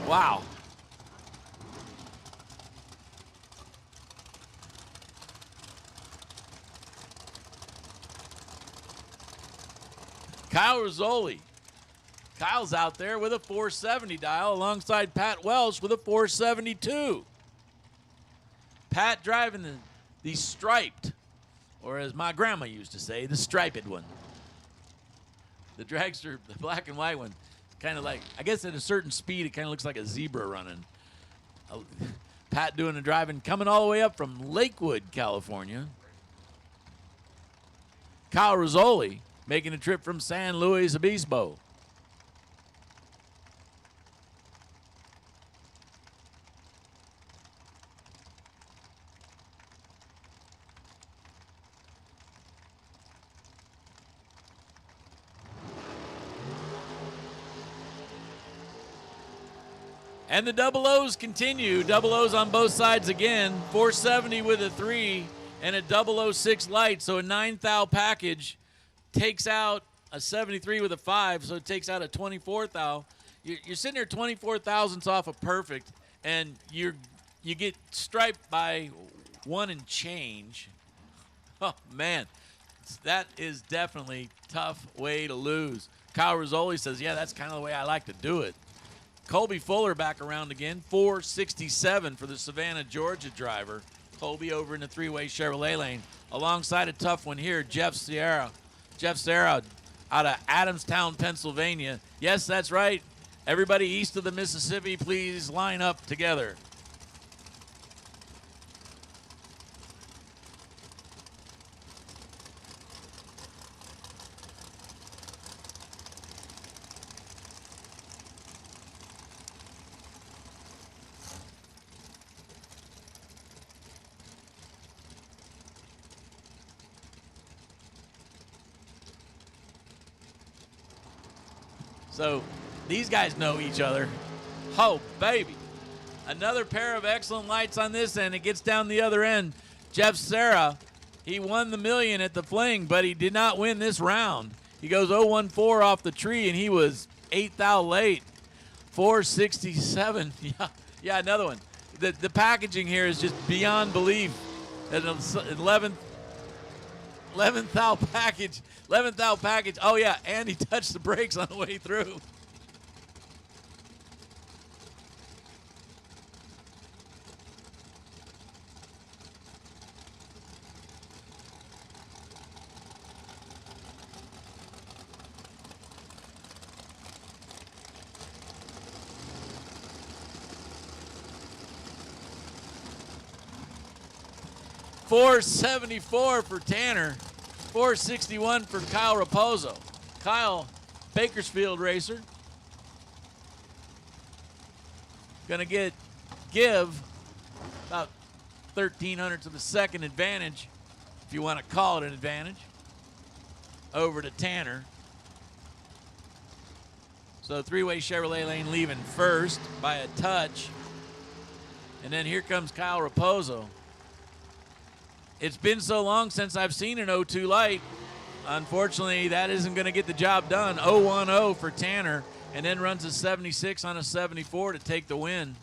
Wow. Kyle Rizzoli. Kyle's out there with a 470 dial alongside Pat Welsh with a 472. Pat driving the striped, or as my grandma used to say, the striped one. The dragster, the black and white one, kind of like, I guess at a certain speed, it kind of looks like a zebra running. Pat doing the driving, coming all the way up from Lakewood, California. Kyle Rizzoli making a trip from San Luis Obispo. And the double O's continue. Double O's on both sides again. 470 with a 3 and a 006 light. So a 9 thou package takes out a 73 with a 5. So it takes out a 24 thou. You're sitting there 24 thousandths off of perfect, and you get striped by 1 and change. Oh, man. That is definitely a tough way to lose. Kyle Rizzoli says, yeah, that's kind of the way I like to do it. Colby Fuller back around again, 467 for the Savannah, Georgia driver. Colby over in the three-way Chevrolet lane. Alongside a tough one here, Jeff Serra. Jeff Serra out of Adamstown, Pennsylvania. Yes, that's right. Everybody east of the Mississippi, please line up together. So these guys know each other. Oh, baby. Another pair of excellent lights on this end. It gets down the other end. Jeff Serra, he won the million at the Fling, but he did not win this round. He goes 014 off the tree, and he was 8 thou late. 467. Yeah, another one. The packaging here is just beyond belief. An 11th thou package. 11th thou package. Oh, yeah, and he touched the brakes on the way through. $474 for Tanner. 461 for Kyle Raposo. Kyle, Bakersfield racer. Gonna get give about 0.13 of a second advantage, if you want to call it an advantage, over to Tanner. So three-way Chevrolet Lane leaving first by a touch. And then here comes Kyle Raposo. It's been so long since I've seen an 0-2 light. Unfortunately, that isn't going to get the job done. 0-1-0 for Tanner, and then runs a 76 on a 74 to take the win.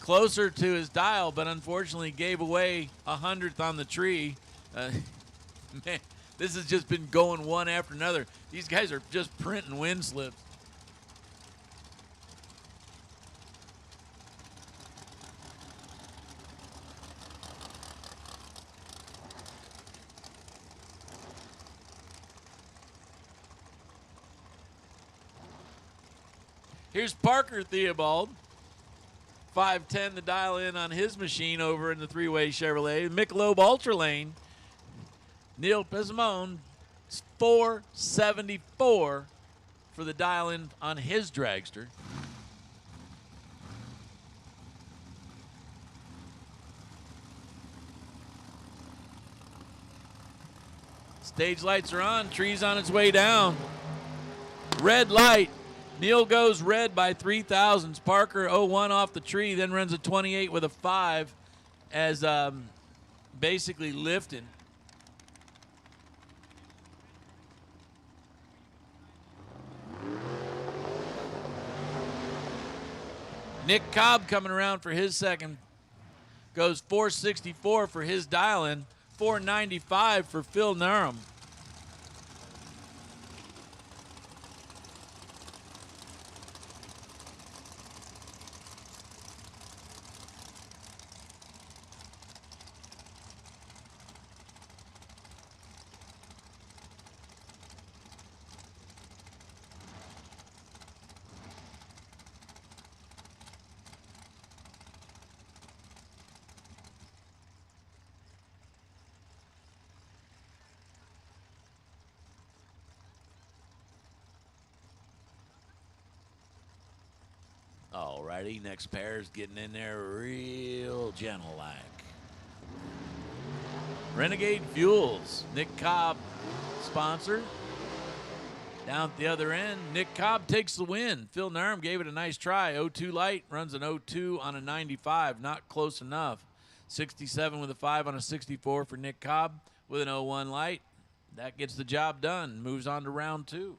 Closer to his dial, but unfortunately gave away 100th on the tree. Man, this has just been going one after another. These guys are just printing win slips. Here's Parker Theobald. 510 to dial in on his machine over in the three-way Chevrolet. Michelob Ultra Lane. Neil Pismone, 474 for the dial in on his dragster. Stage lights are on. Tree's on its way down. Red light. Neil goes red by 3,000s. Parker 0-1 off the tree, then runs a 28 with a 5 as basically lifting. Nick Cobb coming around for his second. Goes 464 for his dial-in, 495 for Phil Narum. Alrighty, next pair is getting in there real gentle-like. Renegade Fuels, Nick Cobb sponsor. Down at the other end, Nick Cobb takes the win. Phil Narum gave it a nice try. 0-2 light, runs an 0-2 on a 95, not close enough. 67 with a 5 on a 64 for Nick Cobb with an 0-1 light. That gets the job done. Moves on to round 2.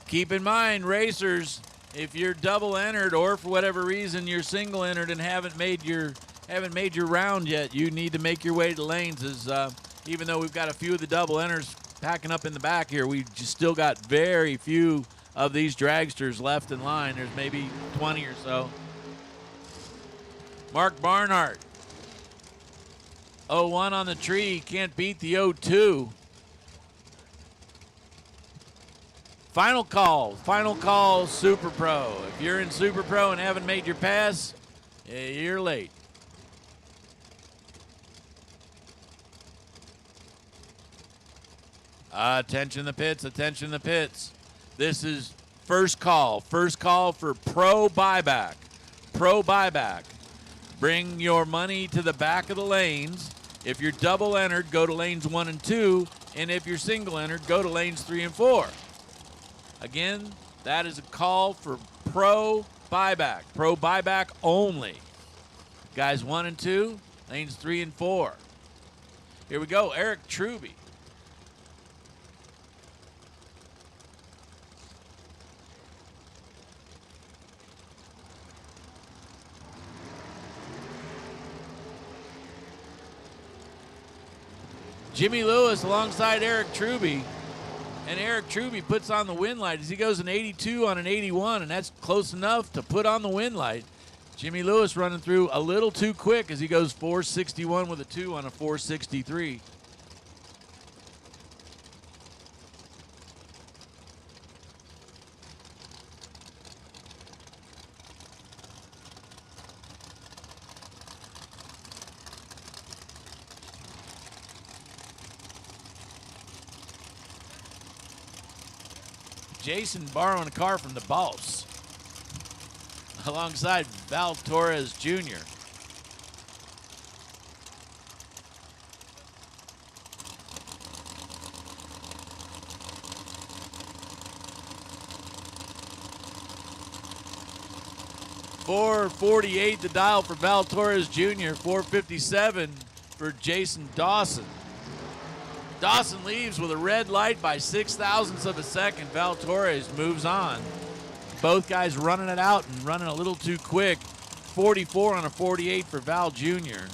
Keep in mind, racers, if you're double entered or for whatever reason you're single entered and haven't made your round yet, you need to make your way to lanes. As even though we've got a few of the double enters packing up in the back here, we just still got very few of these dragsters left in line. There's maybe 20 or so. Mark Barnhart, 0-1 on the tree, can't beat the 0-2. Final call, Super Pro. If you're in Super Pro and haven't made your pass, you're late. Attention the pits, attention the pits. This is first call for Pro Buyback. Pro Buyback. Bring your money to the back of the lanes. If you're double entered, go to lanes 1 and 2. And if you're single entered, go to lanes 3 and 4. Again, that is a call for Pro Buyback. Pro Buyback only. Guys 1 and 2, lanes 3 and 4. Here we go, Eric Truby. Jimmy Lewis alongside Eric Truby. And Eric Truby puts on the win light as he goes an 82 on an 81, and that's close enough to put on the win light. Jimmy Lewis running through a little too quick as he goes 461 with a 2 on a 463. Jason borrowing a car from the boss alongside Val Torres Jr. $448 the dial for Val Torres Jr., $457 for Jason Dawson. Dawson leaves with a red light by 0.06 of a second. Val Torres moves on. Both guys running it out and running a little too quick. 44 on a 48 for Val Jr.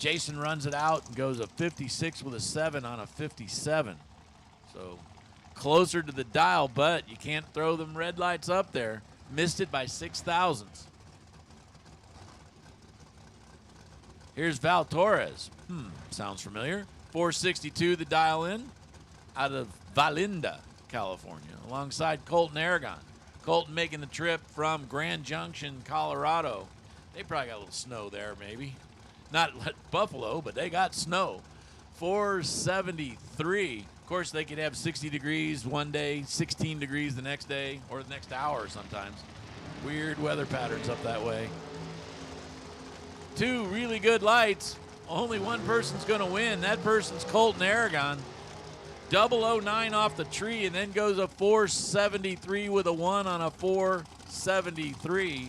Jason runs it out and goes a 56 with a 7 on a 57. So closer to the dial, but you can't throw them red lights up there. Missed it by 0.06. Here's Val Torres. Sounds familiar. 462 the dial in out of Valinda, California, alongside Colton Aragon. Colton making the trip from Grand Junction, Colorado. They probably got a little snow there, maybe. Not like Buffalo, but they got snow. 473. Of course, they could have 60 degrees one day, 16 degrees the next day, or the next hour sometimes. Weird weather patterns up that way. Two really good lights. Only one person's going to win. That person's Colton Aragon. 009 off the tree, and then goes a 473 with a 1 on a 473.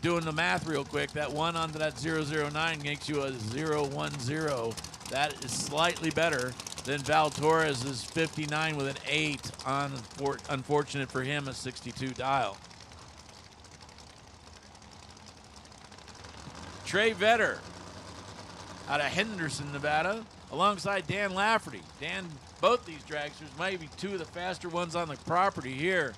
Doing the math real quick, that 1 onto that 009 makes you a 010. That is slightly better than Val Torres' 59 with an 8 on, unfortunate for him, a 62 dial. Trey Vetter out of Henderson, Nevada, alongside Dan Lafferty. Both these dragsters might be two of the faster ones on the property here.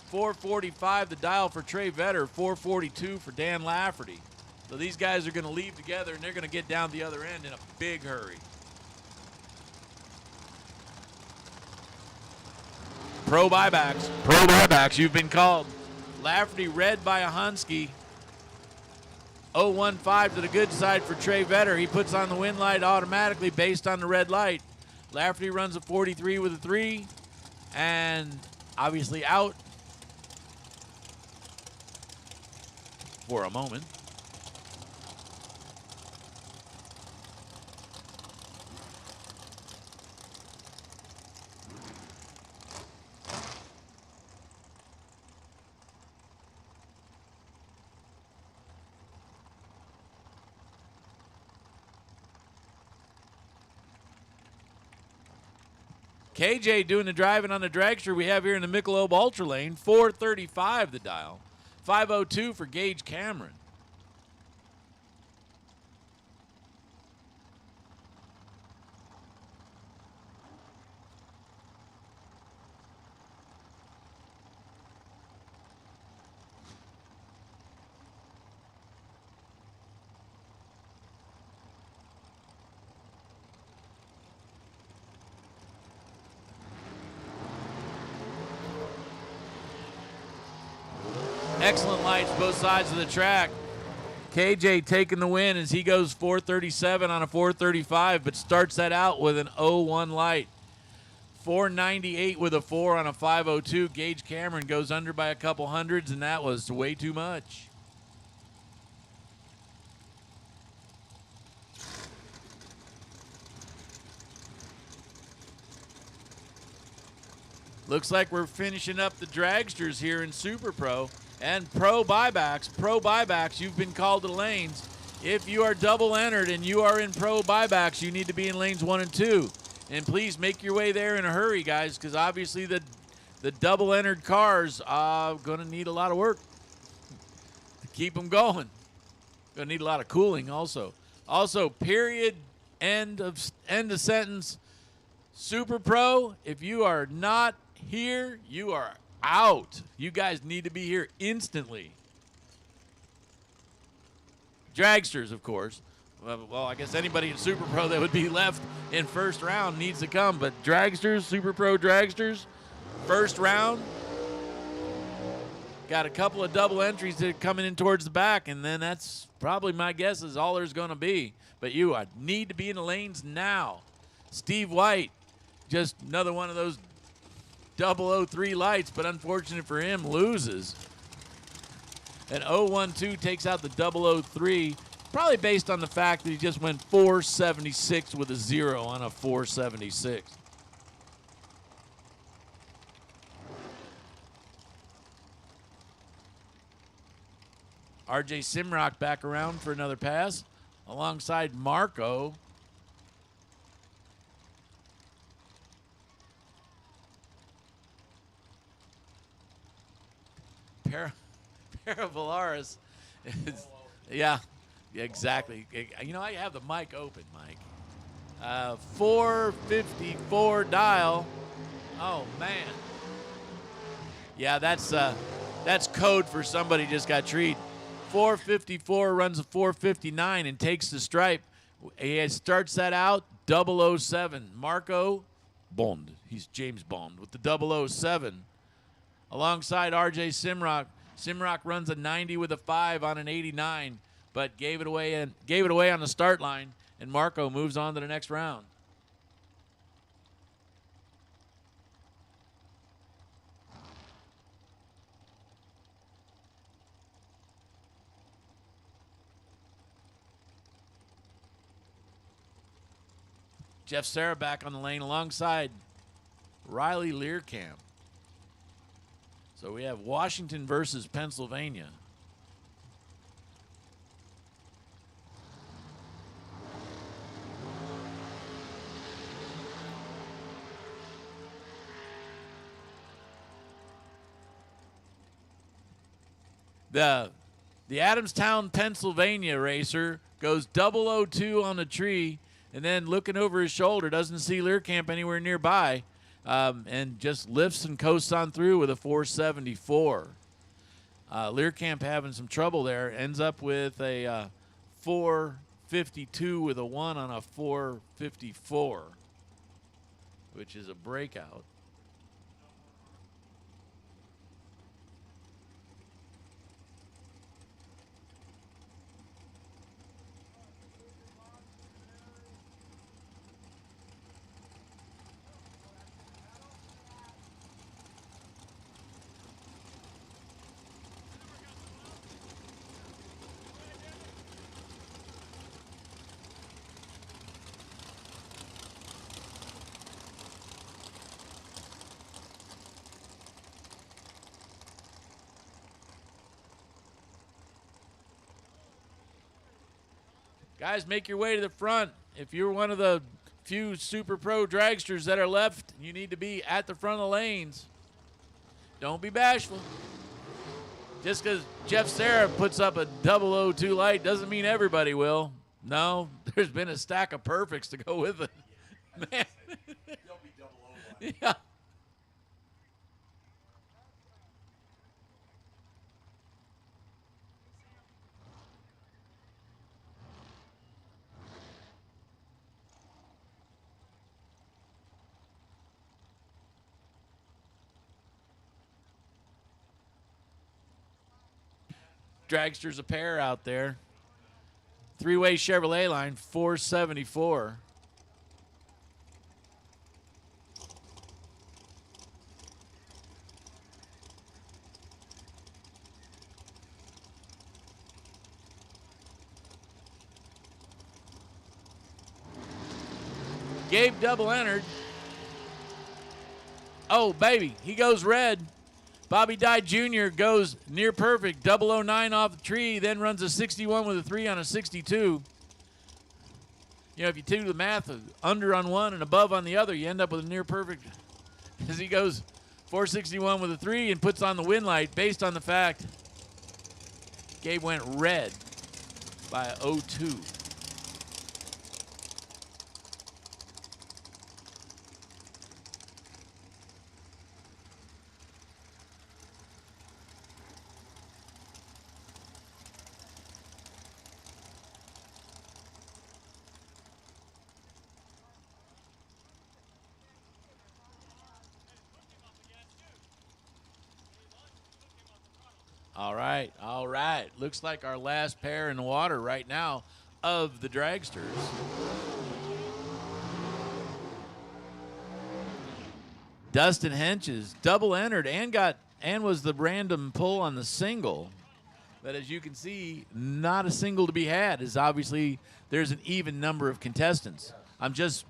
445 the dial for Trey Vetter, 442 for Dan Lafferty. So these guys are going to leave together, and they're going to get down the other end in a big hurry. Pro buybacks, you've been called. Lafferty red by a Hunsky. 015 to the good side for Trey Vetter. He puts on the win light automatically based on the red light. Lafferty runs a 43 with a 3, and obviously out for a moment. KJ doing the driving on the dragster we have here in the Michelob Ultra Lane. 435 the dial. 502 for Gage Cameron. Excellent lights both sides of the track. KJ taking the win as he goes 437 on a 435, but starts that out with an 01 light. 498 with a 4 on a 502. Gage Cameron goes under by a couple hundreds, and that was way too much. Looks like we're finishing up the dragsters here in Super Pro. And pro buybacks, you've been called to lanes. If you are double entered and you are in pro buybacks, you need to be in lanes 1 and 2. And please make your way there in a hurry, guys, because obviously the double entered cars are going to need a lot of work to keep them going. Going to need a lot of cooling also. Also, period, end of sentence. Super Pro, if you are not here, you are out. You guys need to be here instantly. Dragsters, of course. Well, I guess anybody in Super Pro that would be left in first round needs to come. But dragsters, Super Pro dragsters, first round. Got a couple of double entries that are coming in towards the back, and then that's probably my guess is all there's going to be. But you need to be in the lanes now. Steve White, just another one of those 003 lights, but unfortunate for him, loses. And 012 takes out the 003, probably based on the fact that he just went 476 with a 0 on a 476. RJ Simrock back around for another pass alongside Marco. Paravalaris is, yeah, exactly. You know, I have the mic open, Mike. 454 dial. Oh, man. Yeah, that's code for somebody just got treed. 454 runs a 459 and takes the stripe. He starts that out 007. Marco Bond. He's James Bond with the 007. Alongside RJ Simrock. Simrock runs a 90 with a 5 on an 89, but gave it away on the start line, and Marco moves on to the next round. Jeff Serra back on the lane alongside Riley Learcamp. So we have Washington versus Pennsylvania. The Adamstown, Pennsylvania racer goes 002 on the tree, and then looking over his shoulder, doesn't see Learcamp anywhere nearby, and just lifts and coasts on through with a 474. Learcamp having some trouble there, ends up with a 452 with a 1 on a 454, which is a breakout. Guys, make your way to the front. If you're one of the few super pro dragsters that are left, you need to be at the front of the lanes. Don't be bashful. Just because Jeff Serra puts up a 002 light doesn't mean everybody will. No, there's been a stack of perfects to go with it. Man. They'll be 001. Yeah. Dragsters a pair out there. Three-way Chevrolet line, 474. Gabe double entered. Oh, baby, he goes red. Bobby Dye Jr. goes near perfect, 009 off the tree, then runs a 61 with a 3 on a 62. You know, if you do the math of under on one and above on the other, you end up with a near perfect. As he goes 461 with a 3 and puts on the win light based on the fact Gabe went red by a 02. All right. Looks like our last pair in the water right now of the dragsters. Dustin Henches double entered and was the random pull on the single. But as you can see, not a single to be had, as obviously there's an even number of contestants. I'm just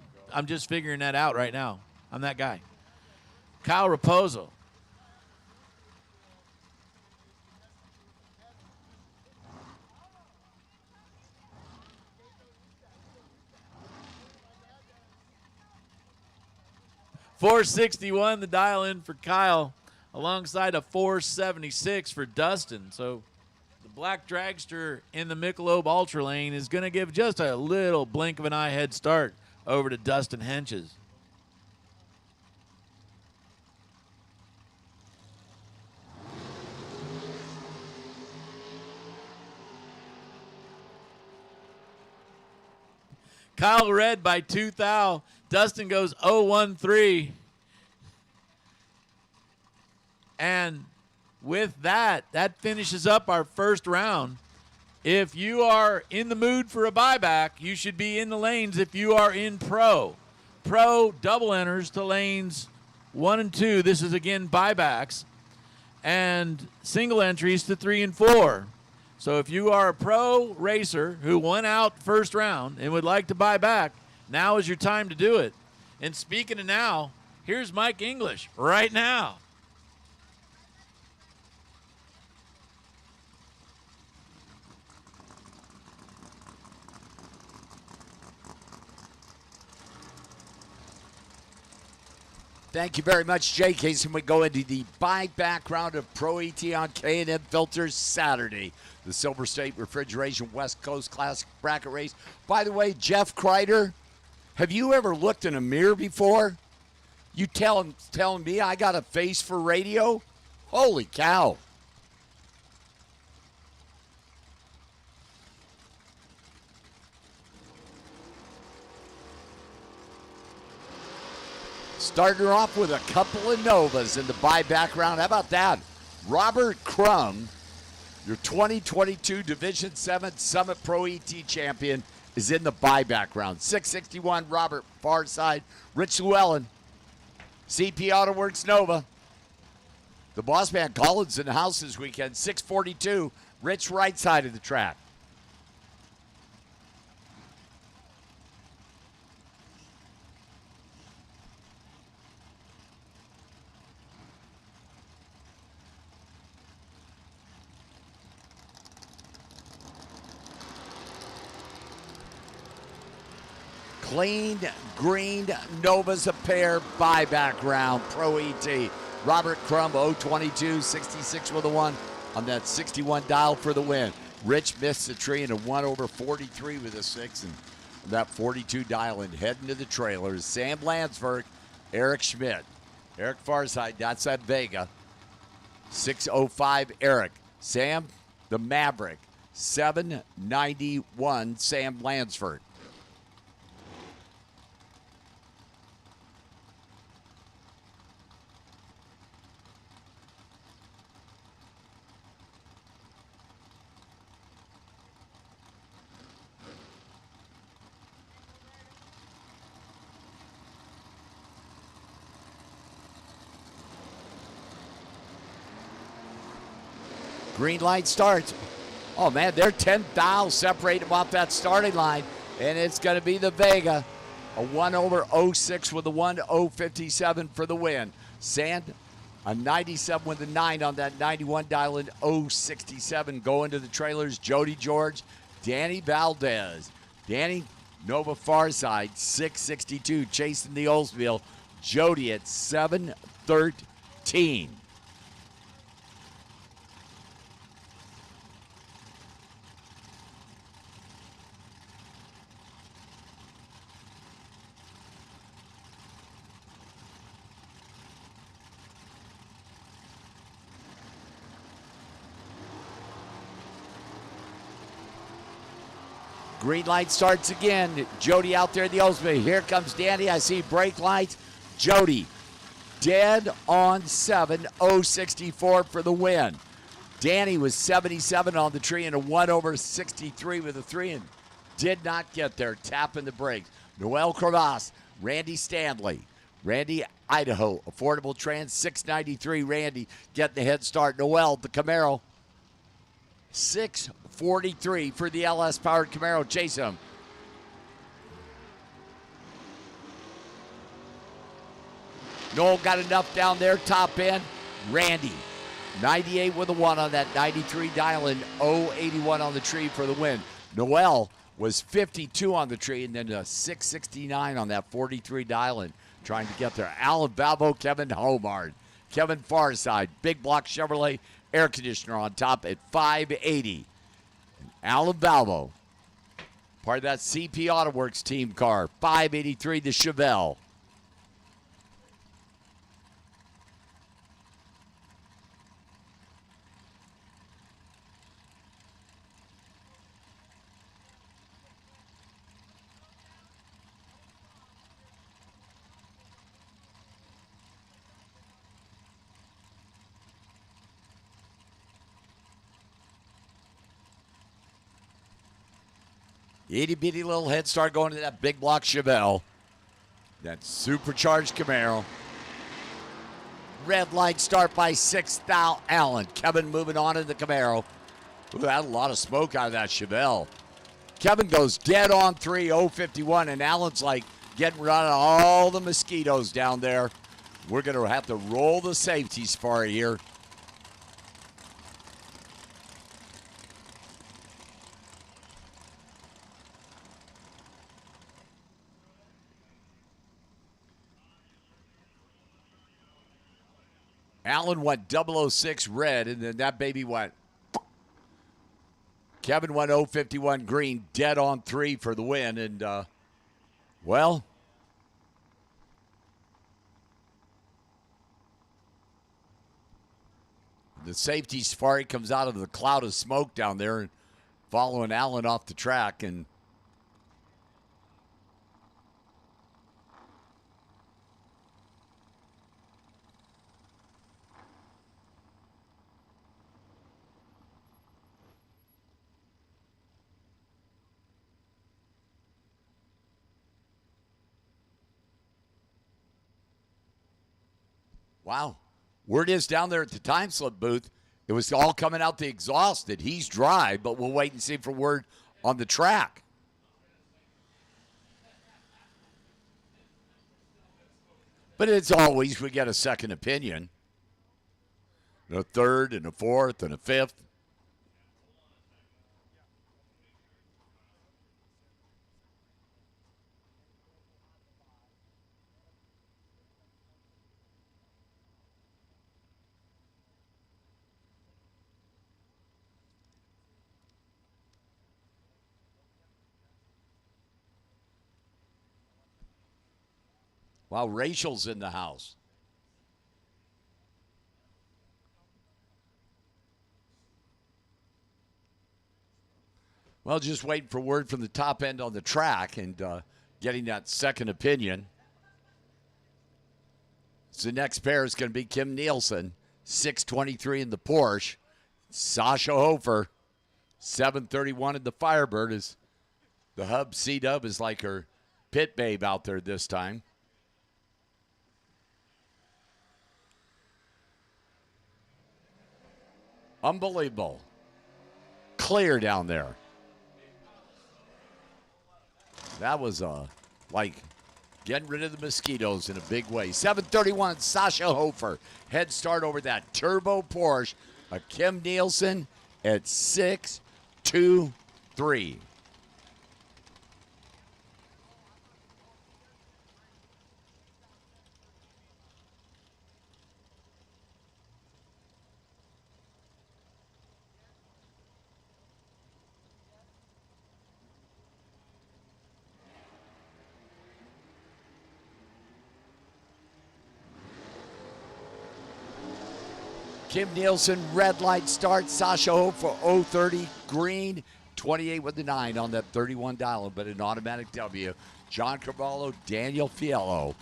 figuring that out right now. I'm that guy. Kyle Raposo. .461 the dial in for Kyle, alongside a .476 for Dustin. So the black dragster in the Michelob Ultra Lane is going to give just a little blink of an eye head start over to Dustin Henches. Kyle Red by 2 thou. Dustin goes 0-1-3. And with that, that finishes up our first round. If you are in the mood for a buyback, you should be in the lanes if you are in pro. Pro double enters to lanes 1 and 2. This is, again, buybacks. And single entries to 3 and 4. So if you are a pro racer who won out first round and would like to buy back, now is your time to do it. And speaking of now, here's Mike English right now. Thank you very much, Jay Case. And we go into the buyback round of Pro ET on K&N Filters Saturday. The Silver State Refrigeration West Coast Classic Bracket Race. By the way, Jeff Kreider, have you ever looked in a mirror before? You telling me I got a face for radio? Holy cow. Starting her off with a couple of Novas in the buyback round. How about that? Robert Crum, your 2022 Division 7 Summit Pro ET champion, is in the buyback round. 661, Robert Farside. Rich Llewellyn, CP AutoWorks Nova. The boss man Collins in the house this weekend. 642, Rich right side of the track. Clean green Novas a pair buyback round. Pro ET. Robert Crum 022, 66 with a 1 on that 61 dial for the win. Rich missed the tree and a 1/43 with a 6 and that 42 dial and heading to the trailers. Sam Landsberg, Eric Schmidt. Eric Farside, that's at Vega. 605 Eric. Sam, the Maverick. 791 Sam Lansford. Green light starts. Oh, man, they're 10 dials separate them off that starting line, and it's going to be the Vega. A 1/06 with a 1/057 for the win. Sand, a 97 with a 9 on that 91 dial and 067 going to the trailers. Jody George, Danny Valdez. Danny, Nova Farside, 662, chasing the Oldsmobile. Jody at 713. Green light starts again. Jody out there in the Oldsmobile. Here comes Danny. I see brake lights. Jody dead on 7/064 for the win. Danny was 77 on the tree and a 1/63 with a 3 and did not get there. Tapping the brakes. Noel Crevasse, Randy Stanley, Randy, Idaho. Affordable Trans, $693. Randy getting the head start. Noel, the Camaro, $643 for the LS-powered Camaro. Chase him. Noel got enough down there, top end. Randy, 98 with a 1 on that 93 dial-in, 081 on the tree for the win. Noel was 52 on the tree and then a 669 on that 43 dial-in, trying to get there. Alan Balbo, Kevin Homard. Kevin Farside, Big Block Chevrolet, air conditioner on top at 580. And Alan Balbo, part of that CP AutoWorks team car, 583 the Chevelle. Itty bitty little head start going to that big block Chevelle. That supercharged Camaro. Red light start by 6th Allen. Kevin moving on in the Camaro. Ooh, had a lot of smoke out of that Chevelle. Kevin goes dead on 3, 051, and Allen's like getting rid of all the mosquitoes down there. We're going to have to roll the safety safari here. Allen went 006 red, and then that baby went. Kevin went 051 green, dead on 3 for the win. And, well, the safety safari comes out of the cloud of smoke down there and following Allen off the track. And wow. Word is down there at the time slip booth, it was all coming out the exhaust that he's dry, but we'll wait and see for word on the track. But it's always, we get a second opinion. A third and a fourth and a fifth. Wow, Rachel's in the house. Well, just waiting for word from the top end on the track and getting that second opinion. So the next pair is going to be Kim Nielsen, 623 in the Porsche. Sasha Hofer, 731 in the Firebird. Is the Hub C-Dub is like her pit babe out there this time. Unbelievable. Clear down there. That was like getting rid of the mosquitoes in a big way. 731, Sasha Hofer. Head start over that turbo Porsche. A Kim Nielsen at 623. Kim Nielsen, red light start. Sasha Hope for 030 green. 28 with the 9 on that 31 dial, but an automatic W. John Carvalho, Daniel Fiello.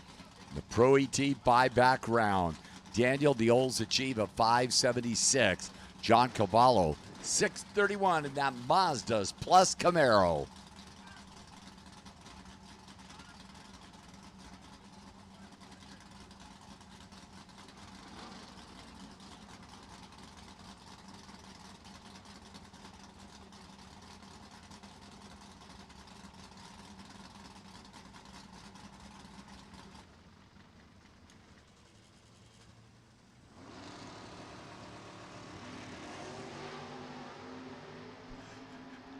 The Pro ET buyback round. Daniel, the Olds achieve a 576. John Cavallo, 631 in that Mazda's plus Camaro.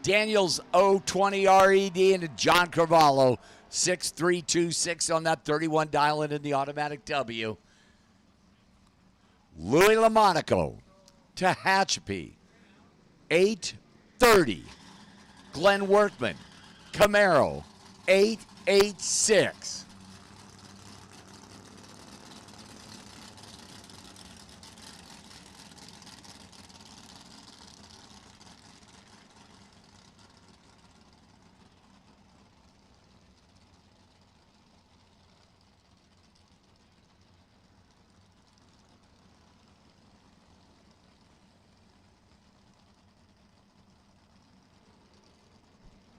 Daniels 020 RED into John Carvalho 6326 on that 31 dial-in in the automatic W. Louis LaMonaco, Tehachapi 830. Glenn Workman, Camaro 886.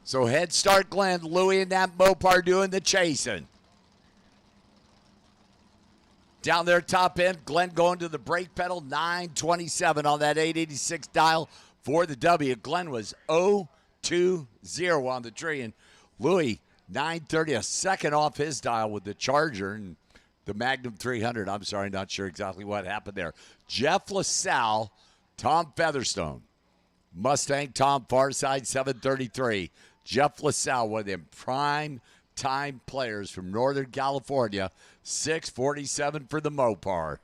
So head start Glenn, Louie and that Mopar doing the chasing. Down there top end, Glenn going to the brake pedal, 927 on that 886 dial for the W. Glenn was 020 on the tree, and Louie 930, a second off his dial with the Charger and the Magnum 300. I'm sorry, not sure exactly what happened there. Jeff LaSalle, Tom Featherstone. Mustang Tom Farside 733. Jeff LaSalle, one of them prime time players from Northern California, 647 for the Mopar.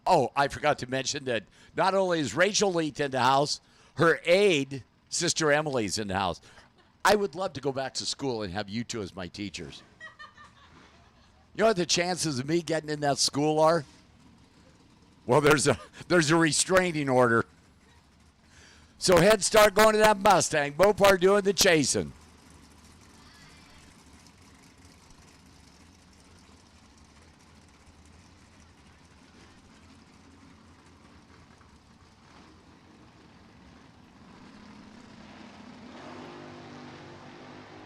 Oh, I forgot to mention that not only is Rachel Leith in the house, her aide, Sister Emily's in the house. I would love to go back to school and have you two as my teachers. You know what the chances of me getting in that school are? Well, there's a restraining order. So head start going to that Mustang. Mopar doing the chasing.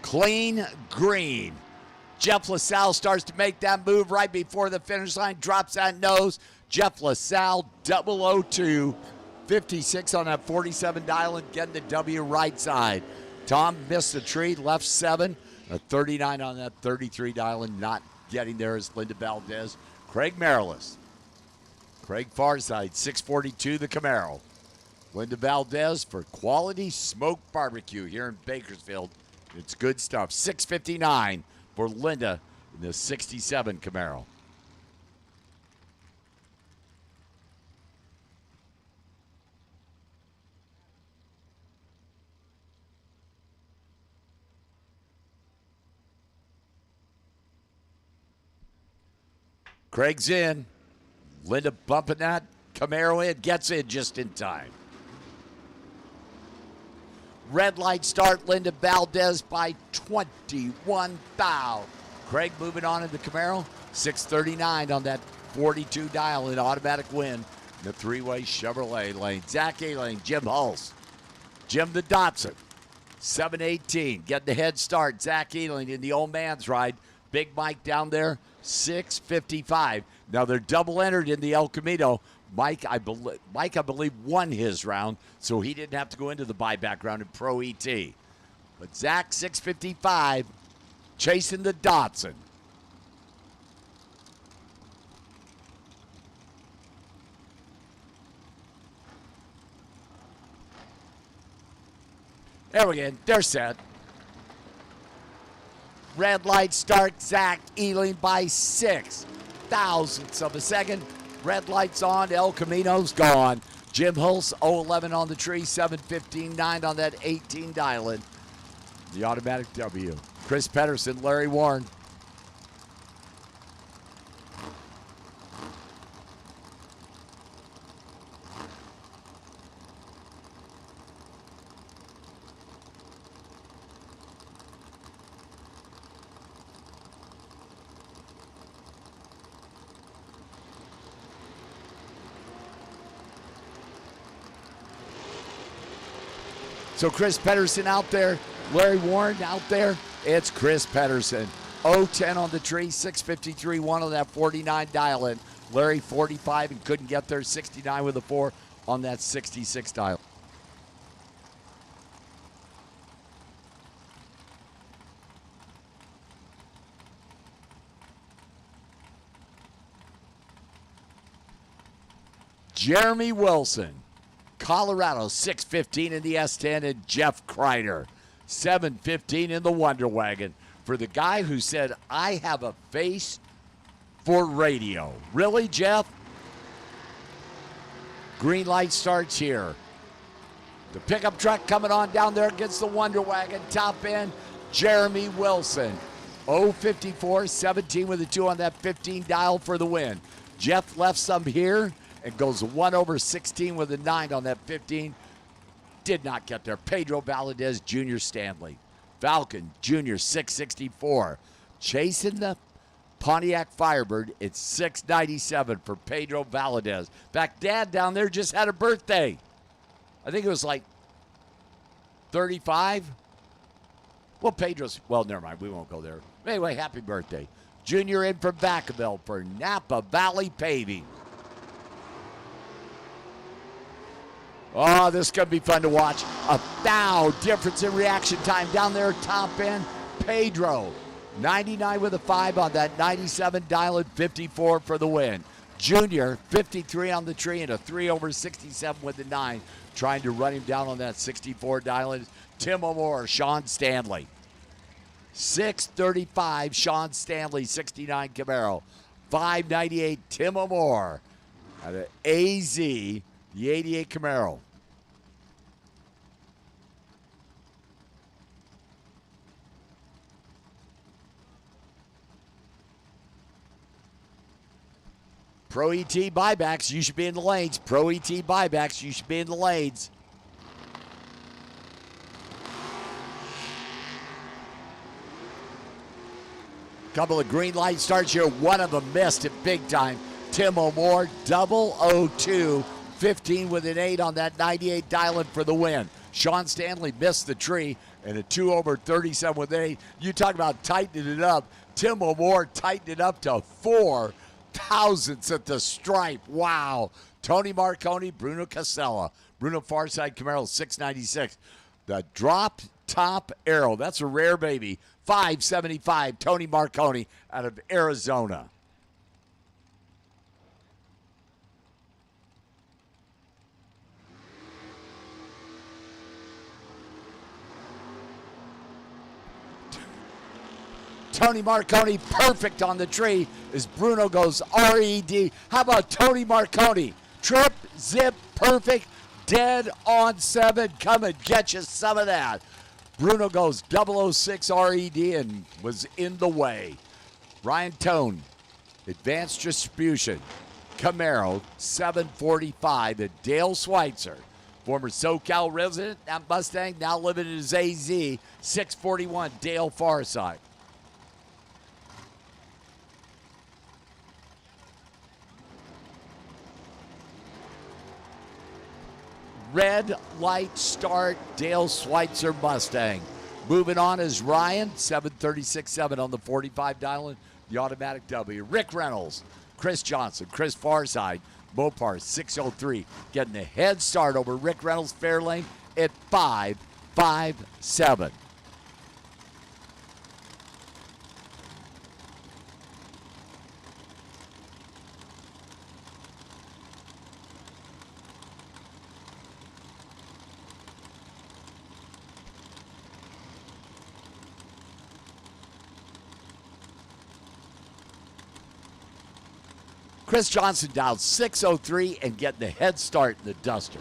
Clean green. Jeff LaSalle starts to make that move right before the finish line, drops that nose. Jeff LaSalle, 002, 56 on that 47 dial and getting the W right side. Tom missed the tree, left 7, a 39 on that 33 dial and not getting there is Linda Valdez. Craig Marilis. Craig Farside, 642, the Camaro. Linda Valdez for Quality Smoked Barbecue here in Bakersfield. It's good stuff. 659 for Linda in the 67 Camaro. Craig's in. Linda bumping that Camaro in. Gets in just in time. Red light start, Linda Valdez by 21 thou. Craig moving on in the Camaro. 639 on that 42 dial in automatic win in the three-way Chevrolet lane. Zach A-Lane, Jim Hulse. Jim the Datsun. 718, getting the head start. Zach A-Lane in the old man's ride. Big Mike down there, 655. Now they're double entered in the El Camino. Mike, I believe, won his round, so he didn't have to go into the buyback round in Pro ET. But Zach, 655, chasing the Datsun. There we go. They're set. Red light start. Zach Ealing by 6 thousandths of a second. Red lights on. El Camino's gone. Jim Hulse, 011 on the tree. 715.9 on that 18 dial-in. The automatic W. Chris Pedersen, Larry Warren. So Chris Pedersen out there, Larry Warren out there. It's Chris Pedersen. 0-10 on the tree, 653-1 on that 49 dial-in. Larry 45 and couldn't get there, 69 with a 4 on that 66 dial. Jeremy Wilson, Colorado, 615 in the S10, and Jeff Kreider, 715 in the Wonder Wagon. For the guy who said, I have a face for radio. Really, Jeff? Green light starts here. The pickup truck coming on down there against the Wonder Wagon. Top end, Jeremy Wilson. 054, 17 with a 2 on that 15 dial for the win. Jeff left some here and goes 1/16 with a 9 on that 15. Did not get there. Pedro Valadez Jr. Stanley. Falcon Jr. 664. Chasing the Pontiac Firebird. It's 697 for Pedro Valadez. In fact, Dad down there just had a birthday. I think it was like 35. Well, well, never mind. We won't go there. Anyway, happy birthday. Junior in from Vacaville for Napa Valley Paving. Oh, this is going to be fun to watch. A thou difference in reaction time down there, top end. Pedro, 99 with a 5 on that 97 dial at 54 for the win. Junior, 53 on the tree and a 3/67 with the 9. Trying to run him down on that 64 dial. Tim O'More, Sean Stanley. 635, Sean Stanley, 69 Camaro. 598, Tim O'More. Out of AZ, the 88 Camaro. Pro ET buybacks, you should be in the lanes. Pro ET buybacks, you should be in the lanes. Couple of green light starts here. One of them missed it big time. Tim O'More, 002, 15 with an 8 on that 98 dial-in for the win. Sean Stanley missed the tree and a 2/37 with an 8. You talk about tightening it up. Tim O'More tightened it up to 4 thousandths at the stripe. Wow. Tony Marconi, Bruno Casella. Bruno Farside Camaro, 696. The drop top arrow. That's a rare baby. 575, Tony Marconi out of Arizona. Tony Marconi perfect on the tree as Bruno goes RED. How about Tony Marconi? Trip, zip, perfect, dead on 7. Come and get you some of that. Bruno goes 006 RED and was in the way. Ryan Tone, Advanced Distribution. Camaro, 745 at Dale Schweitzer. Former SoCal resident, that Mustang, now living in his AZ, 641 Dale Farside. Red light start, Dale Schweitzer Mustang. Moving on is Ryan, 736.7 on the 45 dial, the automatic W. Rick Reynolds, Chris Johnson, Chris Farside, Mopar 603, getting a head start over Rick Reynolds Fairlane at 5.57. Chris Johnson down 603 and getting the head start in the Duster.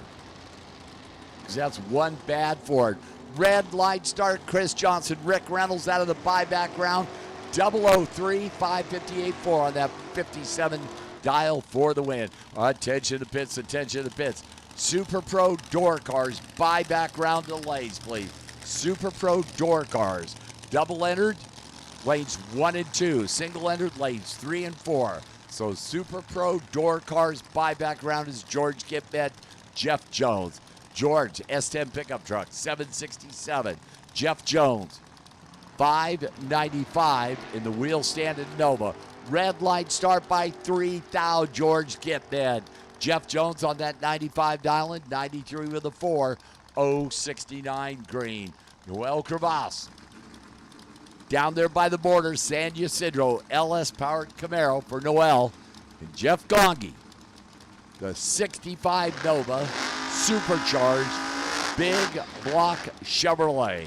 Because that's one bad Ford. Red light start, Chris Johnson. Rick Reynolds out of the buyback round. 003, 558.4 on that 57 dial for the win. Attention to pits, attention to pits. Super Pro Door Cars, buyback round delays, please. Super Pro Door Cars, double entered, lanes 1 and 2. Single entered, lanes 3 and 4. So Super Pro Door Cars, buyback round is George Gitmet, Jeff Jones. George, S10 pickup truck, 767. Jeff Jones, 595 in the wheel stand at Nova. Red light start by 3,000. George Gitmet. Jeff Jones on that 95 dialing, 93 with a 4, 069 green. Noel Crevasse. Down there by the border, San Ysidro, LS-powered Camaro for Noel. And Jeff Gongi, the 65 Nova, supercharged, big block Chevrolet.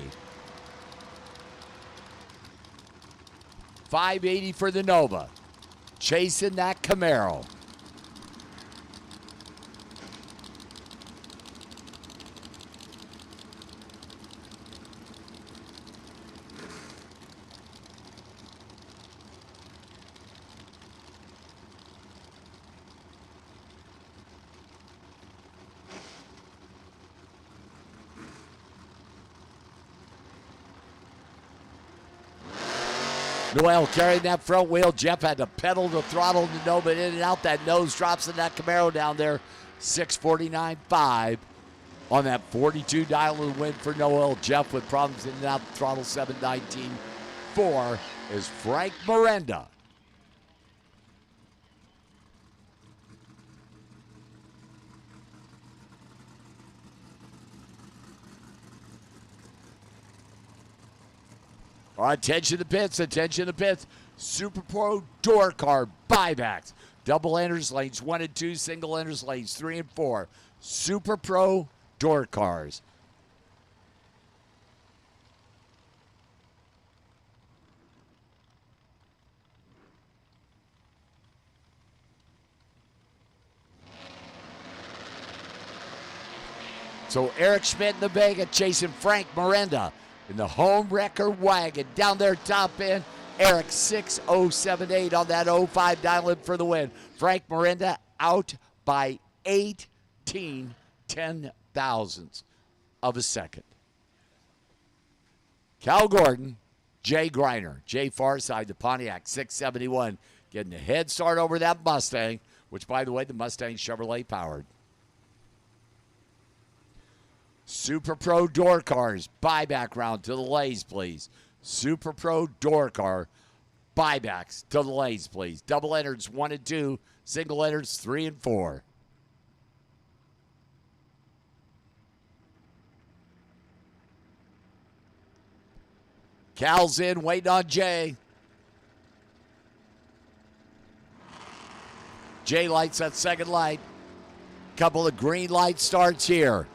580 for the Nova. Chasing that Camaro. Noel carrying that front wheel. Jeff had to pedal the throttle to Nova in and out. That nose drops in that Camaro down there. 649.5 on that 42 dial of the win for Noel. Jeff with problems in and out the throttle. 719.4 is Frank Miranda. Attention to pits, attention to pits. Super Pro Door Car buybacks. Double enters, lanes 1 and 2. Single enters, lanes 3 and 4. Super Pro Door Cars. So Eric Schmidt in the Vega chasing Frank Miranda in the home wrecker wagon. Down there top end, Eric 6078 on that 05 dial-in for the win. Frank Miranda out by 18 ten-thousandths of a second. Cal Gordon, Jay Griner, Jay Farside, the Pontiac 671, getting a head start over that Mustang, which, by the way, the Mustang Chevrolet powered. Super Pro Door Cars, buyback round to the lays, please. Super Pro Door Car, buybacks to the lays, please. Double enters 1 and 2, single enters 3 and 4. Cal's in, waiting on Jay. Jay lights that second light. Couple of green light starts here.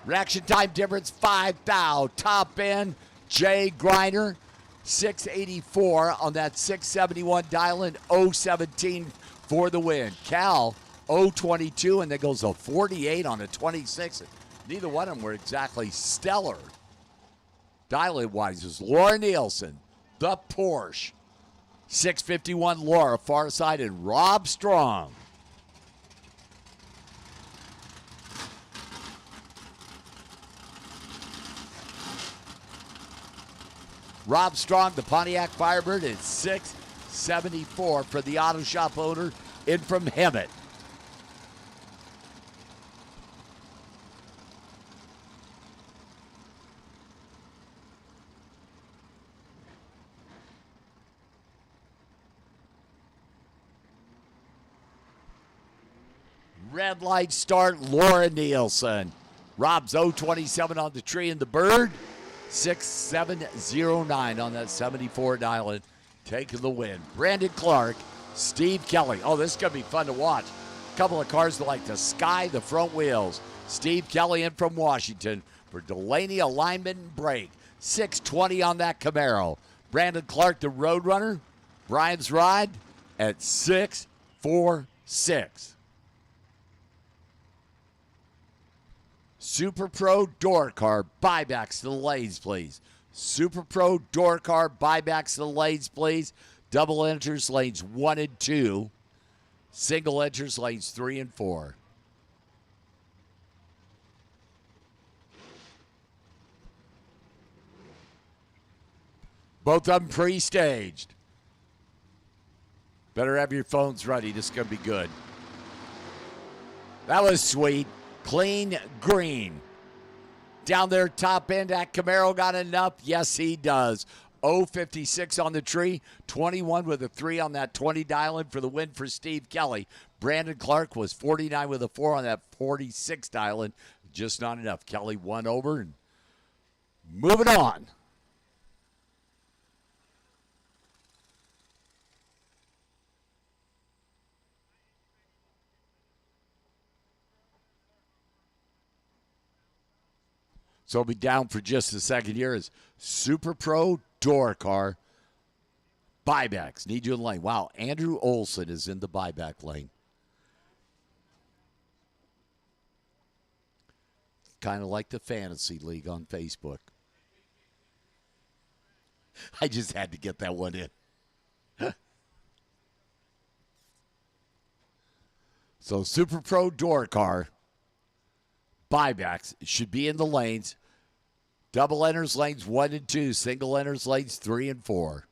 Reaction time difference, 5,000. Top end, Jay Griner, 684 on that 671 dial-in, 017 for the win. Cal, 022, and then goes a 48 on a 26. Neither one of them were exactly stellar. Dial-in wise is Laura Nielsen, the Porsche. 651 Laura, far side, and Rob Strong. Rob Strong, the Pontiac Firebird, is 674 for the auto shop owner in from Hemet. Red light start, Laura Nielsen. Rob's 027 on the tree and the bird. 6709 on that 74 dial-in. Taking the win. Brandon Clark, Steve Kelly. Oh, this is going to be fun to watch. A couple of cars that like to sky the front wheels. Steve Kelly in from Washington for Delaney alignment and brake. 620 on that Camaro. Brandon Clark, the Roadrunner. Brian's ride at 646. Super Pro door car buybacks to the lanes, please. Super Pro door car buybacks to the lanes, please. Double enters lanes 1 and 2. Single enters lanes 3 and 4. Both of them pre-staged. Better have your phones ready. This is going to be good. That was sweet. Clean green. Down there, top end, that Camaro got enough? Yes, he does. 056 on the tree. 21 with a 3 on that 20 dial-in for the win for Steve Kelly. Brandon Clark was 49 with a 4 on that 46 dial-in. Just not enough. Kelly won over and moving on. So we'll be down for just a second here as Super Pro door car buybacks. Need you in lane. Wow, Andrew Olson is in the buyback lane. Kind of like the Fantasy League on Facebook. I just had to get that one in. So Super Pro door car buybacks should be in the lanes. Double enters lanes 1 and 2. Single enters lanes 3 and 4.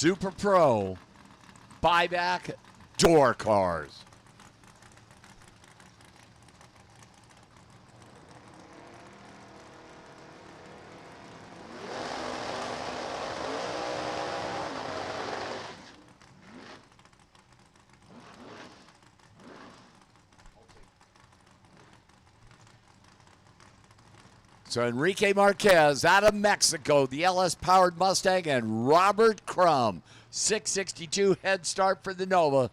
Super Pro buyback door cars. So Enrique Marquez out of Mexico, the LS-powered Mustang, and Robert Crum, 662 head start for the Nova.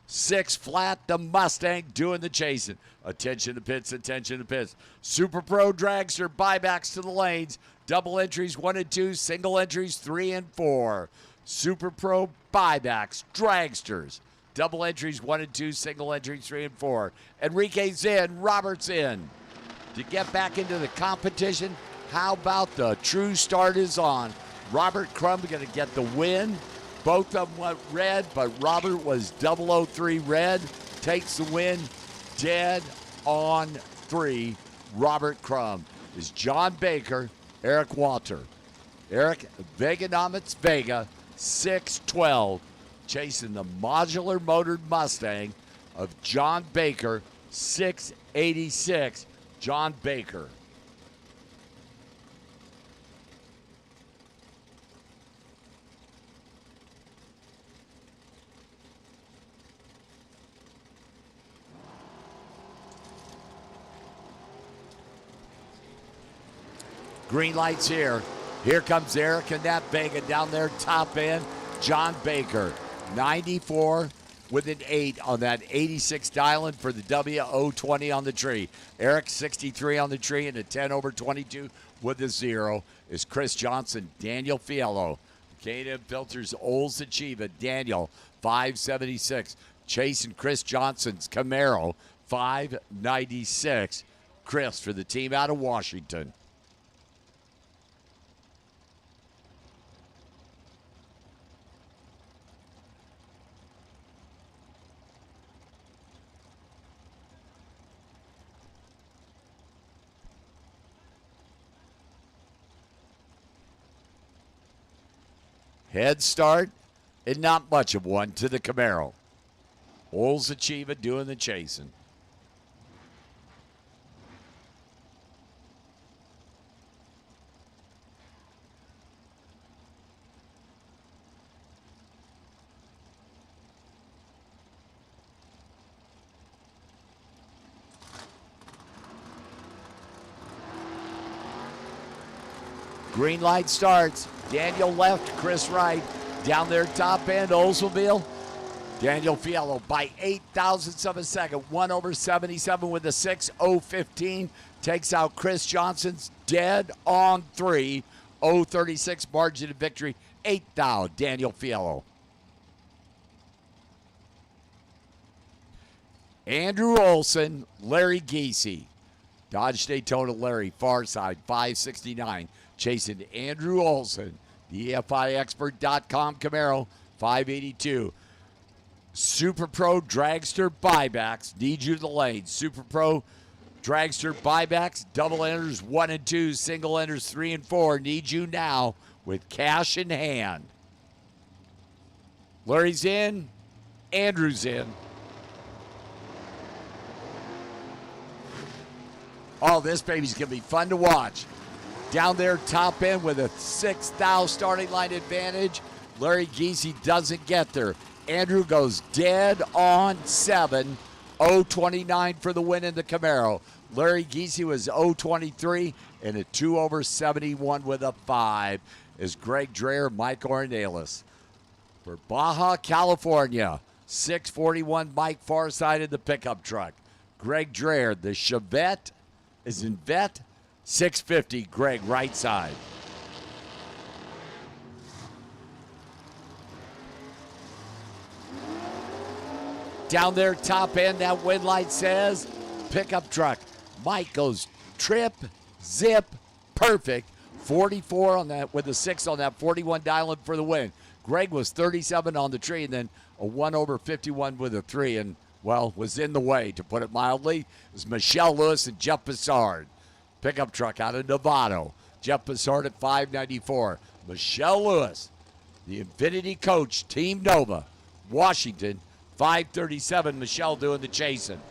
6 flat, the Mustang doing the chasing. Attention to pits, attention to pits. Super Pro dragster buybacks to the lanes. Double entries 1 and 2, single entries 3 and 4. Super Pro buybacks, dragsters. Double entries 1 and 2, single entries 3 and 4. Enrique's in, Robert's in. To get back into the competition, how about the true start is on? Robert Crum going to get the win. Both of them went red, but Robert was 003 red. Takes the win. Dead on 3. Robert Crum is John Baker, Eric Walter. Eric Veganomics Vega, 612. Chasing the modular motored Mustang of John Baker, 686. John Baker. Green lights here. Here comes Eric and that Vega down there, top end. John Baker, 94 with an 8 on that 86 dialing for the W020 on the tree. Eric, 63 on the tree, and a 10 over 22 with a 0 is Chris Johnson. Daniel Fiello. K&M Filters Olds Achieva. Daniel, 576. Chasing Chris Johnson's Camaro, 596. Chris for the team out of Washington. Head start, and not much of one to the Camaro. Olds Achieva doing the chasing. Green light starts. Daniel left, Chris right. Down there top end, Oldsmobile. Daniel Fiello by 8 thousandths of a second. 1 over 77 with a 6.015. Takes out Chris Johnson's dead on 3. 0.36 margin of victory. 8 thou, Daniel Fiello. Andrew Olson, Larry Giese. Dodge Daytona Larry, far side, 569. Chasing Andrew Olson, the EFIExpert.com Camaro, 582. Super Pro Dragster buybacks, need you to the lane. Super Pro Dragster buybacks, double enters 1 and 2, single enters 3 and 4. Need you now with cash in hand. Larry's in, Andrew's in. Oh, this baby's going to be fun to watch. Down there, top end with a 6 thou starting line advantage. Larry Giese doesn't get there. Andrew goes dead on 7. 0.29 for the win in the Camaro. Larry Giese was 0.23 and a 2 over 71 with a 5 is Greg Dreher, Mike Ornelas. For Baja, California, 641 Mike Farside in the pickup truck. Greg Dreher, the Chevette is in vet. 650, Greg, right side. Down there, top end, that wind light says, pickup truck. Mike goes trip, zip, perfect. 44 on that, with a 6 on that 41 dialing for the win. Greg was 37 on the tree, and then a 1 over 51 with a 3, and, well, was in the way, to put it mildly. It was Michelle Lewis and Jeff Passard. Pickup truck out of Novato. Jeff Passard at 594. Michelle Lewis The Infinity Coach, Team Nova, Washington, 537. Michelle doing the chasing.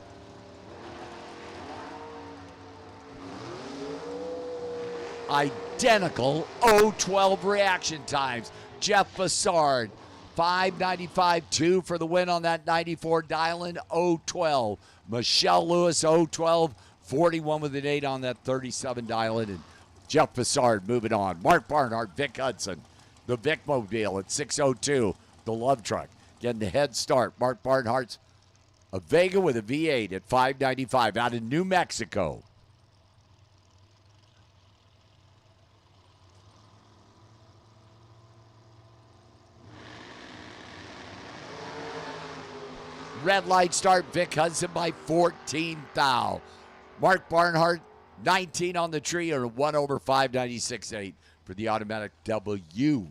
Identical 0-12 reaction times. Jeff Fassard, 595.2 for the win on that 94 Dylan, 0-12. Michelle Lewis, 0-12, 41 with an 8 on that 37 Dylan. And Jeff Fassard moving on. Mark Barnhart, Vic Hudson, the Vic Mobile at 6:02. The Love Truck getting the head start. Mark Barnhart's a Vega with a V8 at 595 out of New Mexico. Red light start, Vic Hudson by 14 thou. Mark Barnhart, 19 on the tree, or 1 over 596.8 for the automatic W.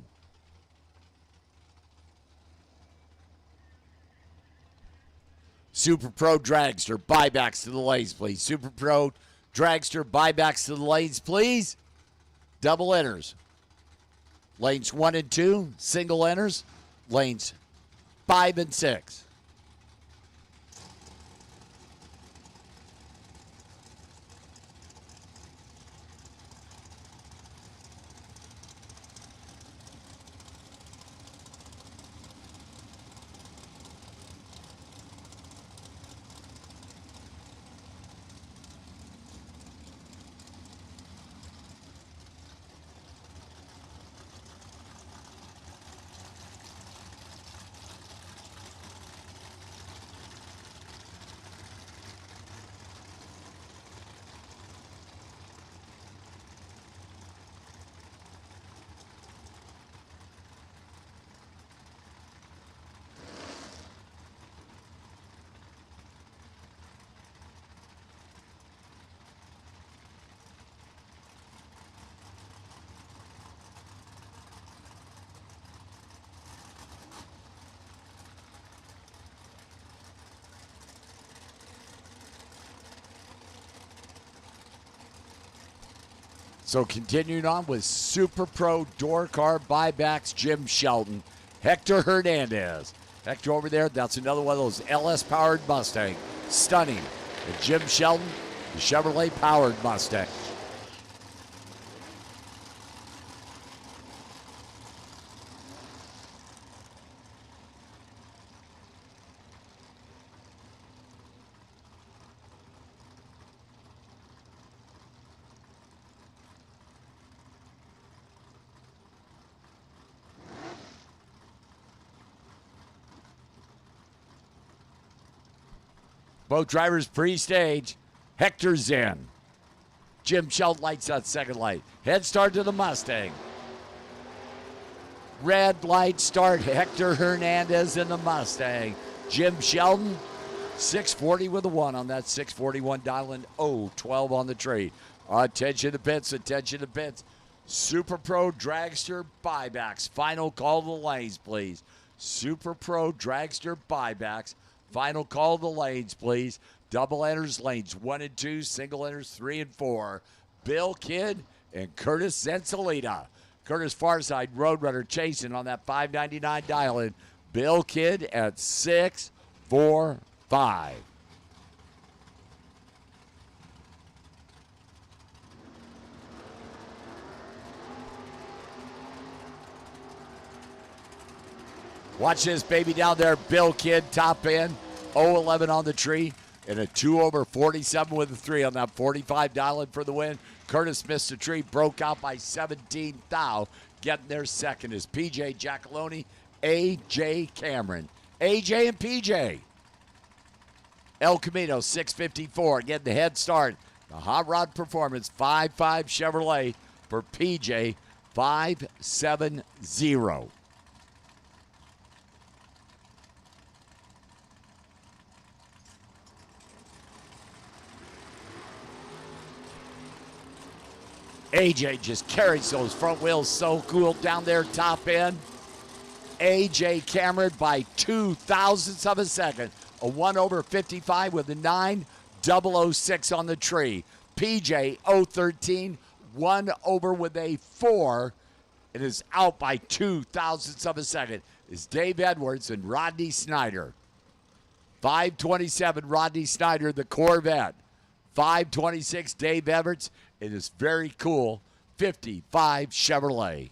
Super Pro Dragster, buybacks to the lanes, please. Super Pro Dragster, buybacks to the lanes, please. Double enters. Lanes 1 and 2, single enters. Lanes 5 and 6. So continuing on with Super Pro Door Car buybacks, Jim Shelton, Hector Hernandez. Hector over there, that's another one of those LS-powered Mustang. Stunning. And Jim Shelton, the Chevrolet-powered Mustang. Both drivers pre-stage. Hector's in. Jim Shelton lights on second light. Head start to the Mustang. Red light start. Hector Hernandez in the Mustang. Jim Shelton, 640 with a 1 on that 641 Dylan. 0-12 on the tree. Attention to pits. Attention to pits. Super Pro Dragster buybacks. Final call to the lanes, please. Super Pro Dragster buybacks. Final call to the lanes, please. Double enters lanes 1 and 2, single enters 3 and 4. Bill Kidd and Curtis Zensalita. Curtis Farside Roadrunner chasing on that 599 Dylan. Bill Kidd at 6-4-5. Watch this baby down there. Bill Kidd, top end. 0-11 on the tree. And a 2 over 47 with a 3 on that 45 Dylan for the win. Curtis missed the tree. Broke out by 17 thou. Getting there second is PJ Giacalone, AJ Cameron. AJ and PJ. El Camino, 654. Getting the head start. The Hot Rod Performance, 5.5 Chevrolet for PJ, 570. AJ just carries those front wheels so cool down there top end. AJ Cameron by 0.02 of a second. A 1 over 55 with a 9, 006 on the tree. PJ 013, 1 over with a 4. and is out by 0.02 of a second is Dave Edwards and Rodney Snyder. 5:27, Rodney Snyder, the Corvette. 5:26, Dave Edwards. It is very cool. 55 Chevrolet.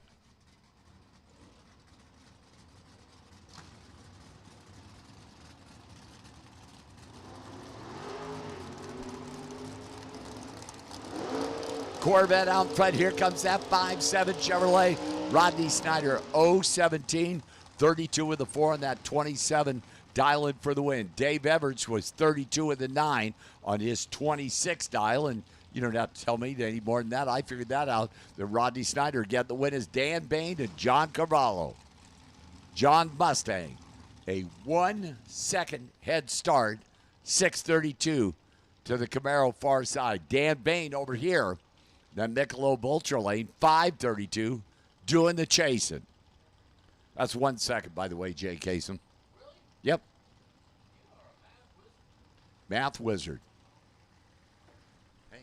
Corvette out front. Here comes that 5.7 Chevrolet. Rodney Snyder, 017, 32 with a 4 on that 27. Dial in for the win. Dave Edwards was 32 with a 9 on his 26 dial, and you don't have to tell me any more than that. I figured that out. The Rodney Snyder get the win is Dan Bain and John Carvalho. John Mustang, a 1 second head start, 632 to the Camaro far side. Dan Bain over here, then Michelob Ultra Lane, 532, doing the chasing. That's 1 second, by the way, Jay Kasem. Yep. Math wizard. Hey.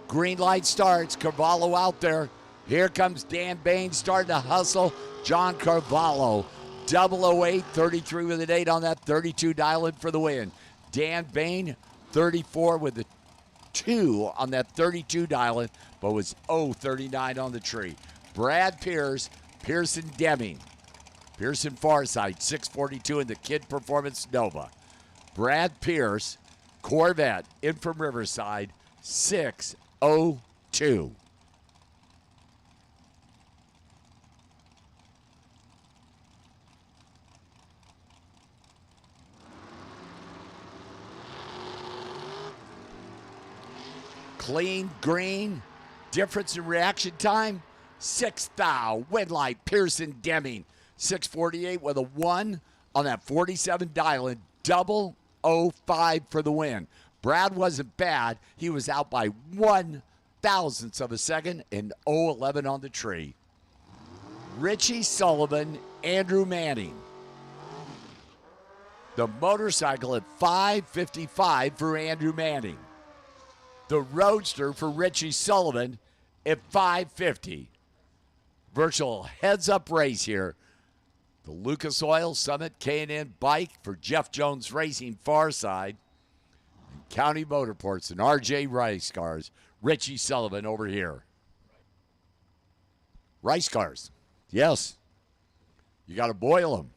Green light starts. Carvalho out there. Here comes Dan Bain starting to hustle. John Carvalho. 008, 33 with an 8 on that 32 dial in for the win. Dan Bain, 34 with the 2 on that 32 dial in, but was 039 on the tree. Brad Pierce, Pearson Deming. Pearson Farside, 642 in the Kid Performance Nova. Brad Pierce, Corvette, in from Riverside, 602. Clean, green, difference in reaction time, 6 thou, Winlight, Pearson Deming, 648 with a 1 on that 47 dial in, 005 for the win. Brad wasn't bad. He was out by 1/1000th of a second and 011 on the tree. Richie Sullivan, Andrew Manning. The motorcycle at 5:55 for Andrew Manning. The Roadster for Richie Sullivan at 5:50. Virtual heads-up race here. The Lucas Oil Summit K&N Bike for Jeff Jones Racing Farside. And County Motorports and RJ Rice Cars. Richie Sullivan over here. Rice Cars. Yes. You got to boil them.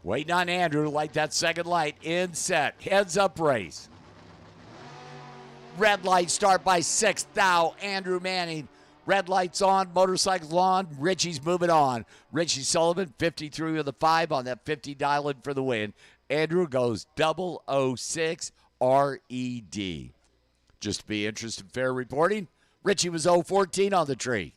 Waiting on Andrew, like that second light, in set, heads up race. Red light start by 6 thou, Andrew Manning. Red lights on, motorcycles on, Richie's moving on. Richie Sullivan, 53 with a 5 on that 50 dial in for the win. Andrew goes 006 RED. Just to be interested in fair reporting, Richie was 014 on the tree.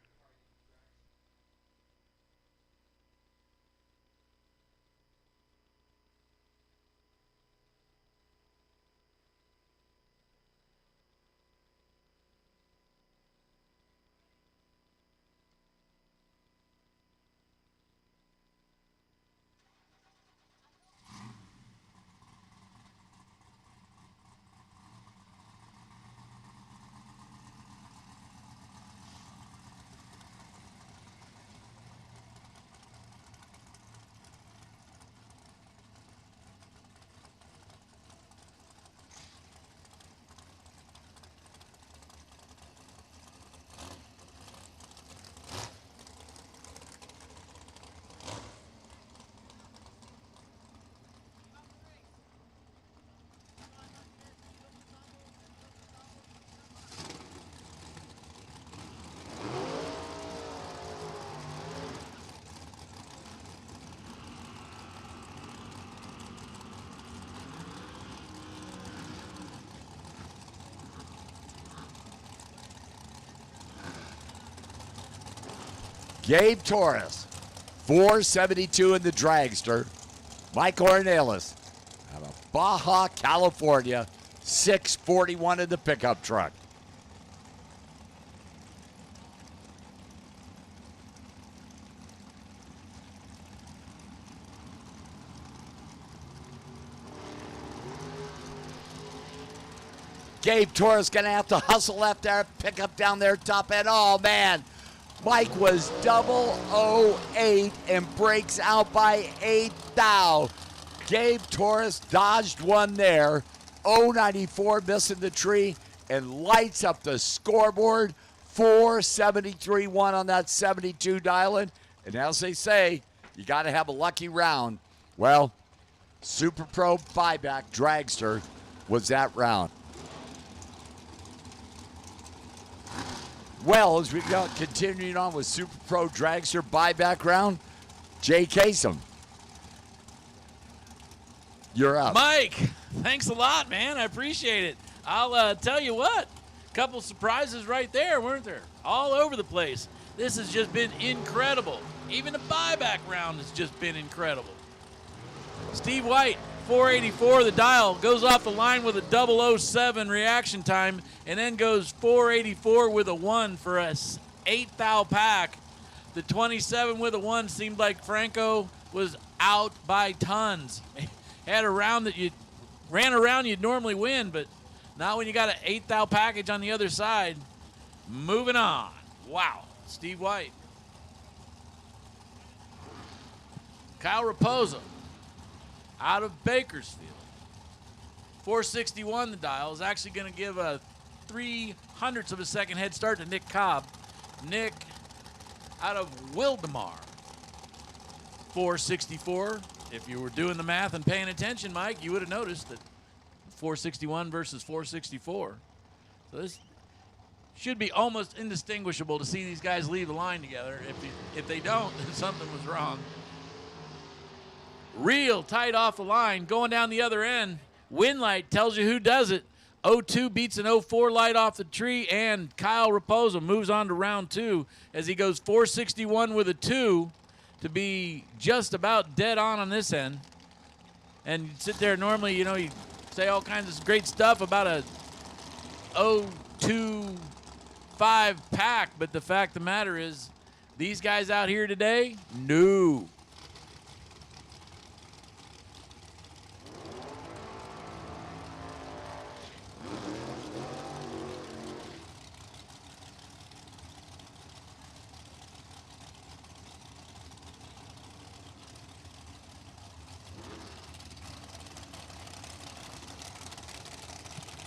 Gabe Torres, 472 in the dragster. Mike Ornelas out of Baja, California, 641 in the pickup truck. Gabe Torres going to have to hustle left there, pick up down there top end. Oh, man. Mike was 008 and breaks out by 8 thou. Gabe Torres dodged one there. 094 missing the tree and lights up the scoreboard. 473-1 on that 72 dial-in. And as they say, you got to have a lucky round. Well, Super Pro buyback dragster was that round. Well, as we go continuing on with Super Pro dragster buyback round, Jay Kasem, you're up. Mike, thanks a lot, man. I appreciate it. I'll tell you what, a couple surprises right there, weren't there? All over the place. This has just been incredible. Even the buyback round has just been incredible. Steve White, 484, the dial, goes off the line with a 007 reaction time, and then goes 484 with a 1 for a 8 thou pack. The 27 with a 1 seemed like Franco was out by tons. Had a round that you ran around you'd normally win, but not when you got an 8 thou package on the other side. Moving on. Wow. Steve White. Kyle Raposa out of Bakersfield. 461 the dial is actually going to give a 0.03 of a second head start to Nick Cobb. Nick out of Wildemar. 464. If you were doing the math and paying attention, Mike, you would have noticed that 461 versus 464. So this should be almost indistinguishable to see these guys leave the line together. If they don't, then something was wrong. Real tight off the line, going down the other end. Winlight tells you who does it. 0-2 beats an 0-4 light off the tree, and Kyle Raposa moves on to round 2 as he goes 461 with a 2 to be just about dead on this end. And you sit there normally, you know, you say all kinds of great stuff about a 0-2-5 pack, but the fact of the matter is these guys out here today, no.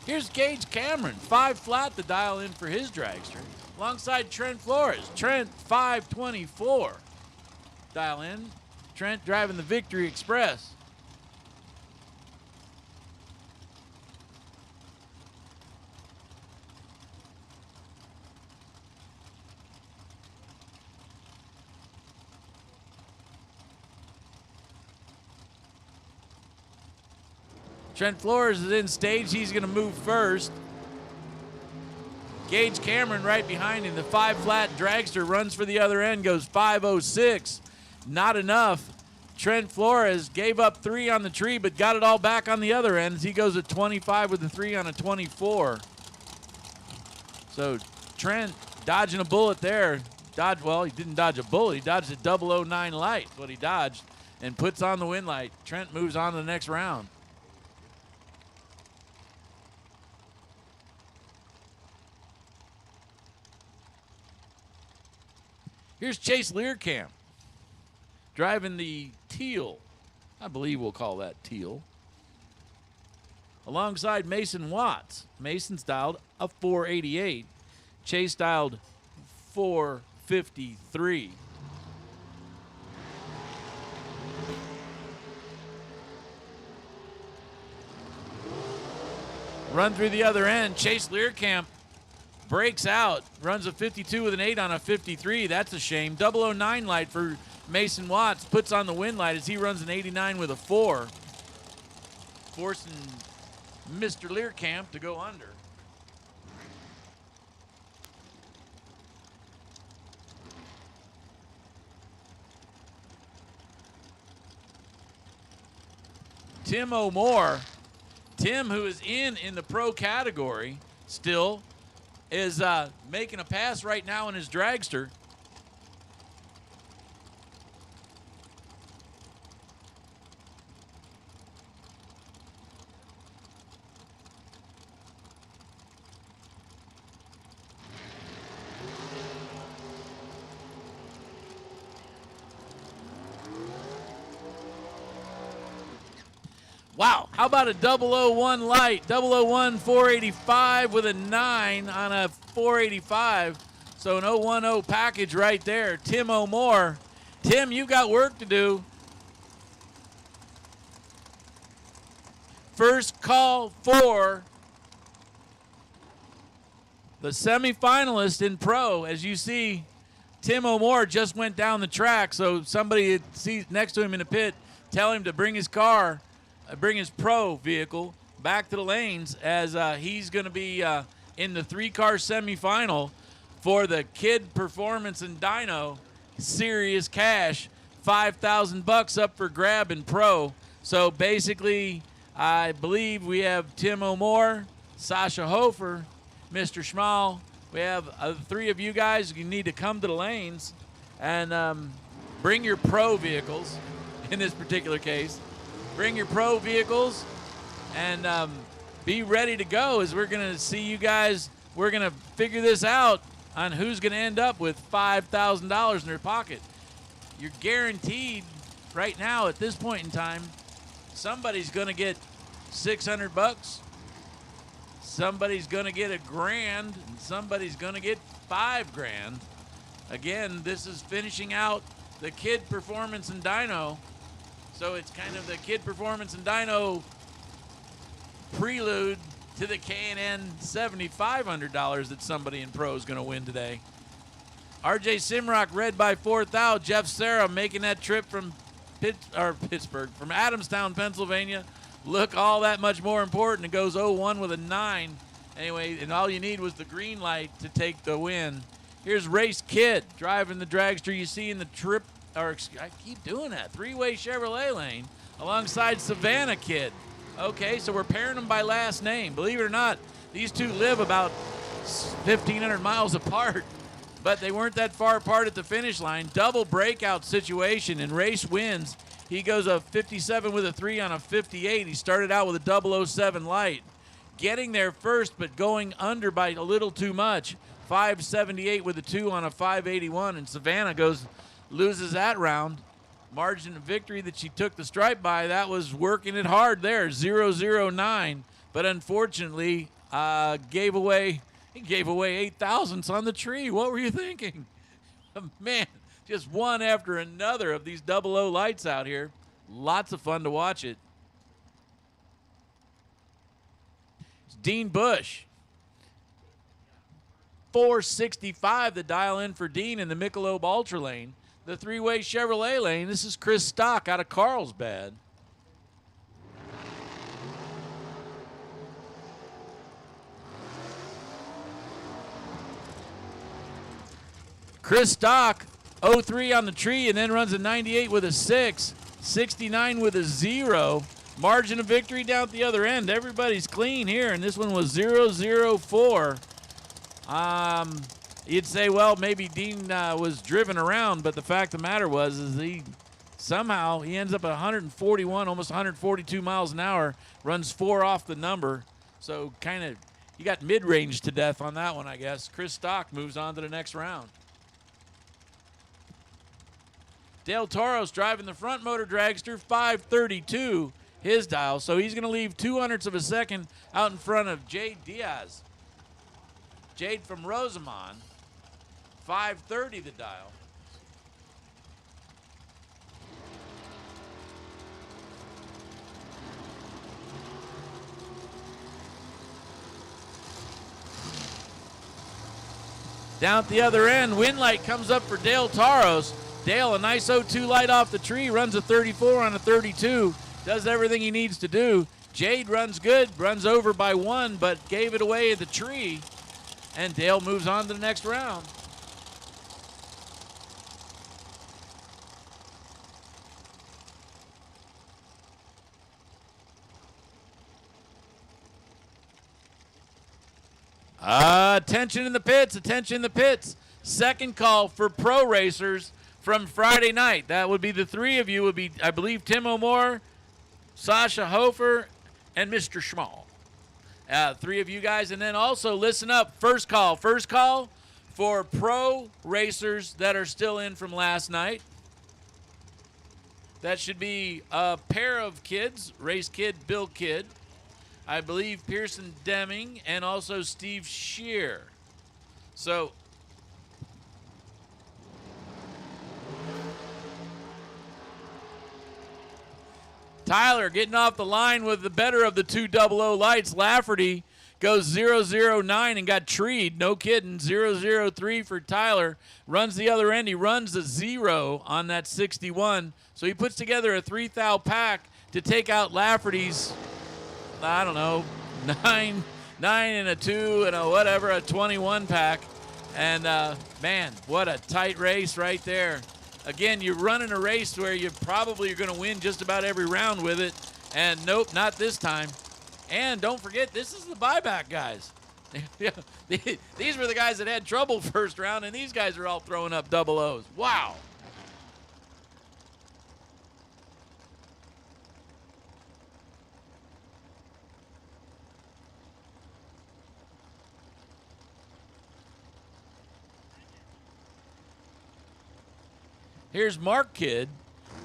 Here's Gage Cameron, 5 flat to dial in for his dragster. Alongside Trent Flores. Trent, 524. Dial in. Trent driving the Victory Express. Trent Flores is in stage. He's going to move first. Gage Cameron right behind him. The 5 flat dragster runs for the other end, goes 506. Not enough. Trent Flores gave up 3 on the tree, but got it all back on the other end as he goes at 25 with the 3 on a 24. So Trent dodging a bullet there. Well, he didn't dodge a bullet. He dodged a 009 light, what he dodged, and puts on the win light. Trent moves on to the next round. Here's Chase Learcamp driving the teal. I believe we'll call that teal. Alongside Mason Watts. Mason's dialed a 488. Chase dialed 453. Run through the other end. Chase Learcamp breaks out, runs a 52 with an 8 on a 53. That's a shame. 009 light for Mason Watts, puts on the win light as he runs an 89 with a 4. Forcing Mr. Learcamp to go under. Tim O'More. Tim, who is in the pro category still, is making a pass right now in his dragster. Wow, how about a 001 light? 001 485 with a 9 on a 485. So an 010 package right there. Tim O'More. Tim, you got work to do. First call for the semifinalist in pro. As you see, Tim O'More just went down the track, so somebody sees next to him in the pit, tell him to bring his car, bring his pro vehicle back to the lanes, as he's going to be in the 3-car semifinal for the Kid Performance and Dyno Serious Cash, $5,000 up for grab in pro. So basically, I believe we have Tim O'More, Sasha Hofer, Mr. Schmal. We have 3 of you guys. You need to come to the lanes and bring your pro vehicles. In this particular case, bring your pro vehicles and be ready to go, as we're going to see you guys. We're going to figure this out on who's going to end up with $5,000 in their pocket. You're guaranteed right now at this point in time, somebody's going to get $600, somebody's going to get $1,000, and somebody's going to get $5,000. Again, this is finishing out the Kid Performance and Dyno. So it's kind of the Kid Performance and Dyno prelude to the K&N $7,500 that somebody in pro is going to win today. RJ Simrock red by 4,000. Jeff Serra making that trip from Pittsburgh, from Adamstown, Pennsylvania. Look all that much more important. It goes 0-1 with a 9. Anyway, and all you need was the green light to take the win. Here's Race Kid driving the dragster you see in the trip, or I keep doing that, 3-way Chevrolet lane alongside Savannah Kid. Okay, so we're pairing them by last name. Believe it or not, these two live about 1,500 miles apart, but they weren't that far apart at the finish line. Double breakout situation, and Race wins. He goes a 57 with a 3 on a 58. He started out with a 007 light. Getting there first, but going under by a little too much. 578 with a 2 on a 581, and Savannah loses that round. Margin of victory that she took the stripe by, that was working it hard there, 009. But unfortunately, gave away 8 thousandths on the tree. What were you thinking? Man, just one after another of these 00 lights out here. Lots of fun to watch it. It's Dean Bush. 465 the dial in for Dean in the Michelob Ultra lane. The 3-way Chevrolet lane. This is Chris Stock out of Carlsbad. Chris Stock, 03 on the tree, and then runs a 98 with a 6, 69 with a 0. Margin of victory down at the other end. Everybody's clean here, and this one was 004. You'd say, well, maybe Dean was driven around, but the fact of the matter is he ends up at 141, almost 142 miles an hour, runs 4 off the number. So kind of, you got mid-range to death on that one, I guess. Chris Stock moves on to the next round. Dale Toros driving the front motor dragster, 532 his dial. So he's going to leave 0.02 of a second out in front of Jade Diaz. Jade from Rosamond, 530 the dial. Down at the other end, wind light comes up for Dale Toros. Dale, a nice 02 light off the tree, runs a 34 on a 32, does everything he needs to do. Jade runs good, runs over by 1, but gave it away at the tree. And Dale moves on to the next round. Attention in the pits, attention in the pits. Second call for pro racers from Friday night. That would be the 3 of you, would be, I believe, Tim O'More, Sasha Hofer, and Mr. Schmal. 3 of you guys, and then also listen up. First call for pro racers that are still in from last night. That should be a pair of kids, Race Kid, Bill Kidd. I believe Pearson Deming and also Steve Shear. So Tyler getting off the line with the better of the 200 lights. Lafferty goes 009 and got treed. No kidding. 003 for Tyler. Runs the other end. He runs a 0 on that 61. So he puts together a 3 thou pack to take out Lafferty's, I don't know, 9 and a 2 and a whatever, a 21 pack. And, man, what a tight race right there. Again, you're running a race where you probably are going to win just about every round with it. And nope, not this time. And don't forget, this is the buyback guys. These were the guys that had trouble first round, and these guys are all throwing up double O's. Wow. Here's Mark Kidd.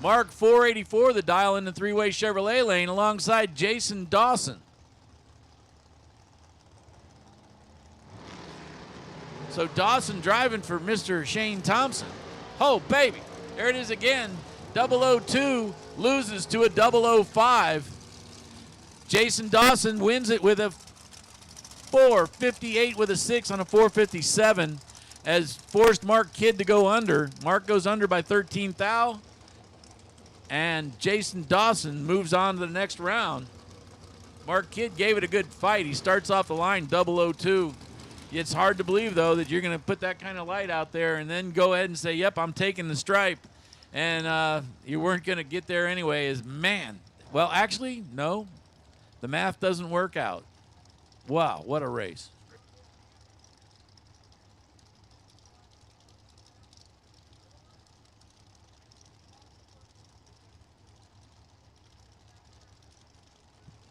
Mark 484, the dial in the three-way Chevrolet lane alongside Jason Dawson. So Dawson driving for Mr. Shane Thompson. Oh, baby. There it is again. 002 loses to a 005. Jason Dawson wins it with a 458 with a 6 on a 457. Has forced Mark Kidd to go under. Mark goes under by 13 thou. And Jason Dawson moves on to the next round. Mark Kidd gave it a good fight. He starts off the line 002. It's hard to believe, though, that you're going to put that kind of light out there and then go ahead and say, yep, I'm taking the stripe. And you weren't going to get there anyway. Man. Well, actually, no. The math doesn't work out. Wow, what a race.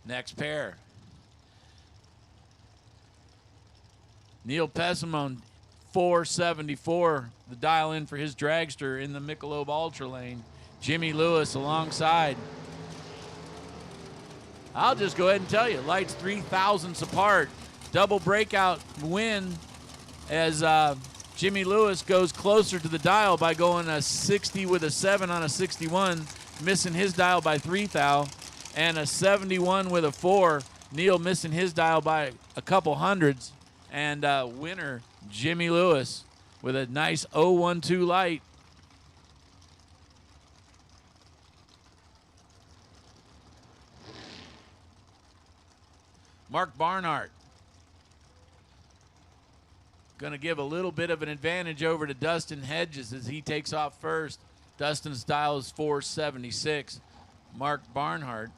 Next pair. Neil Pessimone, 474, the dial in for his dragster in the Michelob Ultra lane. Jimmy Lewis alongside. I'll just go ahead and tell you, lights 3 thousandths apart. Double breakout win as Jimmy Lewis goes closer to the dial by going a 60 with a 7 on a 61, missing his dial by 3 thou. And a 71 with a 4. Neil missing his dial by a couple hundreds. And winner, Jimmy Lewis, with a nice 012 light. Mark Barnhart going to give a little bit of an advantage over to Dustin Hedges as he takes off first. Dustin's dial is 476. Mark Barnhart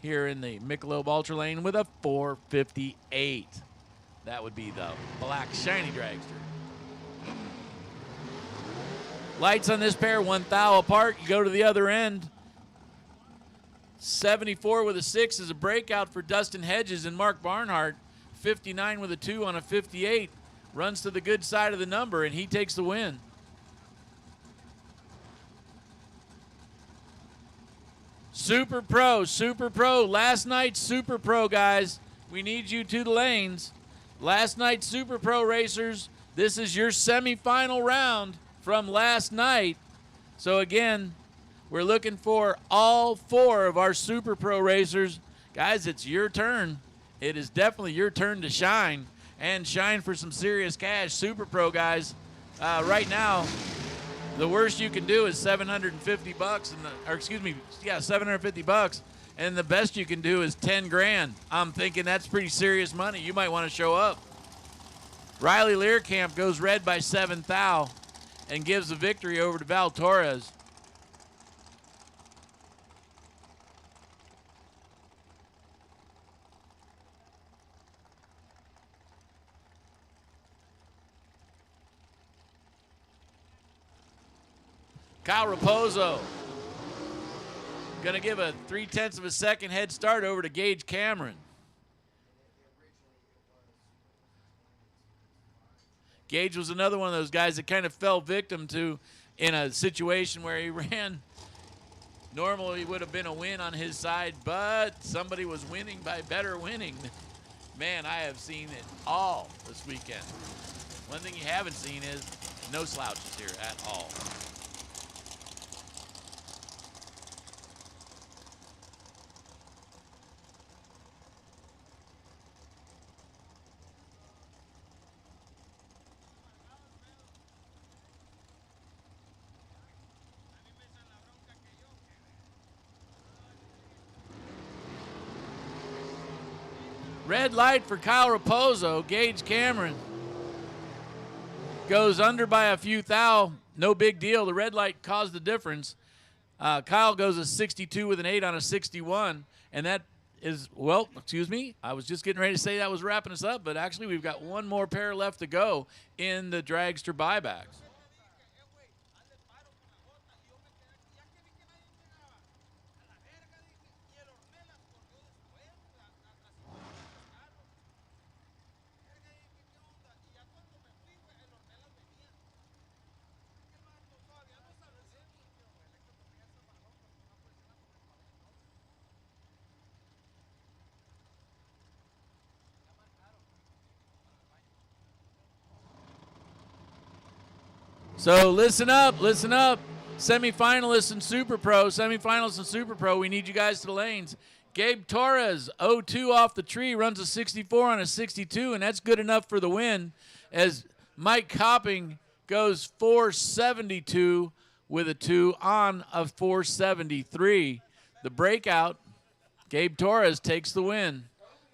here in the Michelob Ultra lane with a 458. That would be the black shiny dragster. Lights on this pair 1 thou apart. You go to the other end. 74 with a 6 is a breakout for Dustin Hedges, and Mark Barnhart, 59 with a 2 on a 58, runs to the good side of the number, and he takes the win. Super Pro, last night's Super Pro, guys. We need you to the lanes. Last night's Super Pro racers, this is your semifinal round from last night. So again, we're looking for all 4 of our Super Pro racers. Guys, it's your turn. It is definitely your turn to shine, and shine for some serious cash. Super Pro, guys, right now, the worst you can do is $750, $750, and the best you can do is 10 grand. I'm thinking that's pretty serious money. You might want to show up. Riley Learcamp goes red by 7 thou and gives the victory over to Val Torres. Kyle Raposo going to give a 0.3 of a second head start over to Gage Cameron. Gage was another one of those guys that kind of fell victim to in a situation where he ran Normally would have been a win on his side, but somebody was winning by better winning. Man, I have seen it all this weekend. One thing you haven't seen is no slouches here at all. Red light for Kyle Raposo. Gage Cameron goes under by a few thou. No big deal. The red light caused the difference. Kyle goes a 62 with an 8 on a 61. And that is, well, excuse me. I was just getting ready to say that was wrapping us up. But actually, we've got one more pair left to go in the dragster buybacks. So listen up, listen up. Semifinalists and Super Pro, we need you guys to the lanes. Gabe Torres, 0-2 off the tree, runs a 64 on a 62, and that's good enough for the win. As Mike Copping goes 472 with a 2 on a 473. The breakout, Gabe Torres takes the win.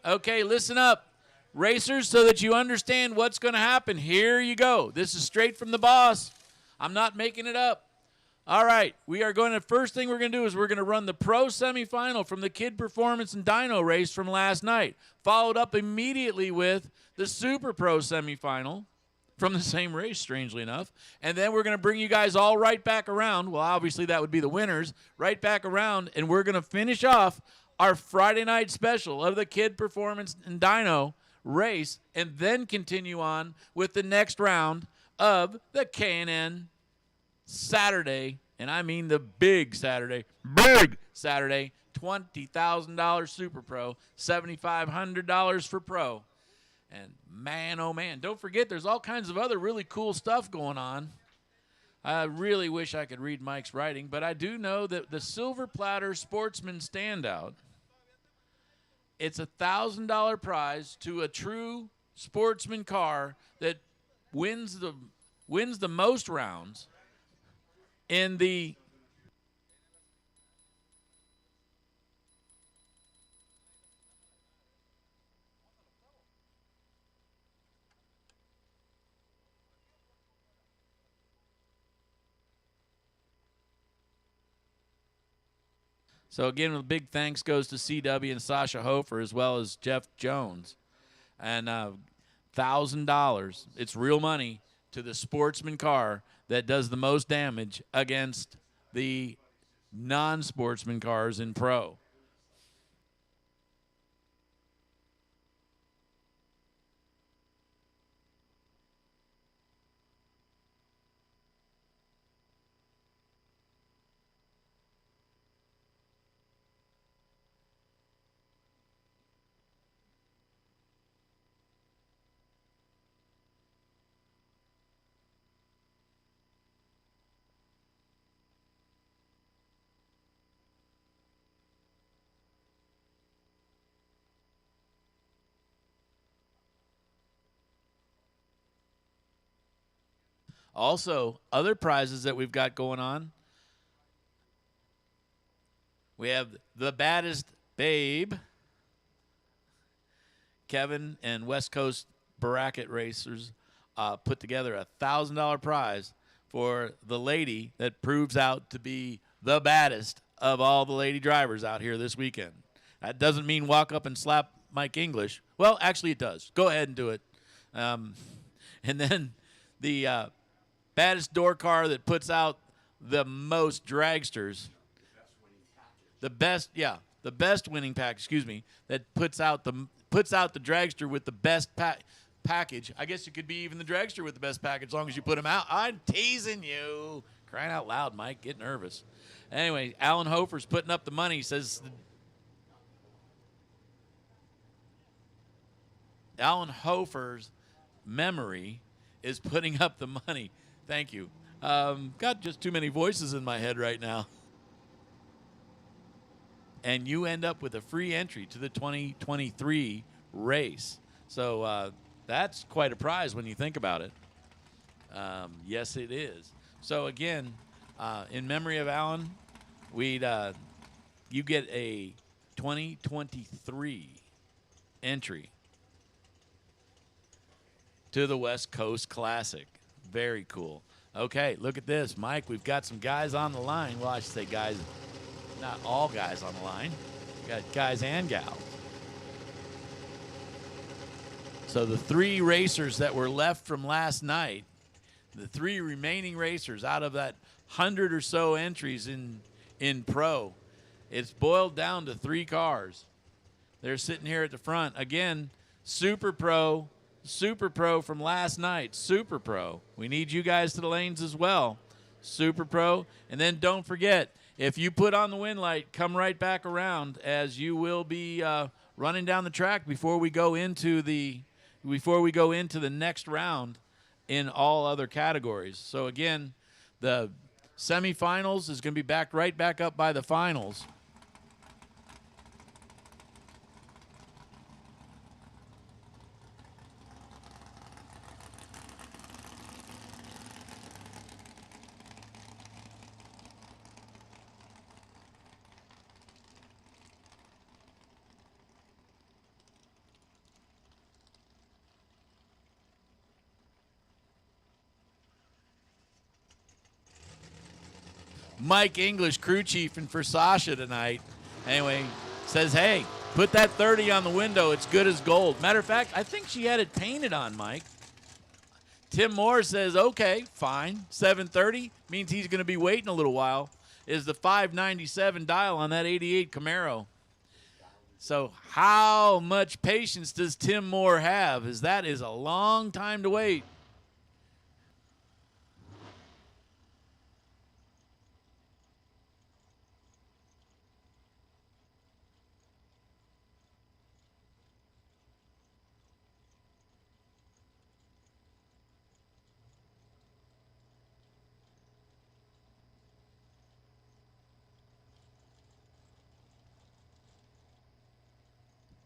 Okay, listen up. Racers, so that you understand what's going to happen, here you go. This is straight from the boss. I'm not making it up. All right, first thing we're going to do is we're going to run the pro semifinal from the Kid Performance and Dyno race from last night, followed up immediately with the Super Pro semifinal from the same race, strangely enough. And then we're going to bring you guys all right back around. Well, obviously that would be the winners, right back around, and we're going to finish off our Friday night special of the Kid Performance and Dyno race, and then continue on with the next round of the K&N Saturday, and I mean the big Saturday, $20,000 Super Pro, $7,500 for Pro. And man, oh man, don't forget there's all kinds of other really cool stuff going on. I really wish I could read Mike's writing, but I do know that the Silver Platter Sportsman Standout, it's a $1,000 prize to a true sportsman car that wins the most rounds in the So again, a big thanks goes to CW and Sasha Hofer as well as Jeff Jones. And $1,000, it's real money, to the sportsman car that does the most damage against the non-sportsman cars in Pro. Also, other prizes that we've got going on. We have the baddest babe, Kevin and West Coast Bracket Racers put together a $1,000 prize for the lady that proves out to be the baddest of all the lady drivers out here this weekend. That doesn't mean walk up and slap Mike English. Well, actually it does. Go ahead and do it. And then the baddest door car that puts out the most dragsters. The best winning pack, that puts out the dragster with the best package. I guess you could be even the dragster with the best package as long as you put them out. I'm teasing you. Crying out loud, Mike. Get nervous. Anyway, Alan Hofer's putting up the money. He says Alan Hofer's memory is putting up the money. Thank you. Got just too many voices in my head right now. And you end up with a free entry to the 2023 race. So that's quite a prize when you think about it. Yes, it is. So again, in memory of Alan, you get a 2023 entry to the West Coast Classic. Very cool. Okay, look at this, Mike. We've got some guys on the line. Well, I should say guys, not all guys on the line. We got guys and gals. So the 3 racers that were left from last night, the 3 remaining racers out of that 100 or so entries in pro, it's boiled down to 3 cars. They're sitting here at the front. Again, Super Pro from last night. Super Pro. We need you guys to the lanes as well. Super Pro. And then don't forget, if you put on the wind light, come right back around, as you will be running down the track before we go into the next round in all other categories. So again, the semifinals is going to be backed right back up by the finals. Mike English, crew chief, and for Sasha tonight. Anyway, says, hey, put that 30 on the window. It's good as gold. Matter of fact, I think she had it painted on, Mike. Tim Moore says, okay, fine. 730 means he's going to be waiting a little while. Is the 597 dial on that 88 Camaro. So how much patience does Tim Moore have? As that is a long time to wait.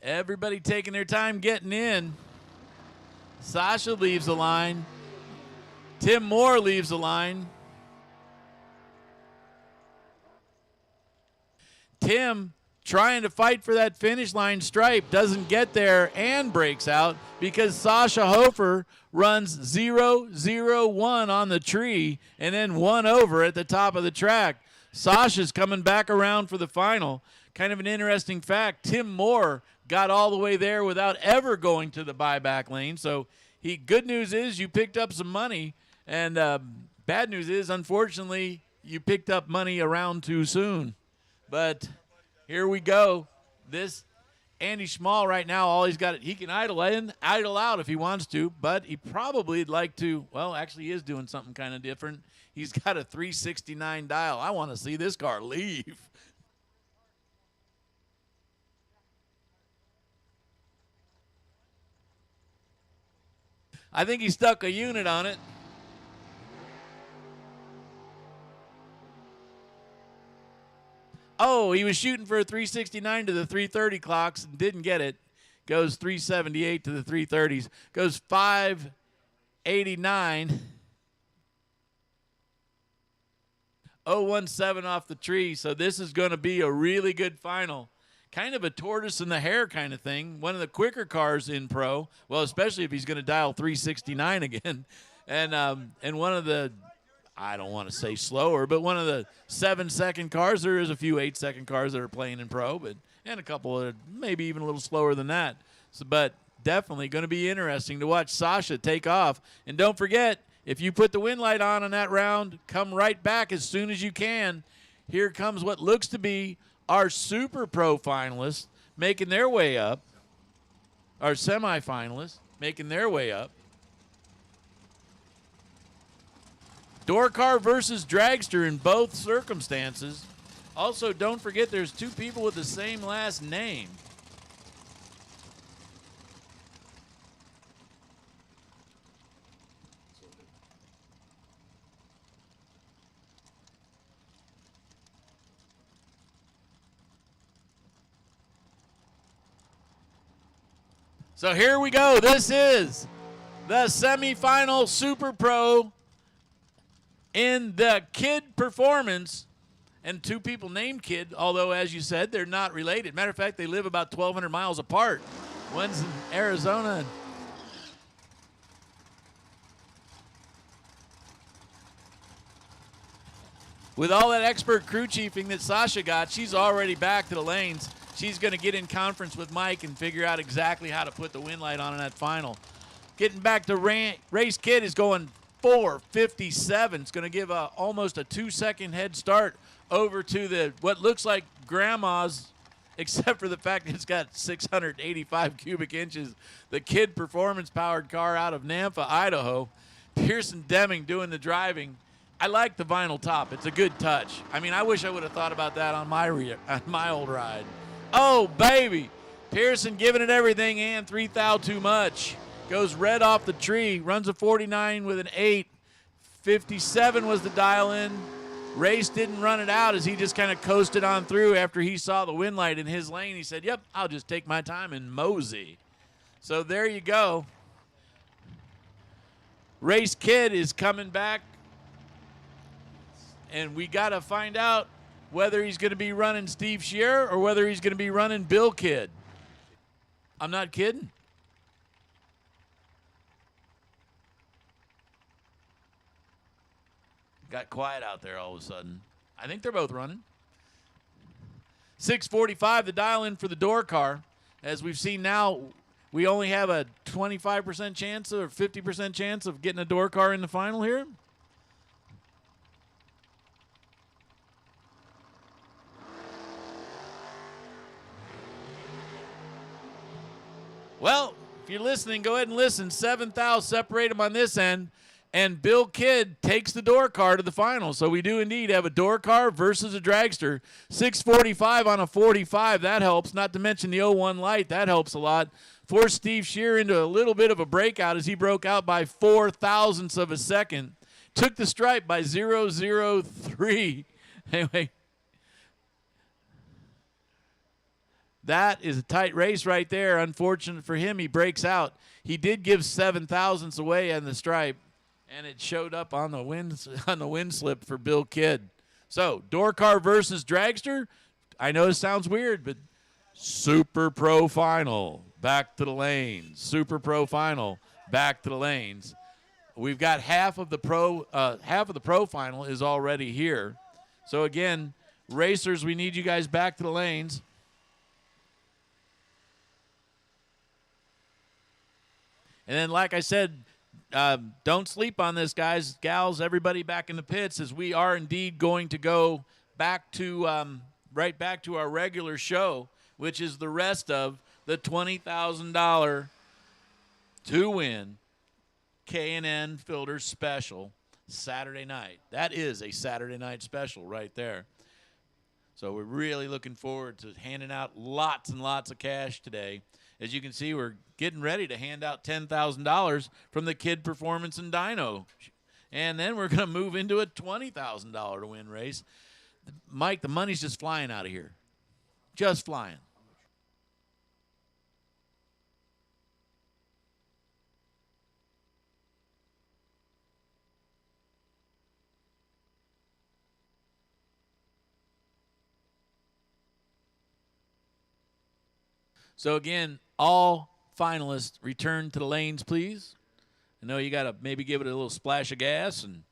Everybody taking their time getting in. Sasha leaves the line. Tim Moore leaves the line. Tim trying to fight for that finish line stripe, doesn't get there and breaks out because Sasha Hofer runs 0-0-1 on the tree and then 1 over at the top of the track. Sasha's coming back around for the final. Kind of an interesting fact, Tim Moore got all the way there without ever going to the buyback lane. So good news is you picked up some money, and bad news is, unfortunately, you picked up money around too soon. But here we go. This Andy Schmall right now, all he's got, he can idle in, idle out if he wants to, but he probably would like to, well, actually he is doing something kind of different. He's got a 369 dial. I want to see this car leave. I think he stuck a unit on it. Oh, he was shooting for a 369 to the 330 clocks and didn't get it. Goes 378 to the 330s. Goes 589. 017 off the tree. So this is going to be a really good final. Kind of a tortoise in the hare kind of thing. One of the quicker cars in pro. Well, especially if he's going to dial 369 again. And one of the, I don't want to say slower, but one of the 7-second cars. There is a few 8-second cars that are playing in pro, and a couple of maybe even a little slower than that. So, but definitely going to be interesting to watch Sasha take off. And don't forget, if you put the wind light on that round, come right back as soon as you can. Here comes what looks to be our Super Pro finalists making their way up. Our semifinalists making their way up. Door car versus dragster in both circumstances. Also, don't forget there's two people with the same last name. So here we go. This is the semifinal Super Pro in the Kid Performance. And two people named Kid, although, as you said, they're not related. Matter of fact, they live about 1,200 miles apart. One's in Arizona. With all that expert crew chiefing that Sasha got, she's already back to the lanes. She's going to get in conference with Mike and figure out exactly how to put the win light on in that final. Getting back to Race Kid is going 4:57. It's going to give almost a 2-second head start over to the what looks like Grandma's, except for the fact that it's got 685 cubic inches. The Kid Performance-powered car out of Nampa, Idaho. Pearson Deming doing the driving. I like the vinyl top. It's a good touch. I mean, I wish I would have thought about that on my old ride. Oh, baby. Pearson giving it everything and 3 thou too much. Goes red off the tree. Runs a 49 with an 8. 57 was the dial in. Race didn't run it out as he just kind of coasted on through after he saw the wind light in his lane. He said, yep, I'll just take my time and mosey. So there you go. Race Kid is coming back. And we got to find out whether he's going to be running Steve Scheer or whether he's going to be running Bill Kidd. I'm not kidding. Got quiet out there all of a sudden. I think they're both running. 6:45, the dial-in for the door car. As we've seen now, we only have a 25% chance or 50% chance of getting a door car in the final here. Well, if you're listening, go ahead and listen. 7th thou separate them on this end, and Bill Kidd takes the door car to the final. So we do indeed have a door car versus a dragster. 6:45 on a 45. That helps, not to mention the 01 light. That helps a lot. Forced Steve Scheer into a little bit of a breakout as he broke out by 4 thousandths of a second. Took the stripe by 0.003. Anyway. That is a tight race right there. Unfortunate for him, he breaks out. He did give 7 thousandths away on the stripe, and it showed up on the wind slip for Bill Kidd. So, door car versus dragster. I know it sounds weird, but Super Pro Final, back to the lanes. Super Pro Final, back to the lanes. We've got half of the pro final is already here. So again, racers, we need you guys back to the lanes. And then, like I said, don't sleep on this, guys, gals, everybody back in the pits, as we are indeed going to go back to right back to our regular show, which is the rest of the $20,000 to win K&N Filter Special Saturday night. That is a Saturday night special right there. So we're really looking forward to handing out lots and lots of cash today. As you can see, we're getting ready to hand out $10,000 from the Kid Performance and Dyno. And then we're going to move into a $20,000 to win race. Mike, the money's just flying out of here. Just flying. So again, all finalists return to the lanes, please. I know you got to maybe give it a little splash of gas and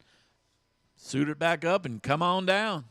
suit it back up and come on down.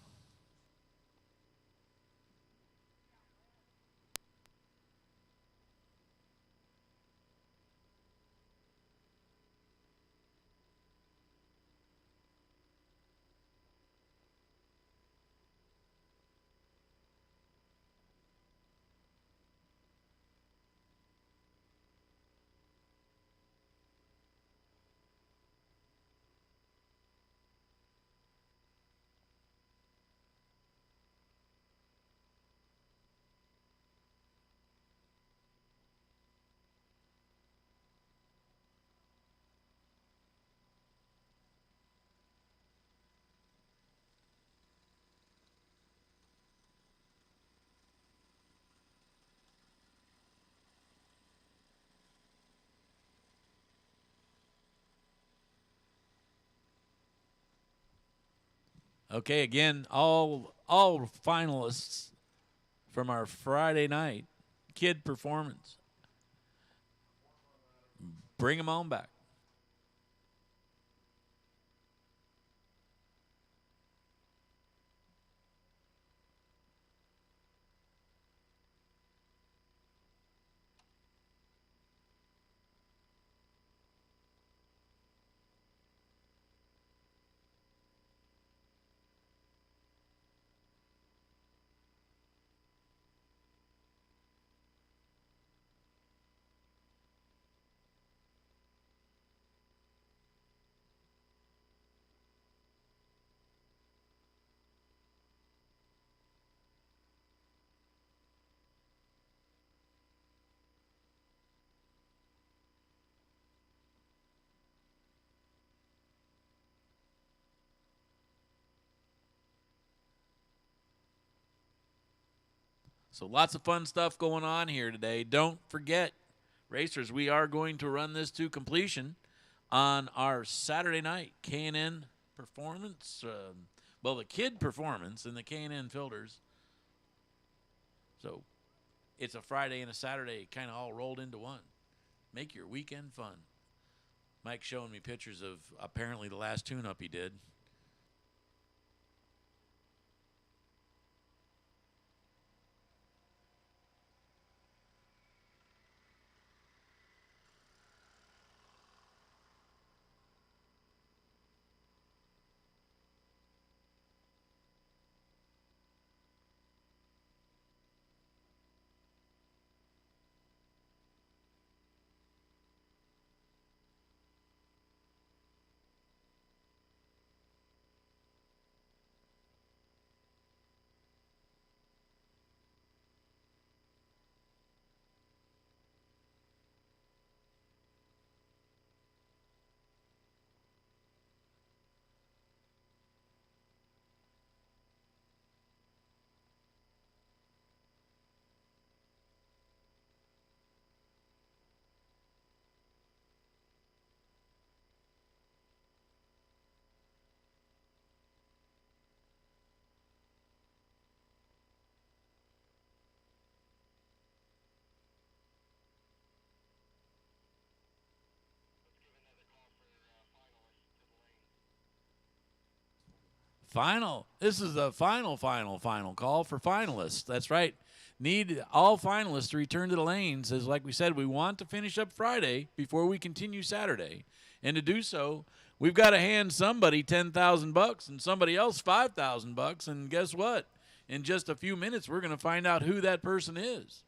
Okay, again, all finalists from our Friday night kid performance. Bring them on back. So lots of fun stuff going on here today. Don't forget, racers, we are going to run this to completion on our Saturday night K&N performance. Well, the kid performance and the K&N filters. So it's a Friday and a Saturday kind of all rolled into one. Make your weekend fun. Mike's showing me pictures of apparently the last tune-up he did. Final. This is the final call for finalists. That's right. Need all finalists to return to the lanes. As like we said, we want to finish up Friday before we continue Saturday. And to do so, we've got to hand somebody $10,000 and somebody else $5,000. And guess what? In just a few minutes, we're going to find out who that person is.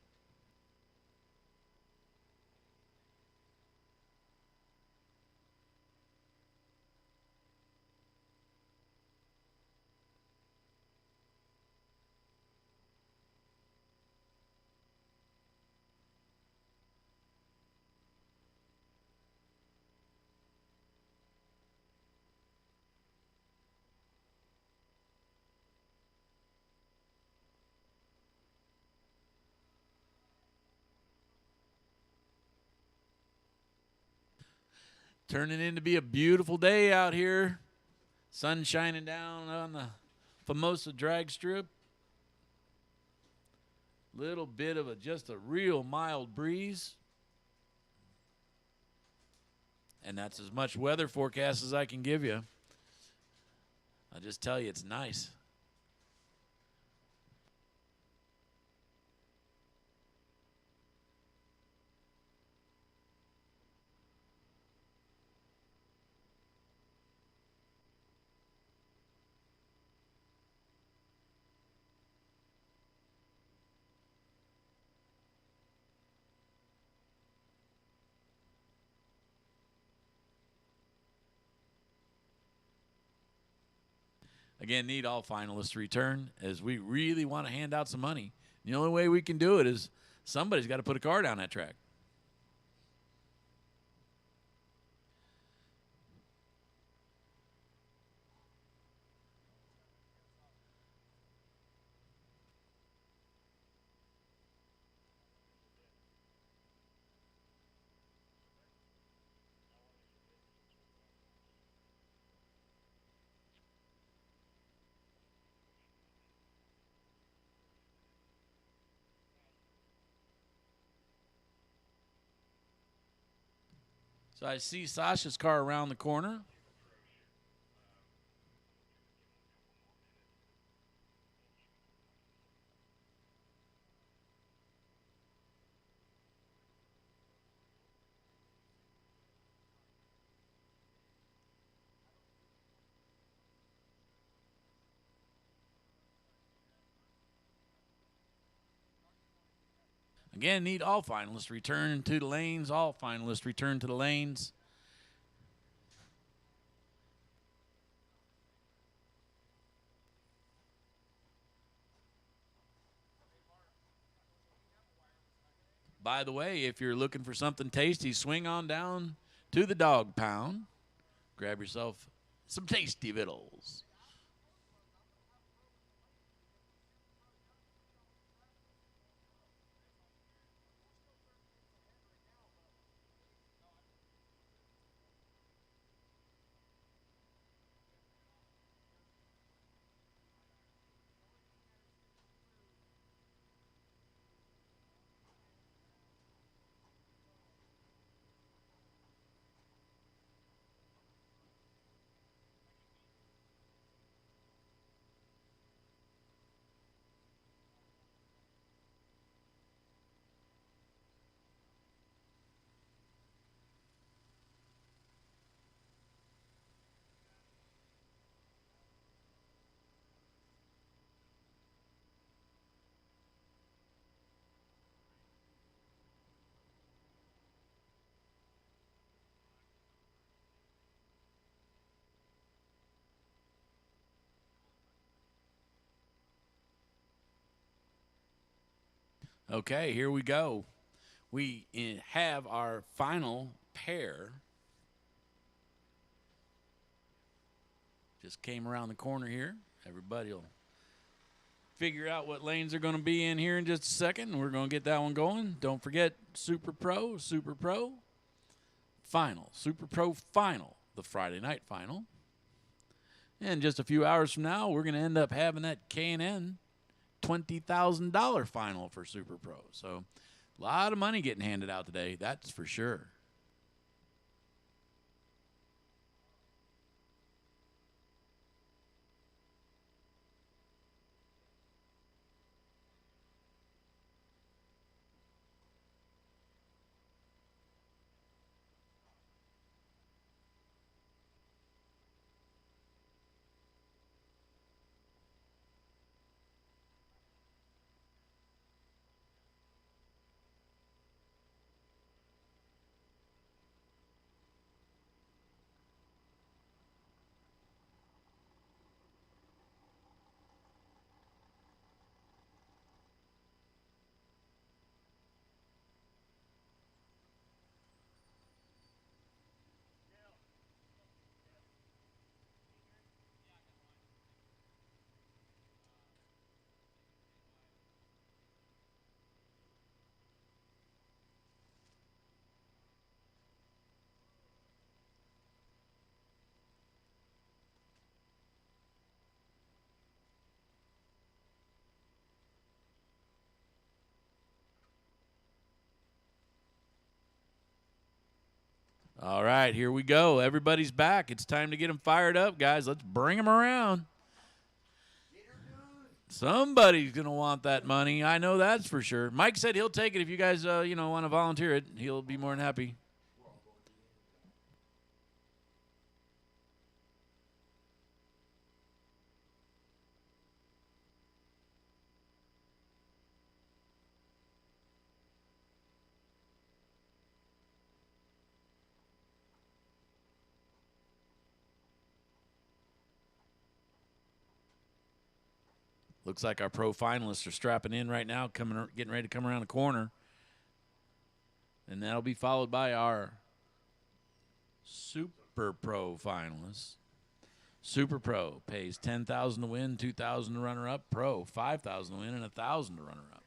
Turning in to be a beautiful day out here. Sun shining down on the Famosa drag strip. Little bit of just a real mild breeze. And that's as much weather forecast as I can give you. I'll just tell you, it's nice. Again, need all finalists to return as we really want to hand out some money. The only way we can do it is somebody's got to put a car down that track. So I see Sasha's car around the corner. Again, need all finalists return to the lanes. All finalists return to the lanes. By the way, if you're looking for something tasty, swing on down to the Dog Pound. Grab yourself some tasty victuals. Okay, here we go. We have our final pair. Just came around the corner here. Everybody will figure out what lanes they're going to be in here in just a second. We're going to get that one going. Don't forget Super Pro, Final, Super Pro Final, the Friday night final. And just a few hours from now, we're going to end up having that K&N $20,000 final for Super Pro. So a lot of money getting handed out today, that's for sure. All right, here we go. Everybody's back. It's time to get them fired up, guys. Let's bring them around. Somebody's going to want that money. I know that's for sure. Mike said he'll take it if you guys, want to volunteer it. He'll be more than happy. Looks like our pro finalists are strapping in right now, getting ready to come around the corner. And that'll be followed by our Super Pro finalists. Super Pro pays $10,000 to win, $2,000 to runner up. Pro $5,000 to win, and $1,000 to runner up.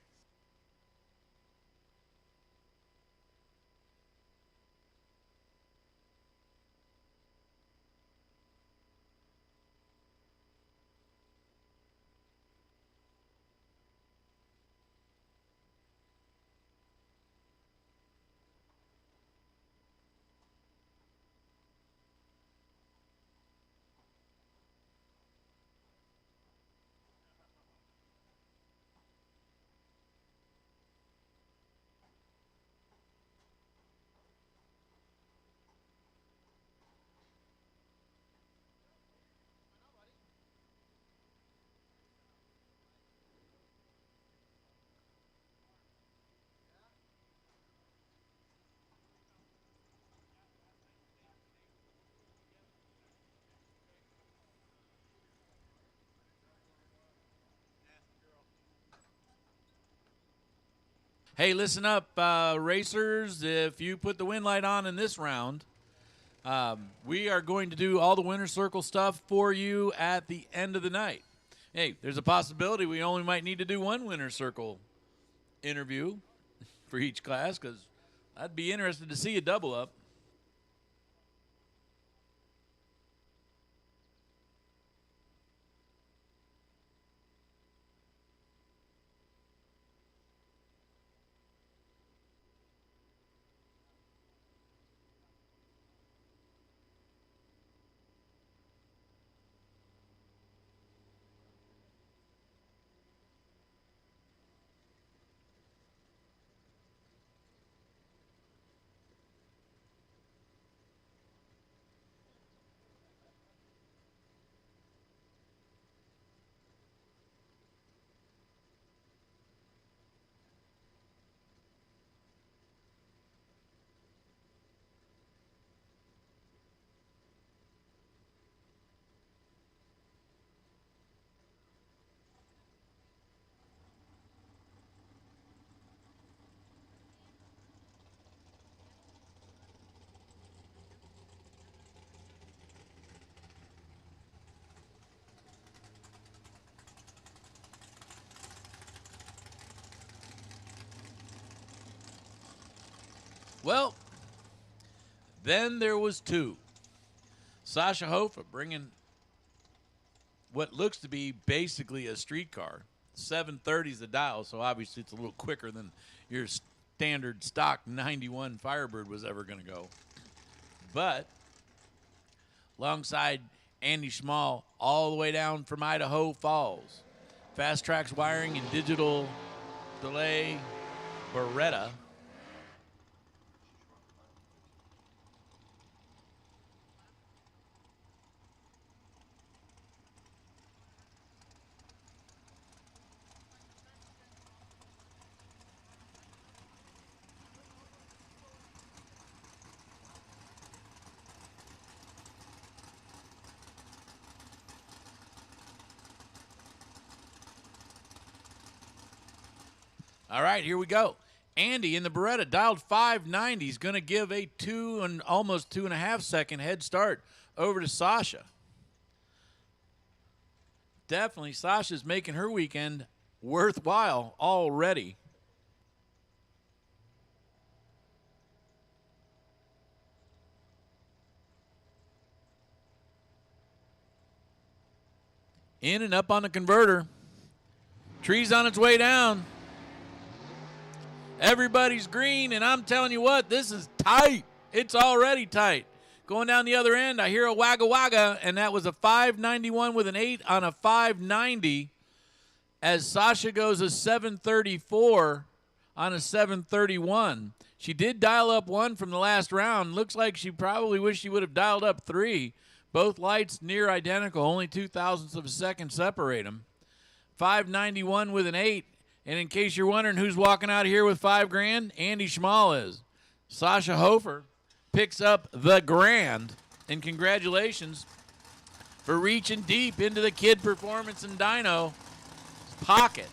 Hey, listen up, racers. If you put the win light on in this round, we are going to do all the winner circle stuff for you at the end of the night. Hey, there's a possibility we only might need to do one winner circle interview for each class because I'd be interested to see a double up. Well, then there was two. Sasha Hoffa bringing what looks to be basically a streetcar. 730 is the dial, so obviously it's a little quicker than your standard stock 91 Firebird was ever going to go. But alongside Andy Schmall all the way down from Idaho Falls. Fast Tracks Wiring and Digital Delay Beretta. All right, here we go. Andy in the Beretta dialed 590. He's going to give a almost 2.5 second head start over to Sasha. Definitely, Sasha's making her weekend worthwhile already. In and up on the converter. Tree's on its way down. Everybody's green, and I'm telling you what, this is tight. It's already tight. Going down the other end, I hear a wagga wagga, and that was a 591 with an 8 on a 590 as Sasha goes a 734 on a 731. She did dial up 1 from the last round. Looks like she probably wished she would have dialed up 3. Both lights near identical, only 0.02 of a second separate them. 591 with an 8. And in case you're wondering who's walking out of here with $5,000, Andy Schmall is. Sasha Hofer picks up the grand. And congratulations for reaching deep into the Kid Performance and Dyno pocket.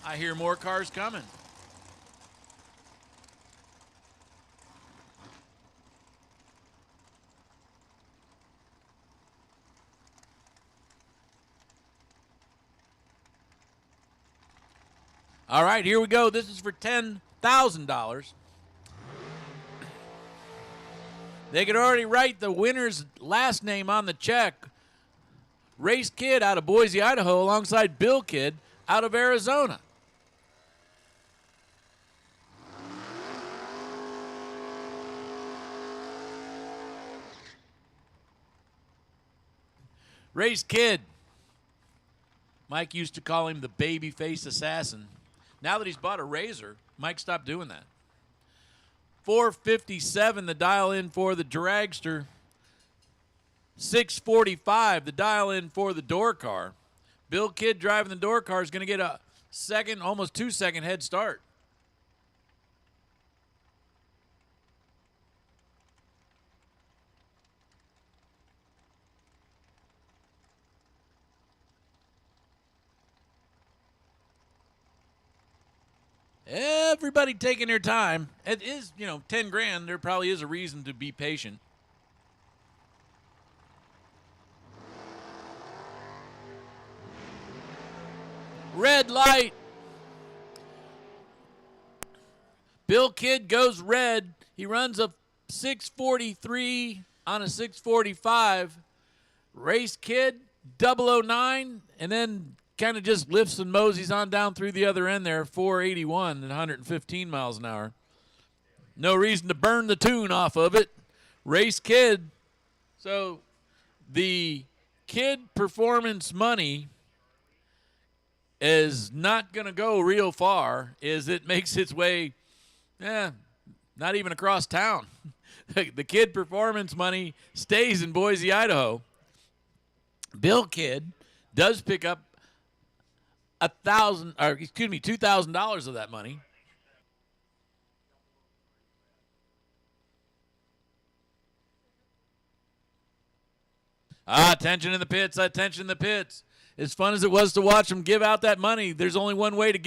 I hear more cars coming. All right, here we go. This is for $10,000. They could already write the winner's last name on the check. Race Kid out of Boise, Idaho, alongside Bill Kidd out of Arizona. Race Kid. Mike used to call him the baby-faced assassin. Now that he's bought a Razor, Mike stopped doing that. 457, the dial in for the dragster. 645, the dial in for the door car. Bill Kidd driving the door car is going to get a second, almost 2-second head start. Everybody taking their time. It is, 10 grand. There probably is a reason to be patient. Red light. Bill Kidd goes red. He runs a 6:43 on a 6:45. Race Kid 009, and then kind of just lifts and moseys on down through the other end there, 481 at 115 miles an hour. No reason to burn the tune off of it. Race Kid. So the Kid performance money is not going to go real far as it makes its way, not even across town. The Kid performance money stays in Boise, Idaho. Bill Kidd does pick up $2,000 of that money. Attention in the pits, attention in the pits. As fun as it was to watch them give out that money, there's only one way to give out